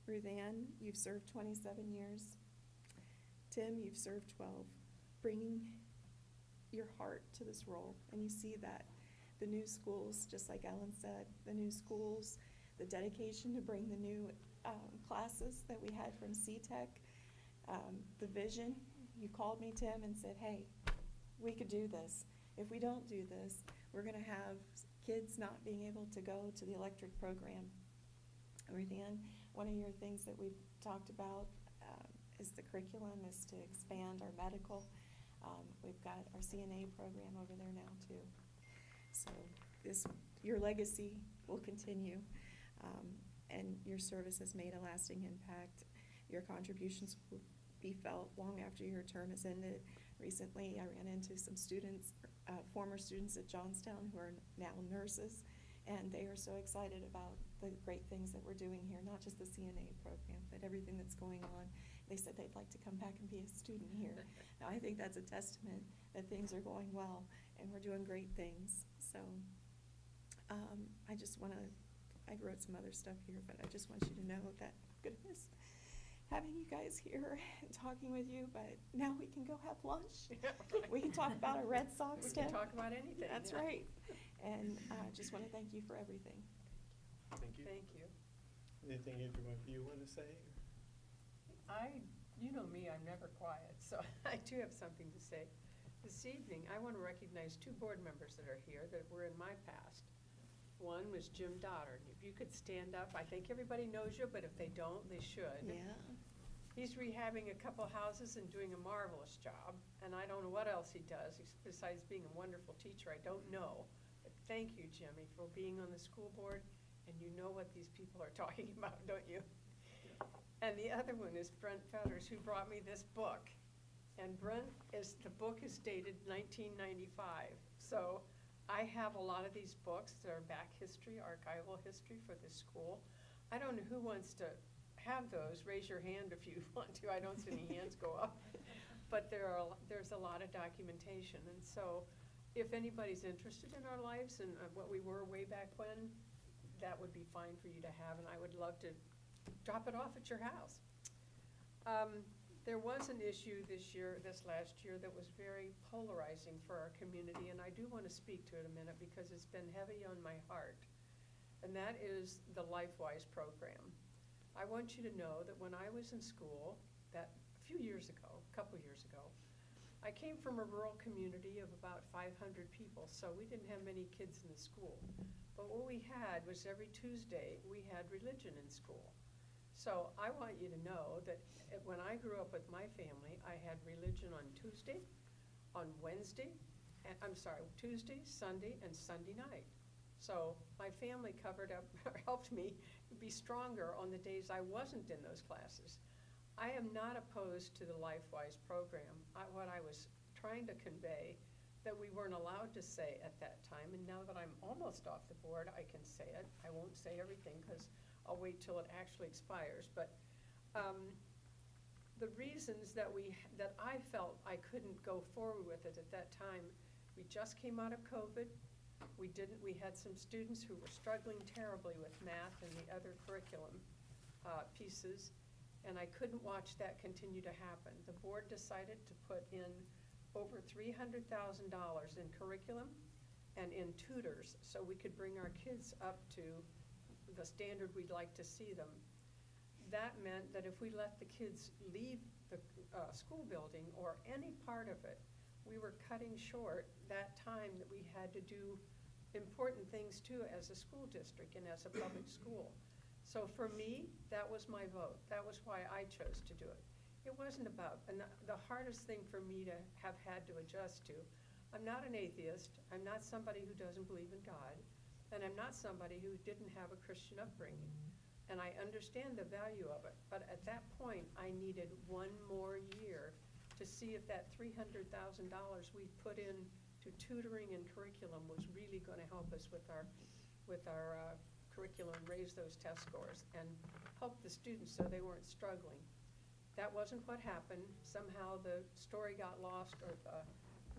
Ruthann, you've served 27 years. Tim, you've served 12, bringing your heart to this role, and you see that. The new schools, just like Ellen said, the new schools, the dedication to bring the new classes that we had from C-Tech, the vision. You called me, Tim, and said, hey, we could do this. If we don't do this, we're gonna have kids not being able to go to the electric program. Ruthann, one of your things that we've talked about is the curriculum, is to expand our medical. We've got our CNA program over there now too. So your legacy will continue, and your service has made a lasting impact. Your contributions will be felt long after your term has ended. Recently, I ran into some students, former students at Johnstown who are now nurses, and they are so excited about the great things that we're doing here, not just the CNA program, but everything that's going on. They said they'd like to come back and be a student here. Now, I think that's a testament that things are going well, and we're doing great things. So I just want to, I wrote some other stuff here, but I just want you to know that I'm going to miss having you guys here and talking with you, but now we can go have lunch. Yeah, right. We can talk about our Red Sox. We can talk about anything. That's yeah. right. And I just want to thank you for everything. Thank you. Thank you. Anything either one of you want to say? You know me, I'm never quiet, so I do have something to say. This evening, I want to recognize two board members that are here that were in my past. One was Jim Doddard. If you could stand up, I think everybody knows you, but if they don't, they should. Yeah. He's rehabbing a couple houses and doing a marvelous job, and I don't know what else he does besides being a wonderful teacher. I don't know. But thank you, Jimmy, for being on the school board, and you know what these people are talking about, don't you? And the other one is Brent Fetters, who brought me this book. And Brent, the book is dated 1995. So I have a lot of these books that are back history, archival history for this school. I don't know who wants to have those. Raise your hand if you want to. I don't see any hands go up. But there's a lot of documentation. And so if anybody's interested in our lives and what we were way back when, that would be fine for you to have. And I would love to drop it off at your house. There was an issue this last year that was very polarizing for our community, and I do want to speak to it a minute because it's been heavy on my heart, and that is the LifeWise program. I want you to know that when I was in school, that a couple years ago, I came from a rural community of about 500 people, so we didn't have many kids in the school. But what we had was every Tuesday, we had religion in school. So I want you to know that when I grew up with my family, I had religion on Tuesday, on Wednesday, Tuesday, Sunday, and Sunday night. So my family covered up, helped me be stronger on the days I wasn't in those classes. I am not opposed to the LifeWise program. What I was trying to convey that we weren't allowed to say at that time, and now that I'm almost off the board, I can say it. I won't say everything because I'll wait till it actually expires, but the reasons that I felt I couldn't go forward with it at that time, we just came out of COVID. We had some students who were struggling terribly with math and the other curriculum pieces, and I couldn't watch that continue to happen. The board decided to put in over $300,000 in curriculum, and in tutors, so we could bring our kids up to the standard we'd like to see them. That meant that if we let the kids leave the school building or any part of it, we were cutting short that time that we had to do important things too as a school district and as a public school. So for me, that was my vote. That was why I chose to do it. It wasn't about, and the hardest thing for me to have had to adjust to, I'm not an atheist, I'm not somebody who doesn't believe in God, and I'm not somebody who didn't have a Christian upbringing. And I understand the value of it, but at that point, I needed one more year to see if that $300,000 we put in to tutoring and curriculum was really gonna help us with our curriculum, raise those test scores, and help the students so they weren't struggling. That wasn't what happened. Somehow the story got lost, or the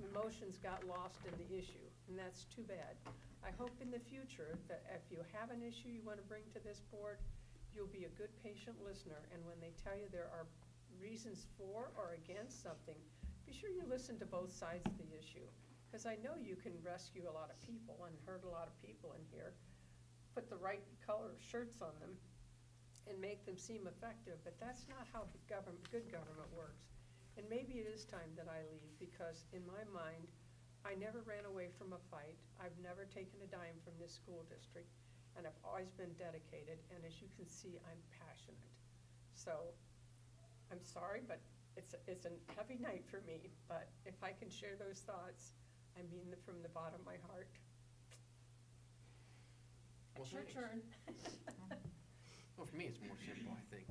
emotions got lost in the issue, and that's too bad. I hope in the future that if you have an issue you wanna bring to this board, you'll be a good patient listener, and when they tell you there are reasons for or against something, be sure you listen to both sides of the issue. Because I know you can rescue a lot of people and hurt a lot of people in here, put the right color shirts on them, and make them seem effective, but that's not how good government works. And maybe it is time that I leave, because in my mind, I never ran away from a fight. I've never taken a dime from this school district, and I've always been dedicated, and as you can see, I'm passionate. So, I'm sorry, but it's a heavy night for me, but if I can share those thoughts, I mean them from the bottom of my heart. Well, It's your thanks. turn. Well, for me, it's more simple, I think.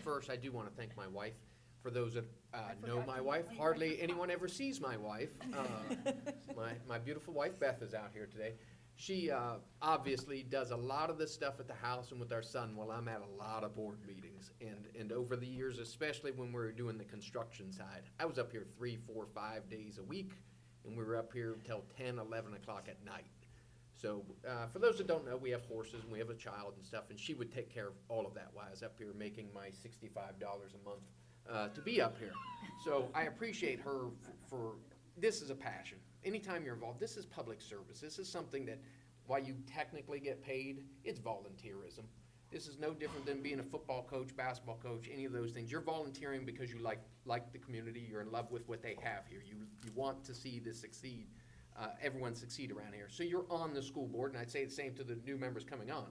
First, I do want to thank my wife. For those that know my wife, hardly anyone ever sees my wife. My beautiful wife, Beth, is out here today. She obviously does a lot of this stuff at the house and with our son while I'm at a lot of board meetings. And over the years, especially when we were doing the construction side, I was up here 3, 4, 5 days a week, and we were up here till 10, 11 o'clock at night. So for those that don't know, we have horses and we have a child and stuff, and she would take care of all of that while I was up here making my $65 a month to be up here. So I appreciate her for this is a passion. Anytime you're involved, this is public service. This is something that, while you technically get paid, it's volunteerism. This is no different than being a football coach, basketball coach, any of those things. You're volunteering because you like the community. You're in love with what they have here. You want to see this succeed. Everyone succeed around here. So you're on the school board, and I'd say the same to the new members coming on.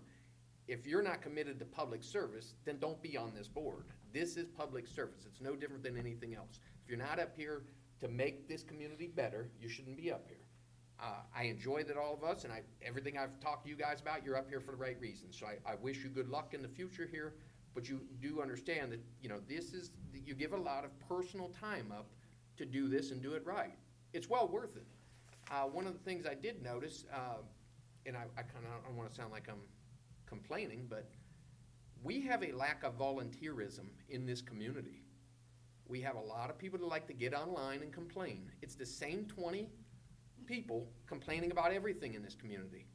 If you're not committed to public service, then don't be on this board. This is public service. It's no different than anything else. If you're not up here to make this community better, you shouldn't be up here. I enjoy that all of us, and everything I've talked to you guys about, you're up here for the right reasons. So I wish you good luck in the future here, but you do understand that, you give a lot of personal time up to do this and do it right. It's well worth it. One of the things I did notice, and I don't want to sound like I'm complaining, but we have a lack of volunteerism in this community. We have a lot of people that like to get online and complain. It's the same 20 people complaining about everything in this community.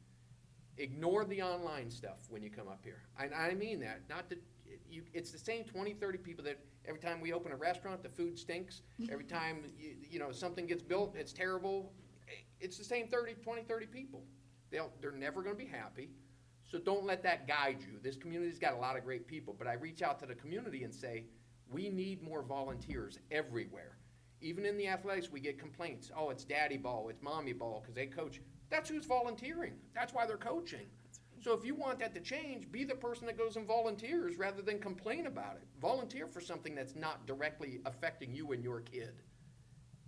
Ignore the online stuff when you come up here. I mean that. It's the same 20, 30 people that every time we open a restaurant, the food stinks. Every time something gets built, it's terrible. It's the same 20, 30 people. They're never going to be happy. So don't let that guide you. This community's got a lot of great people, but I reach out to the community and say, we need more volunteers everywhere. Even in the athletics, we get complaints. Oh, it's daddy ball, it's mommy ball, because they coach. That's who's volunteering. That's why they're coaching. So if you want that to change, be the person that goes and volunteers rather than complain about it. Volunteer for something that's not directly affecting you and your kid.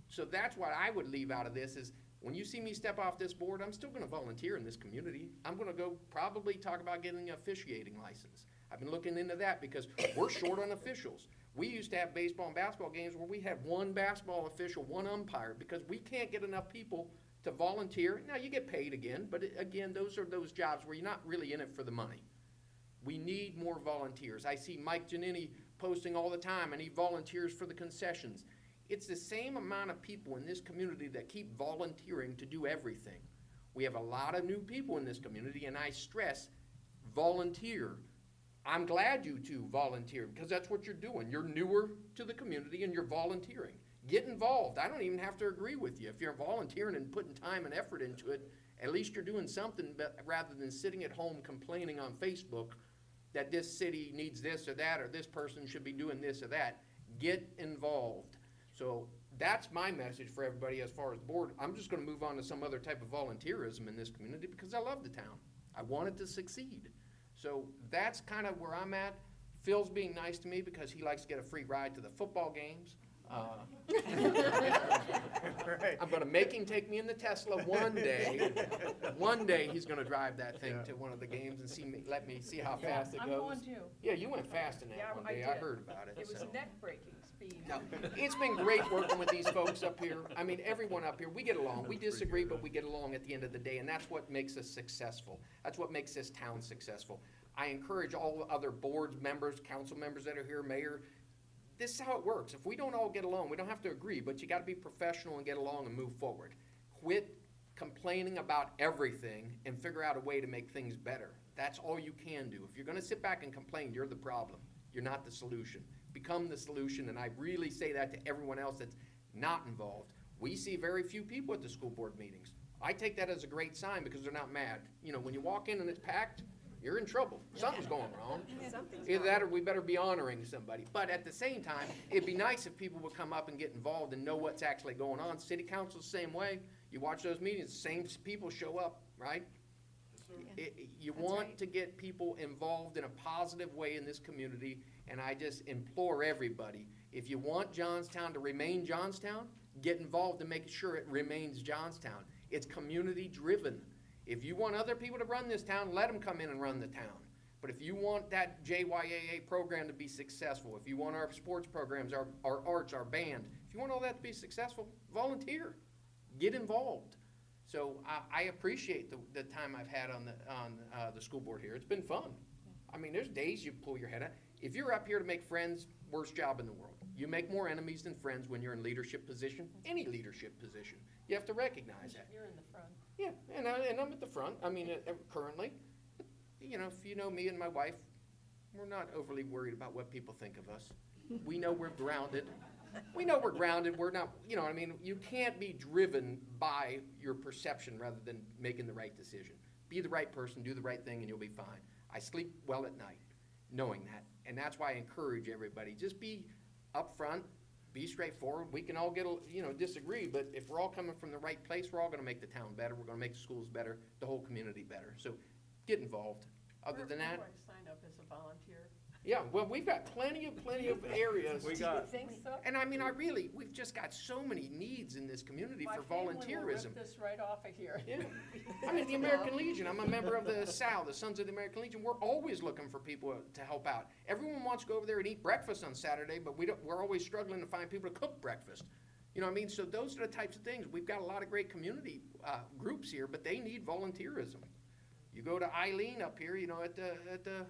So that's what I would leave out of this is, when you see me step off this board, I'm still going to volunteer in this community. I'm going to go probably talk about getting an officiating license. I've been looking into that because we're short on officials. We used to have baseball and basketball games where we had one basketball official, one umpire, because we can't get enough people to volunteer. Now, you get paid again, but again, those are those jobs where you're not really in it for the money. We need more volunteers. I see Mike Giannini posting all the time, and he volunteers for the concessions. It's the same amount of people in this community that keep volunteering to do everything. We have a lot of new people in this community, and I stress volunteer. I'm glad you two volunteer because that's what you're doing. You're newer to the community and you're volunteering. Get involved. I don't even have to agree with you. If you're volunteering and putting time and effort into it, at least you're doing something, but rather than sitting at home complaining on Facebook that this city needs this or that, or this person should be doing this or that. Get involved. So that's my message for everybody as far as board. I'm just gonna move on to some other type of volunteerism in this community because I love the town. I want it to succeed. So that's kind of where I'm at. Phil's being nice to me because he likes to get a free ride to the football games. I'm gonna make him take me in the Tesla one day. One day he's gonna drive that thing to one of the games and let me see how fast it goes. I'm going too. Yeah, you went fast in that Yeah, one I day. I did. heard about it. It was so. neck-breaking speed. No, it's been great working with these folks up here. I mean, everyone up here, we get along. We disagree, but we get along at the end of the day, and that's what makes us successful. That's what makes this town successful. I encourage all other board members, council members that are here, mayor, this is how it works. If we don't all get along, we don't have to agree, but you gotta be professional and get along and move forward. Quit complaining about everything and figure out a way to make things better. That's all you can do. If you're gonna sit back and complain, you're the problem. You're not the solution. Become the solution, and I really say that to everyone else that's not involved. We see very few people at the school board meetings. I take that as a great sign because they're not mad. You know, when you walk in and it's packed, you're in trouble. Something's going wrong. Either that or we better be honoring somebody. But at the same time, it'd be nice if people would come up and get involved and know what's actually going on. City council's the same way. You watch those meetings, the same people show up, right? You want to get people involved in a positive way in this community, and I just implore everybody, if you want Johnstown to remain Johnstown, get involved in making sure it remains Johnstown. It's community driven. If you want other people to run this town, let them come in and run the town. But if you want that JYAA program to be successful, if you want our sports programs, our arts, our band, if you want all that to be successful, volunteer, get involved. So I appreciate the time I've had on the school board here. It's been fun. I mean, there's days you pull your head out. If you're up here to make friends, worst job in the world. You make more enemies than friends when you're in leadership position, any leadership position. You have to recognize that. You're in the front. Yeah, and I'm at the front. I mean, currently, you know, if you know me and my wife, we're not overly worried about what people think of us. We know we're grounded. We know we're grounded. We're not, you know what I mean? You can't be driven by your perception rather than making the right decision. Be the right person, do the right thing, and you'll be fine. I sleep well at night knowing that. And that's why I encourage everybody. Just be upfront, be straightforward. We can all get, disagree, but if we're all coming from the right place, we're all gonna make the town better. We're gonna make the schools better, the whole community better. So get involved. Other than that, We're going to sign up as a volunteer. yeah, well, we've got plenty of areas. Do you think so? And I mean, we've just got so many needs in this community for My family will volunteerism. rip this right off of here. Yeah. I mean, the American Legion, I'm a member of the SAL, the Sons of the American Legion. We're always looking for people to help out. Everyone wants to go over there and eat breakfast on Saturday, but we're always struggling to find people to cook breakfast. You know what I mean? So those are the types of things. We've got a lot of great community groups here, but they need volunteerism. You go to Eileen up here, you know, at the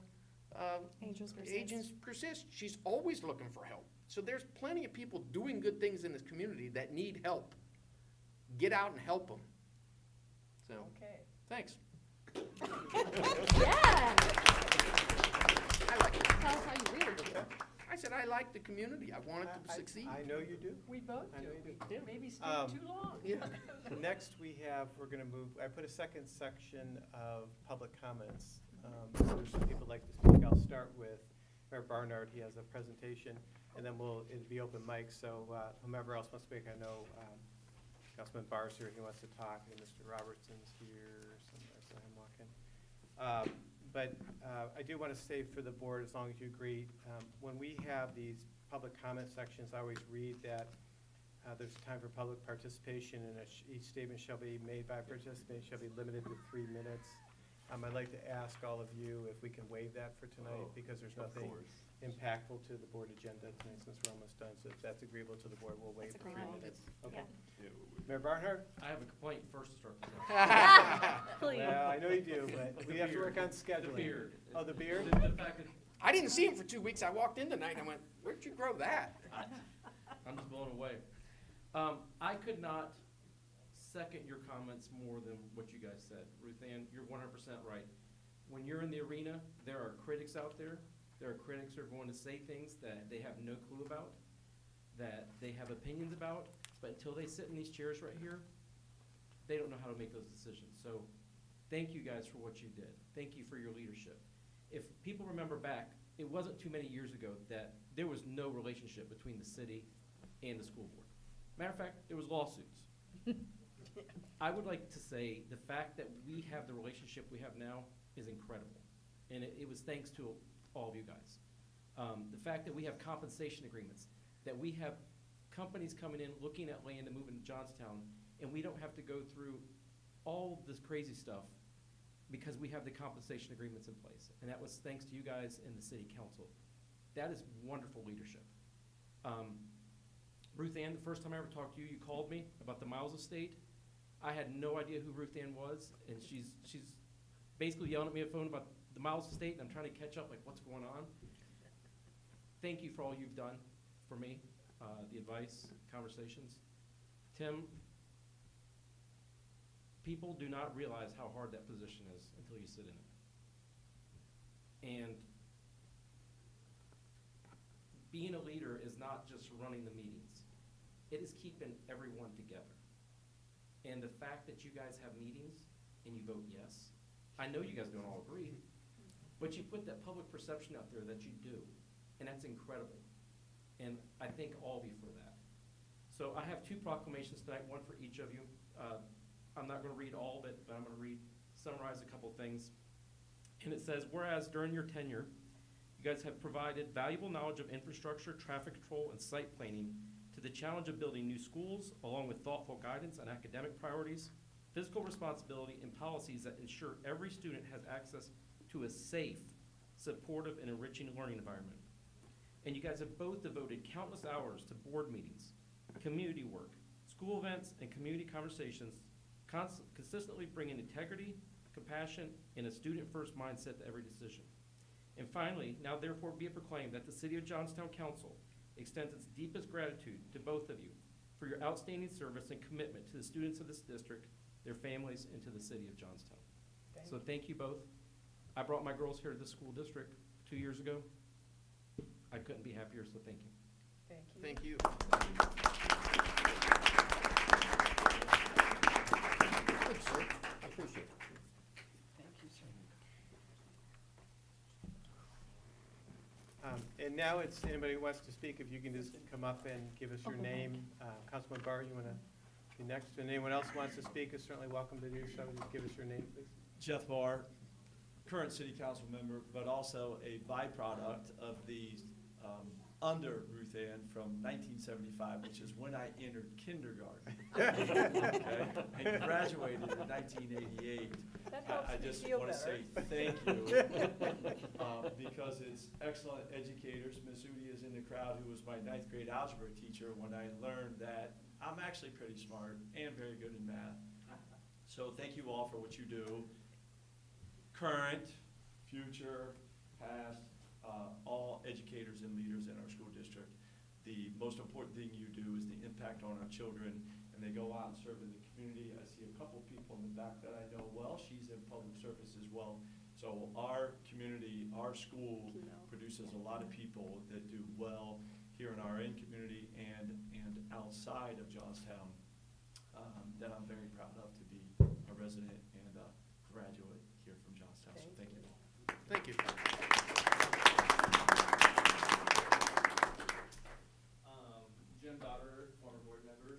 Angels Persist. Agents Persist. She's always looking for help. So there's plenty of people doing good things in this community that need help. Get out and help them. So, Okay. thanks. Yeah. I like it. Tell us how you really do. I said I like the community. I want it to succeed. I know you do. We both I do. know you do. Maybe stay too long. Yeah. Next, we're gonna move, I put a second section of public comments. So there's some people like to speak. I'll start with Mayor Barnard. He has a presentation, and then it'll be open mic, so whomever else wants to speak. I know Councilman Barr's here, he wants to talk, and Mr. Robertson's here, somewhere, so I'm walking. But I do want to say for the board, as long as you agree, when we have these public comment sections, I always read that there's time for public participation, and each statement shall be made by a participant, shall be limited to 3 minutes. I'd like to ask all of you if we can waive that for tonight, because there's nothing impactful to the board agenda tonight since we're almost done. So if that's agreeable to the board, we'll waive That's the 3 agreeable. minutes. Okay. Yeah. Mayor Barnhart? I have a complaint first to start. Please. Well, I know you do, but we have to work on scheduling. The beard. Oh, the beard? The fact that I didn't see him for 2 weeks. I walked in tonight and I went, where'd you grow that? I'm just blown away. I could not second your comments more than what you guys said. Ruth Ann, you're 100% right. When you're in the arena, there are critics out there. There are critics who are going to say things that they have no clue about. that they have opinions about, but until they sit in these chairs right here, they don't know how to make those decisions. So thank you guys for what you did. Thank you for your leadership. If people remember back, it wasn't too many years ago that there was no relationship between the city and the school board. Matter of fact, there was lawsuits. I would like to say the fact that we have the relationship we have now is incredible. And it was thanks to all of you guys. The fact that we have compensation agreements, that we have companies coming in looking at land to move into Johnstown, and we don't have to go through all this crazy stuff because we have the compensation agreements in place. And that was thanks to you guys and the city council. That is wonderful leadership. Ruth Ann, the first time I ever talked to you, you called me about the Miles Estate. I had no idea who Ruth Ann was, and she's basically yelling at me on the phone about the Miles Estate, and I'm trying to catch up, like, what's going on? Thank you for all you've done for me, the advice, conversations. Tim, people do not realize how hard that position is until you sit in it. And being a leader is not just running the meetings. It is keeping everyone together. And the fact that you guys have meetings and you vote yes, I know you guys don't all agree, but you put that public perception out there that you do, and that's incredible. And I thank all of you for that. So I have two proclamations tonight, one for each of you. I'm not going to read all of it, but I'm going to summarize a couple things. And it says, whereas during your tenure, you guys have provided valuable knowledge of infrastructure, traffic control, and site planning to the challenge of building new schools, along with thoughtful guidance on academic priorities, fiscal responsibility, and policies that ensure every student has access to a safe, supportive, and enriching learning environment. And you guys have both devoted countless hours to board meetings, community work, school events, and community conversations, consistently bringing integrity, compassion, and a student-first mindset to every decision. And finally, now therefore be it proclaimed that the City of Johnstown Council extends its deepest gratitude to both of you for your outstanding service and commitment to the students of this district, their families, and to the City of Johnstown. So thank you both. I brought my girls here to the school district 2 years ago. I couldn't be happier, so thank you. Thank you. Good, sir. I appreciate it. Thank you, sir. And now it's anybody who wants to speak, if you can just come up and give us your name. Councilman Barr, you want to be next? And anyone else who wants to speak is certainly welcome to do so. Just give us your name, please. Jeff Barr, current city council member, but also a byproduct of the under Ruth Ann from 1975, which is when I entered kindergarten. Okay? And graduated in 1988. That helps I me just feel want to say better. thank you because it's excellent educators. Ms. Udi is in the crowd, who was my 9th grade algebra teacher when I learned that I'm actually pretty smart and very good in math. So thank you all for what you do. Current, future, past, all educators and leaders in our school district. The most important thing you do is the impact on our children, and they go out and serve in the community. I see a couple people in the back that I know well. She's in public service as well. So our community, our school produces a lot of people that do well here in our community and outside of Johnstown, that I'm very proud of to be a resident and a graduate here from Johnstown. So thank you. Thank you. Jim Daughter, former board member,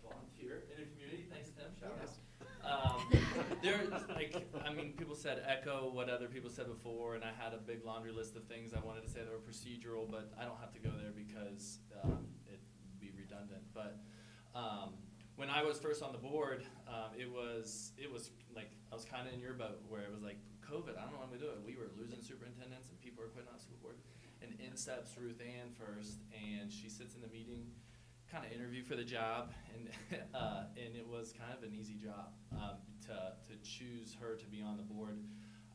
volunteer in the community. Thanks, Tim. Shout out. People said echo what other people said before, and I had a big laundry list of things I wanted to say that were procedural, but I don't have to go there because it would be redundant. But when I was first on the board, it was like I was kind of in your boat where it was like COVID. I don't know when we do it. We were losing superintendents and people were quitting on school board. And in steps Ruth Ann first, and she sits in the meeting, kind of interview for the job, and it was kind of an easy job to choose her to be on the board.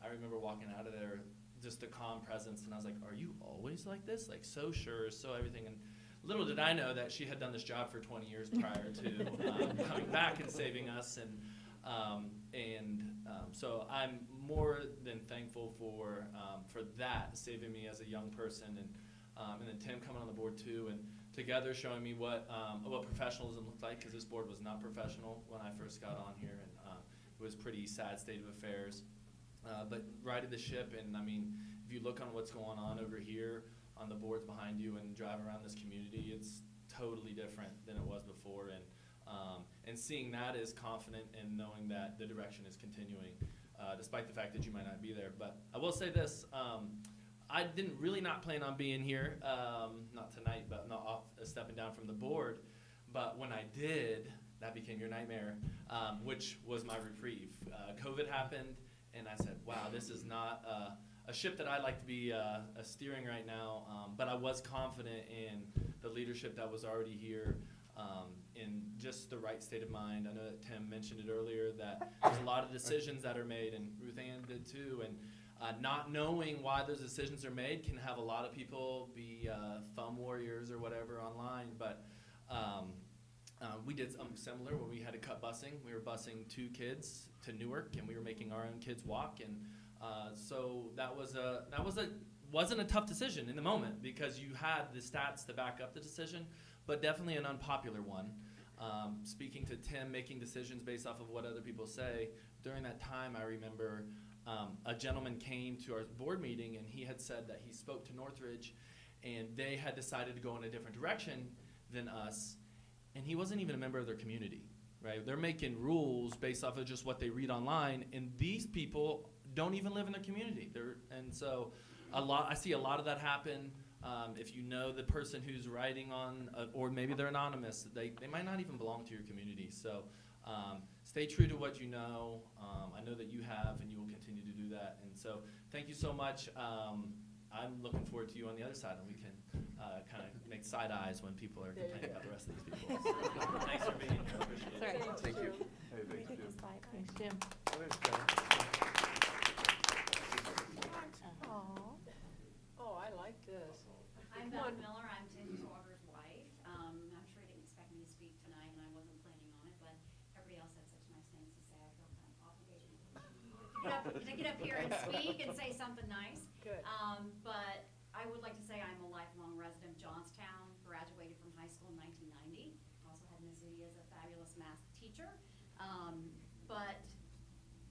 I remember walking out of there, just the calm presence, and I was like, "Are you always like this? Like so sure, so everything?" And little did I know that she had done this job for 20 years prior to coming back and saving us, so I'm more than thankful for that, saving me as a young person, and then Tim coming on the board too, and together, showing me what professionalism looked like, because this board was not professional when I first got on here, and it was pretty sad state of affairs. But righted the ship, and I mean, if you look on what's going on over here on the boards behind you and drive around this community, it's totally different than it was before, and seeing that is confident and knowing that the direction is continuing, despite the fact that you might not be there. But I will say this, I didn't really not plan on being here, not tonight, but not stepping down from the board. But when I did, that became your nightmare, which was my reprieve. COVID happened, and I said, wow, this is not a ship that I'd like to be steering right now. But I was confident in the leadership that was already here, in just the right state of mind. I know that Tim mentioned it earlier, that there's a lot of decisions that are made, and Ruth Ann did too. And not knowing why those decisions are made can have a lot of people be thumb warriors or whatever online. But we did something similar when we had to cut busing. We were busing 2 kids to Newark, and we were making our own kids walk. And so that wasn't a tough decision in the moment, because you had the stats to back up the decision, but definitely an unpopular one. Speaking to Tim, making decisions based off of what other people say, during that time I remember a gentleman came to our board meeting, and he had said that he spoke to Northridge, and they had decided to go in a different direction than us, and he wasn't even a member of their community, right? They're making rules based off of just what they read online, and these people don't even live in their community. And so I see a lot of that happen. If you know the person who's writing on, or maybe they're anonymous, they might not even belong to your community. So stay true to what you know. I know that you have, and you will continue to do that. And so thank you so much. I'm looking forward to you on the other side, and we can kind of make side eyes when people are complaining about the rest of these people. So, thanks for being here. I appreciate it. Sorry. Thank you. Hey, thanks, Jim. Thanks, Jim. Oh, I like this. I'm Come on. Beth Miller, I'm Tim Schwager's wife. I'm sure you didn't expect me to speak tonight, and I wasn't planning on it, but everybody else had such nice things to say, I feel kind of obligated to get up here and speak and say something nice. Good. But I would like to say I'm a lifelong resident of Johnstown, graduated from high school in 1990. Also had Miss Zudi as a fabulous math teacher. But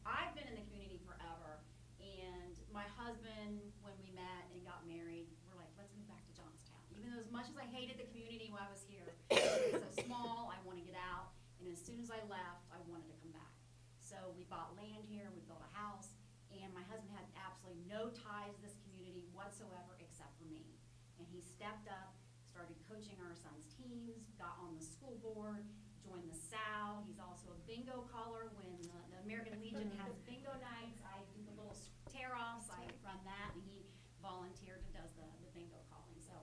I've been in the community forever, and my husband, when we met and got married, we're like, let's move back to Johnstown. Even though as much as I hated the community while I was here, it was so small, I want to get out, and as soon as I left, I wanted to come back. So we bought land here, we built a house, and my husband had absolutely no ties to this community whatsoever except for me. And he stepped up, started coaching our son's teams, got on the school board, joined the SAL. He's also a bingo caller when the American Legion has bingo nights. I do the little tear-offs, I run that, and he volunteered and does the bingo calling. So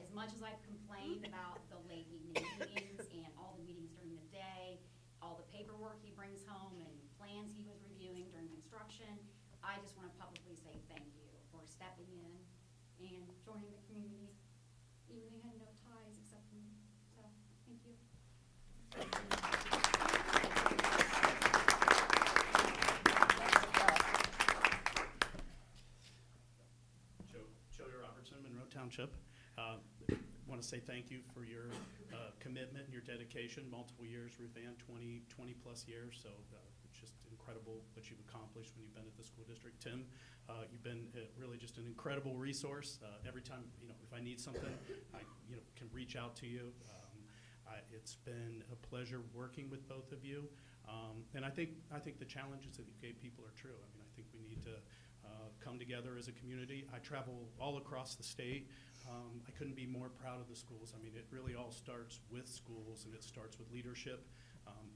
as much as I've complained about the late evening meetings and all the meetings during the day, all the paperwork he brings home and plans he was reviewing during construction, I just want to publicly say thank you for stepping in and joining the community, even though he had no ties except for me. So, thank you. Joey Robertson, Monroe Township. Want to say thank you for your commitment and your dedication, multiple years, Ruth Ann, 20 plus years. So it's just incredible what you've accomplished when you've been at the school district. Tim, you've been really just an incredible resource. Every time, if I need something, I can reach out to you. It's been a pleasure working with both of you. And I think the challenges that you gave people are true. I mean, I think we need to come together as a community. I travel all across the state. I couldn't be more proud of the schools. I mean, it really all starts with schools, and it starts with leadership.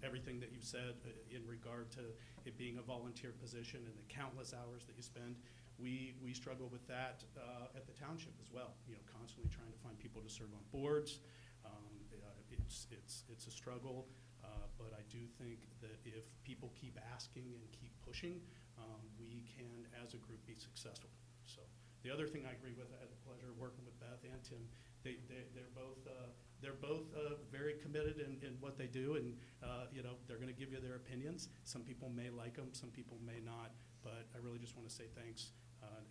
Everything that you've said in regard to it being a volunteer position and the countless hours that you spend, we struggle with that at the township as well. Constantly trying to find people to serve on boards. It's a struggle, but I do think that if people keep asking and keep pushing, we can, as a group, be successful. So the other thing I agree with, I had the pleasure of working with Beth and Tim. They're both very committed in what they do, and they're going to give you their opinions. Some people may like them, some people may not, but I really just want to say thanks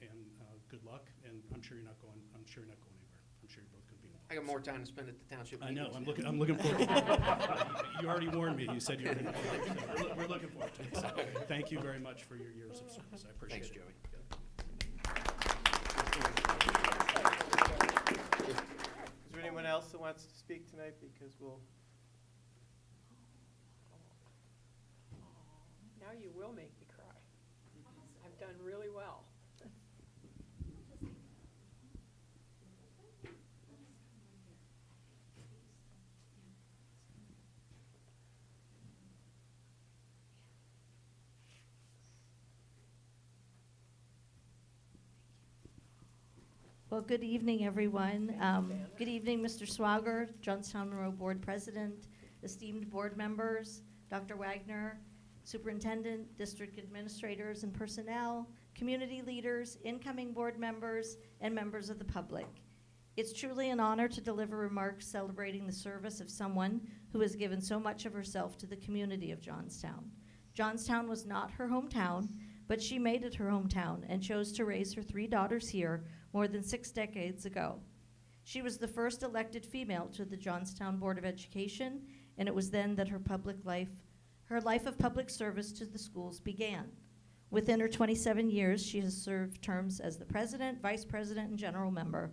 and good luck. And I'm sure you're not going anywhere. I'm sure you're both going to be involved. I got more time to spend at the township I know, meetings I'm now. looking forward to it. You already warned me, you said you were looking forward to it. We're looking forward to it. So, thank you very much for your years of service, I appreciate it. Thanks, Joey. Is there anyone else that wants to speak tonight? Because we'll, Now you will make me cry. I've done really well. Well, good evening, everyone. Good evening, Mr. Swager, Johnstown-Monroe Board President, esteemed board members, Dr. Wagner, Superintendent, District Administrators and personnel, community leaders, incoming board members, and members of the public. It's truly an honor to deliver remarks celebrating the service of someone who has given so much of herself to the community of Johnstown. Johnstown was not her hometown, but she made it her hometown and chose to raise her 3 daughters here more than 6 decades ago. She was the first elected female to the Johnstown Board of Education, and it was then that her life of public service to the schools began. Within her 27 years, she has served terms as the president, vice president, and general member.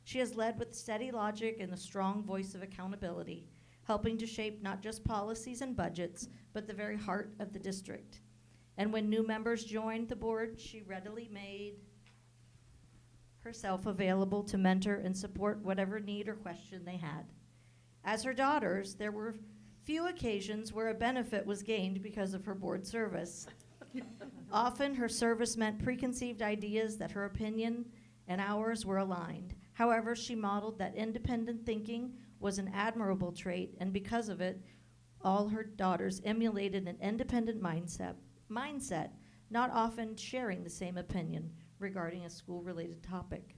She has led with steady logic and a strong voice of accountability, helping to shape not just policies and budgets, but the very heart of the district. And when new members joined the board, she readily made herself available to mentor and support whatever need or question they had. As her daughters, there were few occasions where a benefit was gained because of her board service. Often, her service meant preconceived ideas that her opinion and ours were aligned. However, she modeled that independent thinking was an admirable trait, and because of it, all her daughters emulated an independent mindset, not often sharing the same opinion regarding a school-related topic.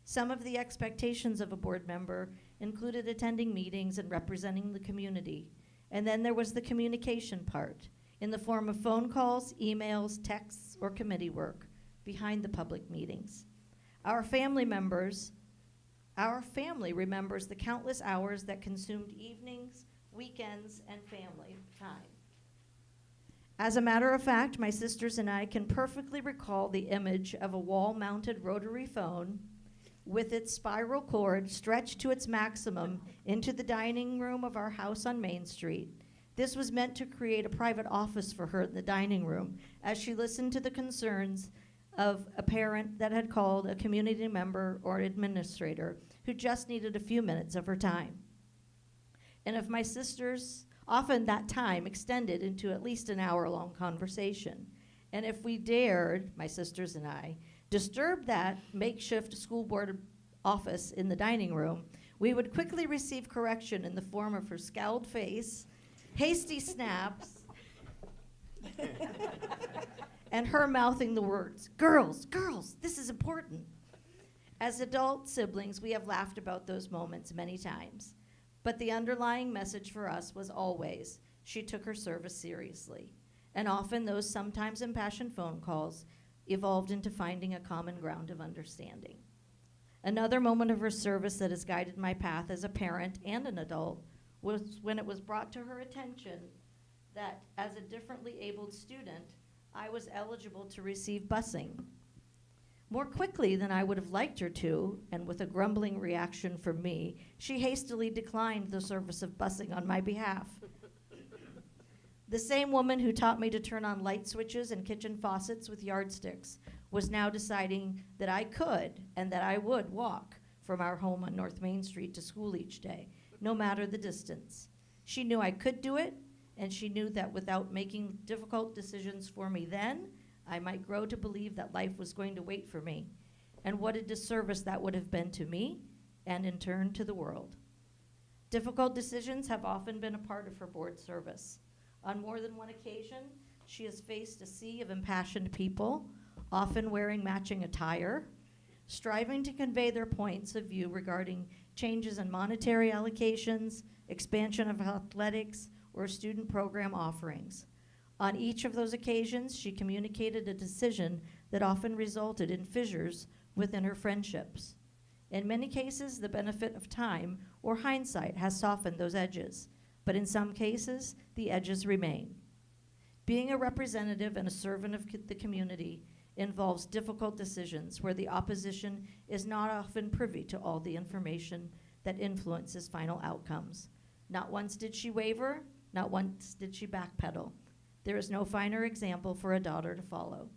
Some of the expectations of a board member included attending meetings and representing the community. And then there was the communication part, in the form of phone calls, emails, texts, or committee work behind the public meetings. Our family remembers the countless hours that consumed evenings, weekends, and family time. As a matter of fact, my sisters and I can perfectly recall the image of a wall-mounted rotary phone with its spiral cord stretched to its maximum into the dining room of our house on Main Street. This was meant to create a private office for her in the dining room as she listened to the concerns of a parent that had called a community member or administrator who just needed a few minutes of her time. And if my sisters, often that time extended into at least an hour-long conversation. And if we dared, my sisters and I, disturb that makeshift school board office in the dining room, we would quickly receive correction in the form of her scowled face, hasty snaps, and her mouthing the words, "Girls, girls, this is important." As adult siblings, we have laughed about those moments many times. But the underlying message for us was always, she took her service seriously. And often those sometimes impassioned phone calls evolved into finding a common ground of understanding. Another moment of her service that has guided my path as a parent and an adult was when it was brought to her attention that as a differently abled student, I was eligible to receive busing. More quickly than I would have liked her to, and with a grumbling reaction from me, she hastily declined the service of busing on my behalf. The same woman who taught me to turn on light switches and kitchen faucets with yardsticks was now deciding that I could and that I would walk from our home on North Main Street to school each day, no matter the distance. She knew I could do it, and she knew that without making difficult decisions for me then, I might grow to believe that life was going to wait for me, and what a disservice that would have been to me, and in turn to the world. Difficult decisions have often been a part of her board service. On more than one occasion, she has faced a sea of impassioned people, often wearing matching attire, striving to convey their points of view regarding changes in monetary allocations, expansion of athletics, or student program offerings. On each of those occasions, she communicated a decision that often resulted in fissures within her friendships. In many cases, the benefit of time or hindsight has softened those edges, but in some cases, the edges remain. Being a representative and a servant of the community involves difficult decisions where the opposition is not often privy to all the information that influences final outcomes. Not once did she waver, not once did she backpedal. There is no finer example for a daughter to follow.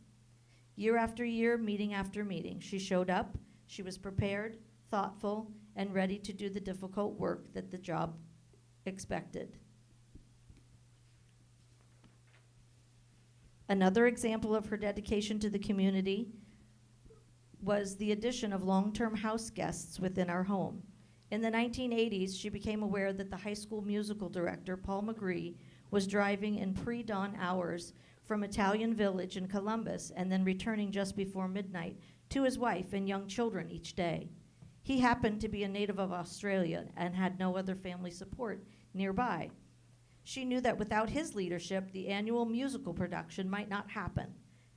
Year after year, meeting after meeting, she showed up, she was prepared, thoughtful, and ready to do the difficult work that the job expected. Another example of her dedication to the community was the addition of long-term house guests within our home. In the 1980s, she became aware that the high school musical director, Paul McGree, was driving in pre-dawn hours from Italian Village in Columbus and then returning just before midnight to his wife and young children each day. He happened to be a native of Australia and had no other family support nearby. She knew that without his leadership, the annual musical production might not happen.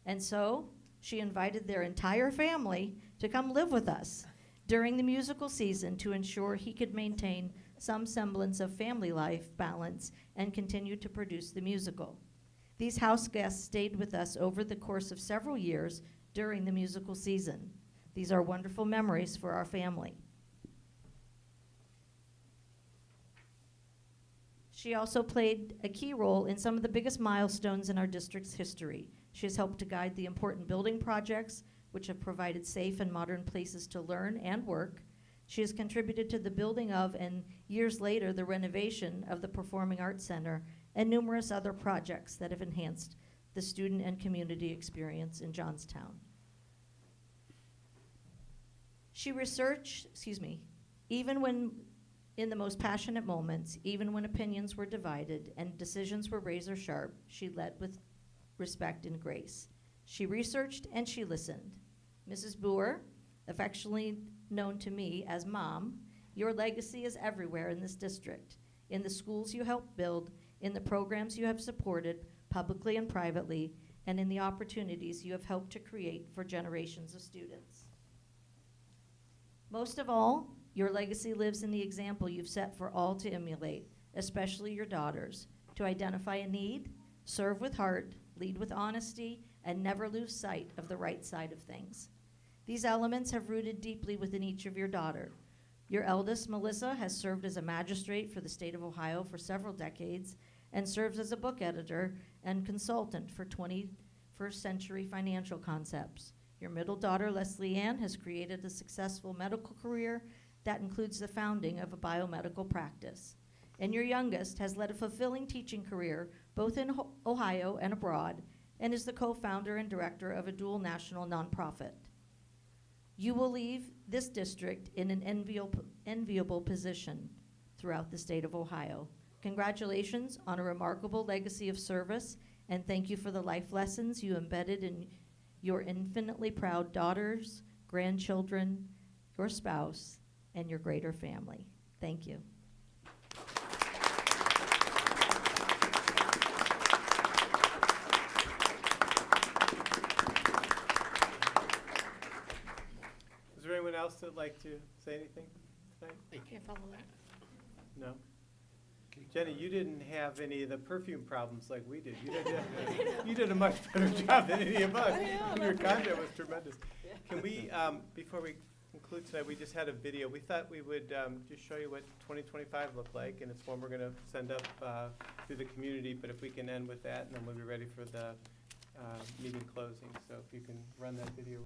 And so she invited their entire family to come live with us during the musical season to ensure he could maintain some semblance of family life balance and continue to produce the musical. These house guests stayed with us over the course of several years during the musical season. These are wonderful memories for our family. She also played a key role in some of the biggest milestones in our district's history. She has helped to guide the important building projects, which have provided safe and modern places to learn and work. She has contributed to the building of, and years later, the renovation of the Performing Arts Center and numerous other projects that have enhanced the student and community experience in Johnstown. She researched, even when in the most passionate moments, even when opinions were divided and decisions were razor sharp, she led with respect and grace. She researched and she listened. Mrs. Boer, affectionately known to me as Mom, your legacy is everywhere in this district, in the schools you helped build, in the programs you have supported, publicly and privately, and in the opportunities you have helped to create for generations of students. Most of all, your legacy lives in the example you've set for all to emulate, especially your daughters, to identify a need, serve with heart, lead with honesty, and never lose sight of the right side of things. These elements have rooted deeply within each of your daughters. Your eldest, Melissa, has served as a magistrate for the state of Ohio for several decades and serves as a book editor and consultant for 21st century financial concepts. Your middle daughter, Leslie Ann, has created a successful medical career that includes the founding of a biomedical practice. And your youngest has led a fulfilling teaching career both in Ohio and abroad, and is the co-founder and director of a dual national nonprofit. You will leave this district in an enviable position throughout the state of Ohio. Congratulations on a remarkable legacy of service, and thank you for the life lessons you embedded in your infinitely proud daughters, grandchildren, your spouse, and your greater family. Thank you. Is there anyone else that'd like to say anything tonight? Can't follow that. No? Jenny, you didn't have any of the perfume problems like we did. You did a much better job than any of us. Your content was tremendous. Can we, before we conclude tonight, we just had a video. We thought we would just show you what 2025 looked like, and it's one we're going to send up to the community, but if we can end with that, and then we'll be ready for the meeting closing. So if you can run that video.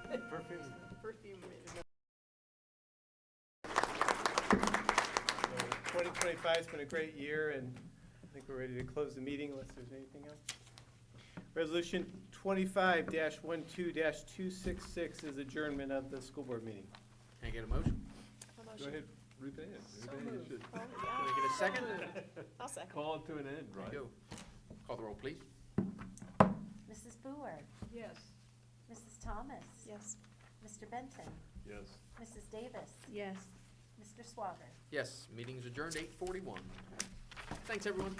Perfume made it. 2025's been a great year, and I think we're ready to close the meeting unless there's anything else. Resolution 25-12-266 is adjournment of the school board meeting. Can I get a motion? Go ahead, Ruth Ann. So Ruth Ann, you moved. should Oh, Can yeah. I get a second? I'll second. call it to an end, There right? you go. Call the roll, please. Mrs. Boer, Yes. Mrs. Thomas. Yes. Mr. Benton, Yes. Mrs. Davis, Yes. Mr. Swager. Yes, meeting's adjourned 8:41. Thanks, everyone.